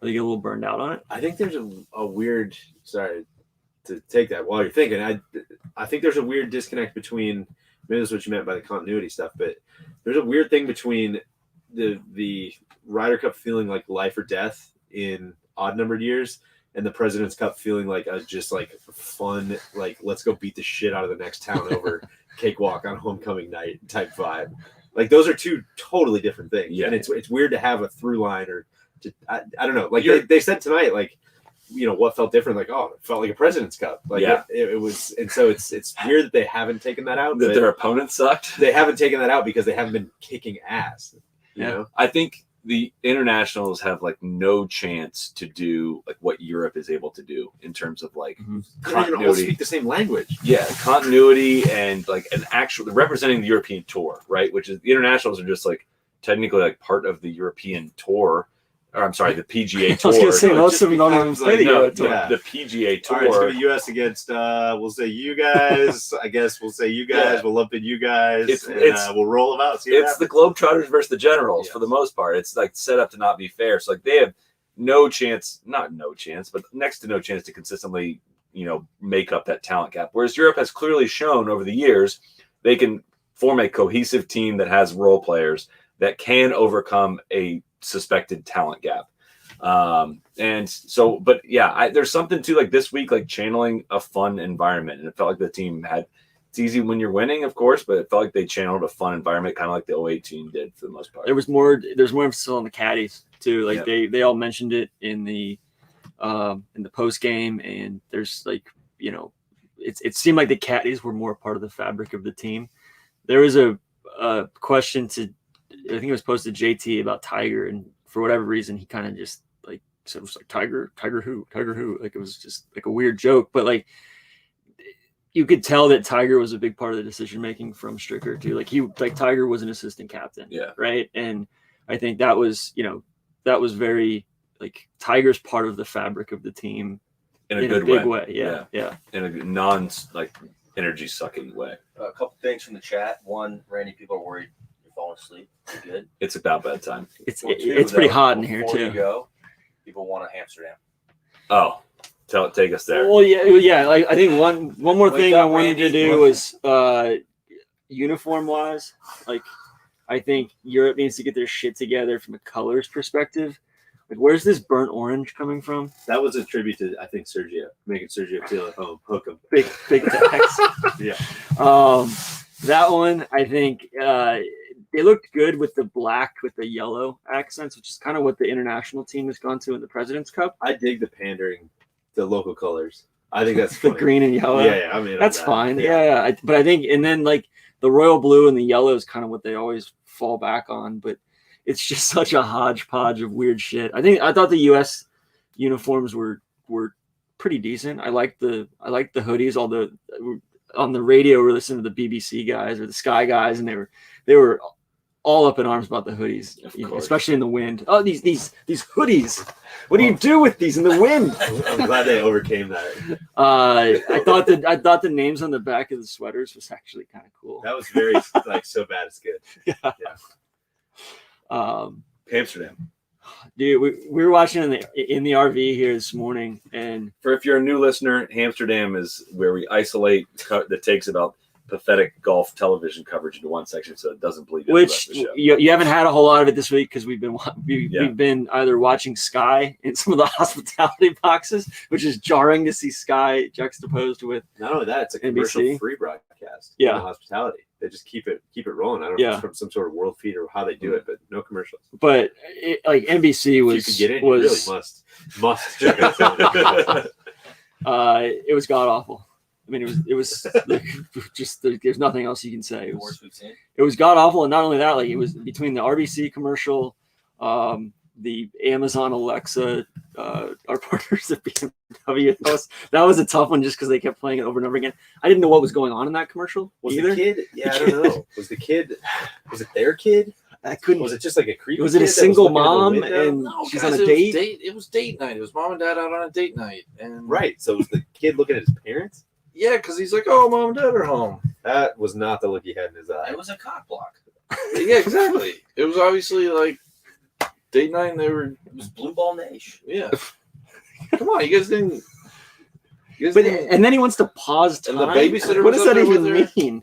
Or they get a little burned out on it? I think there's a weird. Sorry to take that while you're thinking. I think there's a weird disconnect between. Maybe that's what you meant by the continuity stuff, but there's a weird thing between the Ryder Cup feeling like life or death in odd numbered years, and the President's Cup feeling like a just like fun, like let's go beat the shit out of the next town over cakewalk on homecoming night type vibe. Like those are two totally different things. Yeah. And it's weird to have a through line or to, I don't know. Like they said tonight, like, you know, what felt different? Like, oh, it felt like a President's Cup. Like it was, and so it's weird that they haven't taken that out. That their opponents sucked. They haven't taken that out because they haven't been kicking ass. You know? I think the internationals have like no chance to do like what Europe is able to do in terms of like They don't even all continuity. speak the same language. Yeah, continuity and like an actual representing the European tour, right? Which is the internationals are just like technically like part of the European tour, or I'm sorry, the PGA I tour. was going to say, most of them don't even becomes play like, the No, Euro Tour. yeah. the PGA All right, it's tour. gonna be U.S. against, we'll say you guys. I guess we'll say you guys. Yeah. We'll lump in you guys. It's We'll roll them out. See what It's the happens. Globetrotters versus the Generals for the most part. It's like set up to not be fair. So like they have no chance, not no chance, but next to no chance to consistently, you know, make up that talent gap. Whereas Europe has clearly shown over the years they can form a cohesive team that has role players that can overcome a suspected talent gap. And so, but yeah, there's something to like this week, like channeling a fun environment. And it felt like the team had, it's easy when you're winning, of course, but it felt like they channeled a fun environment, kind of like the 08 team did for the most part. There's more emphasis on the caddies too. Like they all mentioned it in the post game, and there's like, you know, it seemed like the caddies were more part of the fabric of the team. There was a question I think it was posted to JT about Tiger, and for whatever reason he kind of just like said it was like Tiger who, like it was just like a weird joke, but like you could tell that Tiger was a big part of the decision making from Stricker too. Like Tiger was an assistant captain, right? And I think that was, you know, that was very like Tiger's part of the fabric of the team in a big good way. Yeah. In a non like energy sucking way. A couple things from the chat. One, Randy, people are worried you're falling asleep. You're good. It's about bedtime. It's Well, two, it's pretty though, hot in here before you too. go, people want a Amsterdam. Oh, take us there. Well, yeah. Like I think one more Wake thing up, I wanted to Randy. do was uniform wise. Like I think Europe needs to get their shit together from a colors perspective. Like where's this burnt orange coming from? That was a tribute to, I think, Sergio, making Sergio feel at home. Hook him. Big text. Yeah. That one I think they looked good with the black with the yellow accents, which is kind of what the international team has gone to in the President's Cup. I dig the pandering to local colors. I think that's The funny. green and yellow. Yeah, I mean that's fine. Yeah. But I think, and then like the royal blue and the yellow is kind of what they always fall back on. But it's just such a hodgepodge of weird shit. I thought the U.S. uniforms were pretty decent. I liked the hoodies. Although on the radio we're listening to the BBC guys or the Sky guys, and they were all up in arms about the hoodies, especially in the wind. Oh, these hoodies. What do you do with these in the wind? I'm glad they overcame that. I thought the names on the back of the sweaters was actually kind of cool. That was very like so bad it's good. Yeah. Amsterdam. Dude, we were watching in the RV here this morning, and For if you're a new listener, Amsterdam is where we isolate that takes about pathetic golf television coverage into one section, so it doesn't bleed into the rest which of the show. you haven't had a whole lot of it this week because we've been either watching Sky in some of the hospitality boxes, which is jarring to see Sky juxtaposed with. Not only that, it's a NBC. commercial-free broadcast. Yeah. in the hospitality. They just keep it rolling. I don't know if it's from some sort of world feed or how they do it, but no commercials. But like NBC was If you could get in, was you really must check it out. it was god awful. I mean, it was like, just there's nothing else you can say. It was, Worst we've seen. it was god awful, and not only that, like it was between the RBC commercial, the Amazon Alexa, our partners at BMW. That was a tough one just because they kept playing it over and over again. I didn't know what was going on in that commercial Was either. the kid? Yeah, I don't know. Was it their kid? I couldn't. Was it just like a creepy? Was it a kid that was single looking out the mom window? and No, she's guys, on a date? It was date night. It was mom and dad out on a date night, and Right. So was the kid looking at his parents? yeah, because he's like, "Oh, mom and dad are home." That was not the look he had in his eye. It was a cock block. Yeah, exactly. It was obviously like date night. And they were, It was blue ball nation. yeah. Come on, you guys didn't. But and then he wants to pause time. And the babysitter What was does up that there with even her? mean?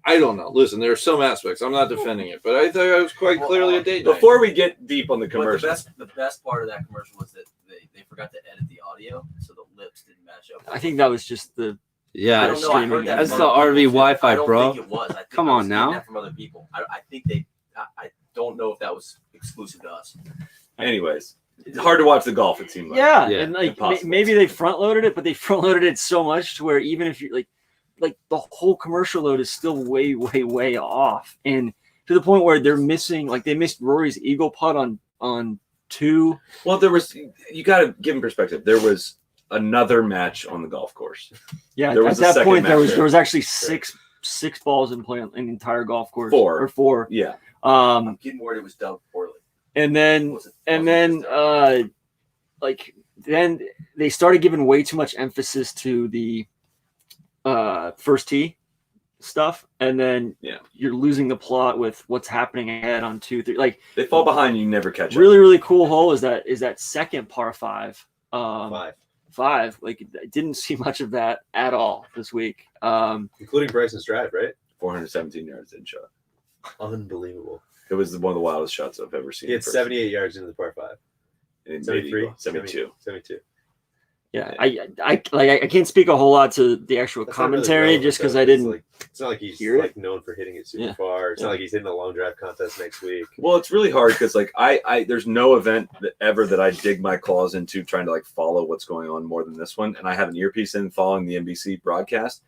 I don't know. Listen, there are some aspects. I'm not defending it, but I thought it was quite clearly a date night. Before we get deep on the But commercial, the best part of that commercial was that they forgot to edit the audio, so the lips didn't match up. I think that was just the. Yeah, I don't know. I heard that that's from the other RV people, too. Wi-Fi, I don't bro. think it was. I think Come I was on getting now. that from other people. I think they. I don't know if that was exclusive to us. anyways, it's hard to watch the golf. It seemed like. Yeah, Yeah, and like impossible. maybe they front loaded it, but they front loaded it so much to where even if you like the whole commercial load is still way, way, way off, and to the point where they're missing, like they missed Rory's eagle putt on 2. Well, there was. You got to give him perspective. There was another match on the golf course. Yeah, There at was a that second point match there. there was actually six balls in play on the entire golf course. 4. Or 4. Yeah. I'm getting worried it was done poorly. And then like then they started giving way too much emphasis to the first tee stuff, and then you're losing the plot with what's happening ahead on 2, 3. Like They fall behind. You never catch up. really, really cool hole is that second par 5. 5, Like I didn't see much of that at all this week. including Bryson's drive, right? 417 yards in shot. Unbelievable. It was one of the wildest shots I've ever seen. He in had person. 78 yards into the par 5. And 73, 72. 72. Yeah, I can't speak a whole lot to the actual That's not really commentary relevant, just because though. I didn't. It's not like he's hear it. like known for hitting it super Yeah. far. It's Yeah. not like he's hitting the long drive contest next week. Well, it's really hard because like I there's no event that I dig my claws into trying to like follow what's going on more than this one, and I have an earpiece in following the NBC broadcast.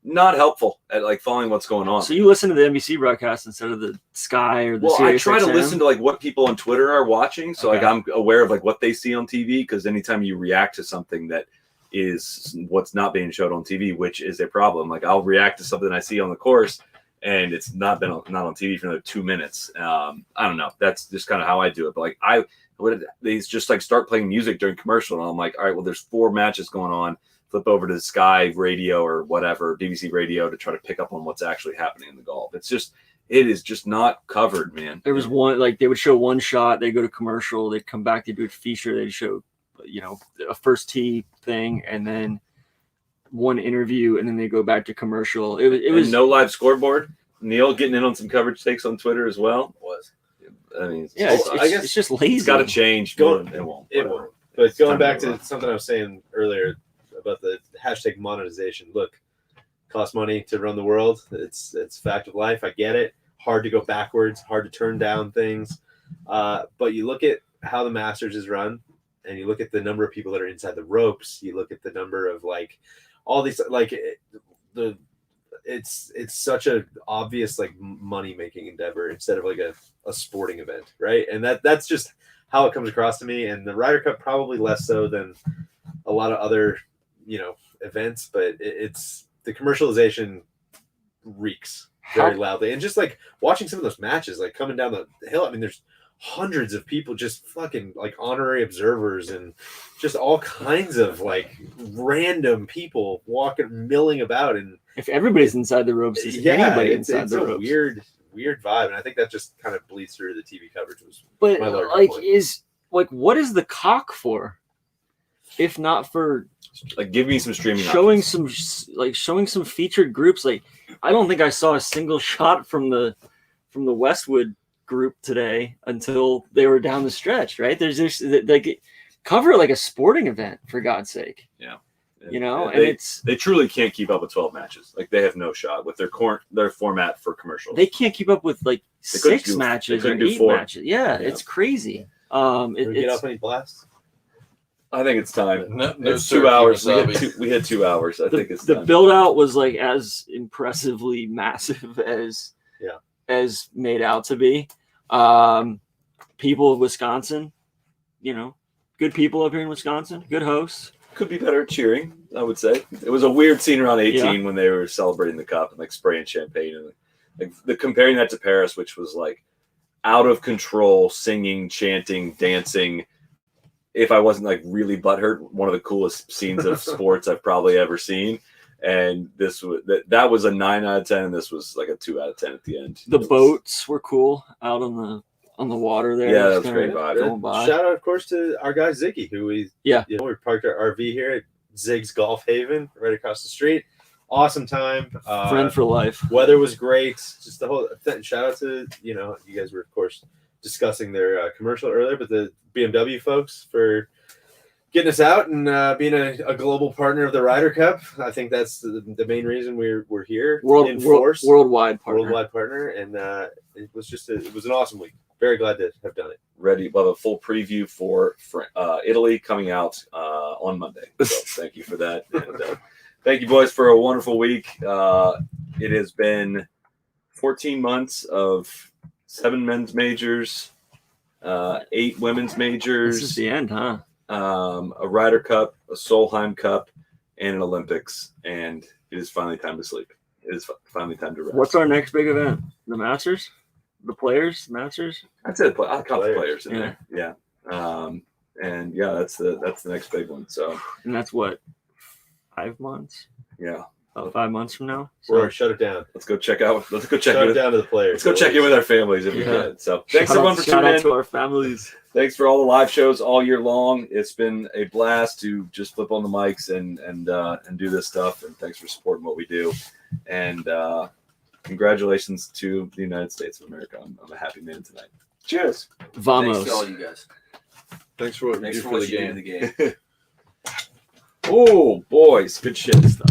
Not helpful at like following what's going on. So you listen to the NBC broadcast instead of the Sky or the Well, I Sirius try to XM? listen to like what people on Twitter are watching, so like Okay. I'm aware of like what they see on TV. Because anytime you react to something that is what's not being showed on TV, which is a problem. Like I'll react to something I see on the course, and it's not on TV for another 2 minutes. I don't know. That's just kind of how I do it. But like they just like start playing music during commercial, and I'm like, all right, well, there's 4 matches going on. Flip over to the Sky radio or whatever, BBC radio, to try to pick up on what's actually happening in the golf. It is just not covered, man. There was one, like they would show one shot, they go to commercial, they'd come back, they'd do a feature, they'd show, a first tee thing, and then one interview, and then they go back to commercial. It was no live scoreboard. Neil getting in on some coverage takes on Twitter as well. I mean, it's just lazy. It's got to change. Go- It won't. It Whatever. won't. But going time back to to move on. something I was saying earlier about the hashtag monetization. Look, costs money to run the world. It's a fact of life. I get it. Hard to go backwards. Hard to turn down things. But you look at how the Masters is run, and you look at the number of people that are inside the ropes. You look at the number of like all these like it's such a obvious like money making endeavor instead of like a sporting event, right? And that's just how it comes across to me. And the Ryder Cup probably less so than a lot of other events, but it's the commercialization reeks very loudly. And just like watching some of those matches, like coming down the hill, I mean, there's hundreds of people just fucking like honorary observers and just all kinds of like random people milling about. And if everybody's inside the ropes, is anybody inside it's the a ropes? weird vibe. And I think that just kind of bleeds through the TV coverage. But my larger like, point. what is the cock for? If not for Like, give me some streaming. showing options. showing some featured groups. Like, I don't think I saw a single shot from the Westwood group today until they were down the stretch. Right? There's just like cover like a sporting event for God's sake. Yeah. And they truly can't keep up with 12 matches. Like they have no shot with their format for commercials. they can't keep up with like couldn't 6 do- matches they or couldn't do 8 4. matches. Yeah, it's crazy. Can we get It's off any blasts? I think it's time. No It's sir, 2 hours. Kemosabe. We had 2 hours. I think it's the time. build out was like as impressively massive as made out to be. People of Wisconsin, good people up here in Wisconsin, good hosts. Could be better at cheering, I would say. It was a weird scene around 18 when they were celebrating the cup and like spraying champagne and like comparing that to Paris, which was like out of control, singing, chanting, dancing. If I wasn't like really butthurt, one of the coolest scenes of sports I've probably ever seen. And that was a 9 out of 10, and this was like a 2 out of 10 at the end. The boats were cool out on the water there. Yeah, Just that was kinda great vibe. going by. Shout out, of course, to our guy Ziggy, who we we parked our RV here at Zig's Golf Haven, right across the street. Awesome time. Friend for life. Weather was great. Just the whole shout out to you guys were of course discussing their commercial earlier, but the BMW folks for getting us out and being a global partner of the Ryder Cup. I think that's the main reason we're here. Worldwide partner. And it was an awesome week. Very glad to have done it. Ready. We'll have a full preview for Italy coming out on Monday. So thank you for that. And, thank you, boys, for a wonderful week. It has been 14 months of 7 men's majors, 8 women's majors. This is the end, huh? A Ryder Cup, a Solheim Cup, and an Olympics. And it is finally time to sleep. It is finally time to rest. What's our next big event? The Masters? The Players? Masters? That's it. I'll count the players in there. Yeah. And yeah, that's the next big one. So. And that's what? 5 months? Yeah. About 5 months from now. So shut it down. Let's go check out. Let's go check it down to the players. Let's go check in with our families if we can. So thanks everyone for tuning tuning in. in. To our families. Thanks for all the live shows all year long. It's been a blast to just flip on the mics and do this stuff. And thanks for supporting what we do. And congratulations to the United States of America. I'm a happy man tonight. Cheers. Vamos. Thanks to all you guys. Thanks for what you do for the game. Oh, boys. Good shit stuff.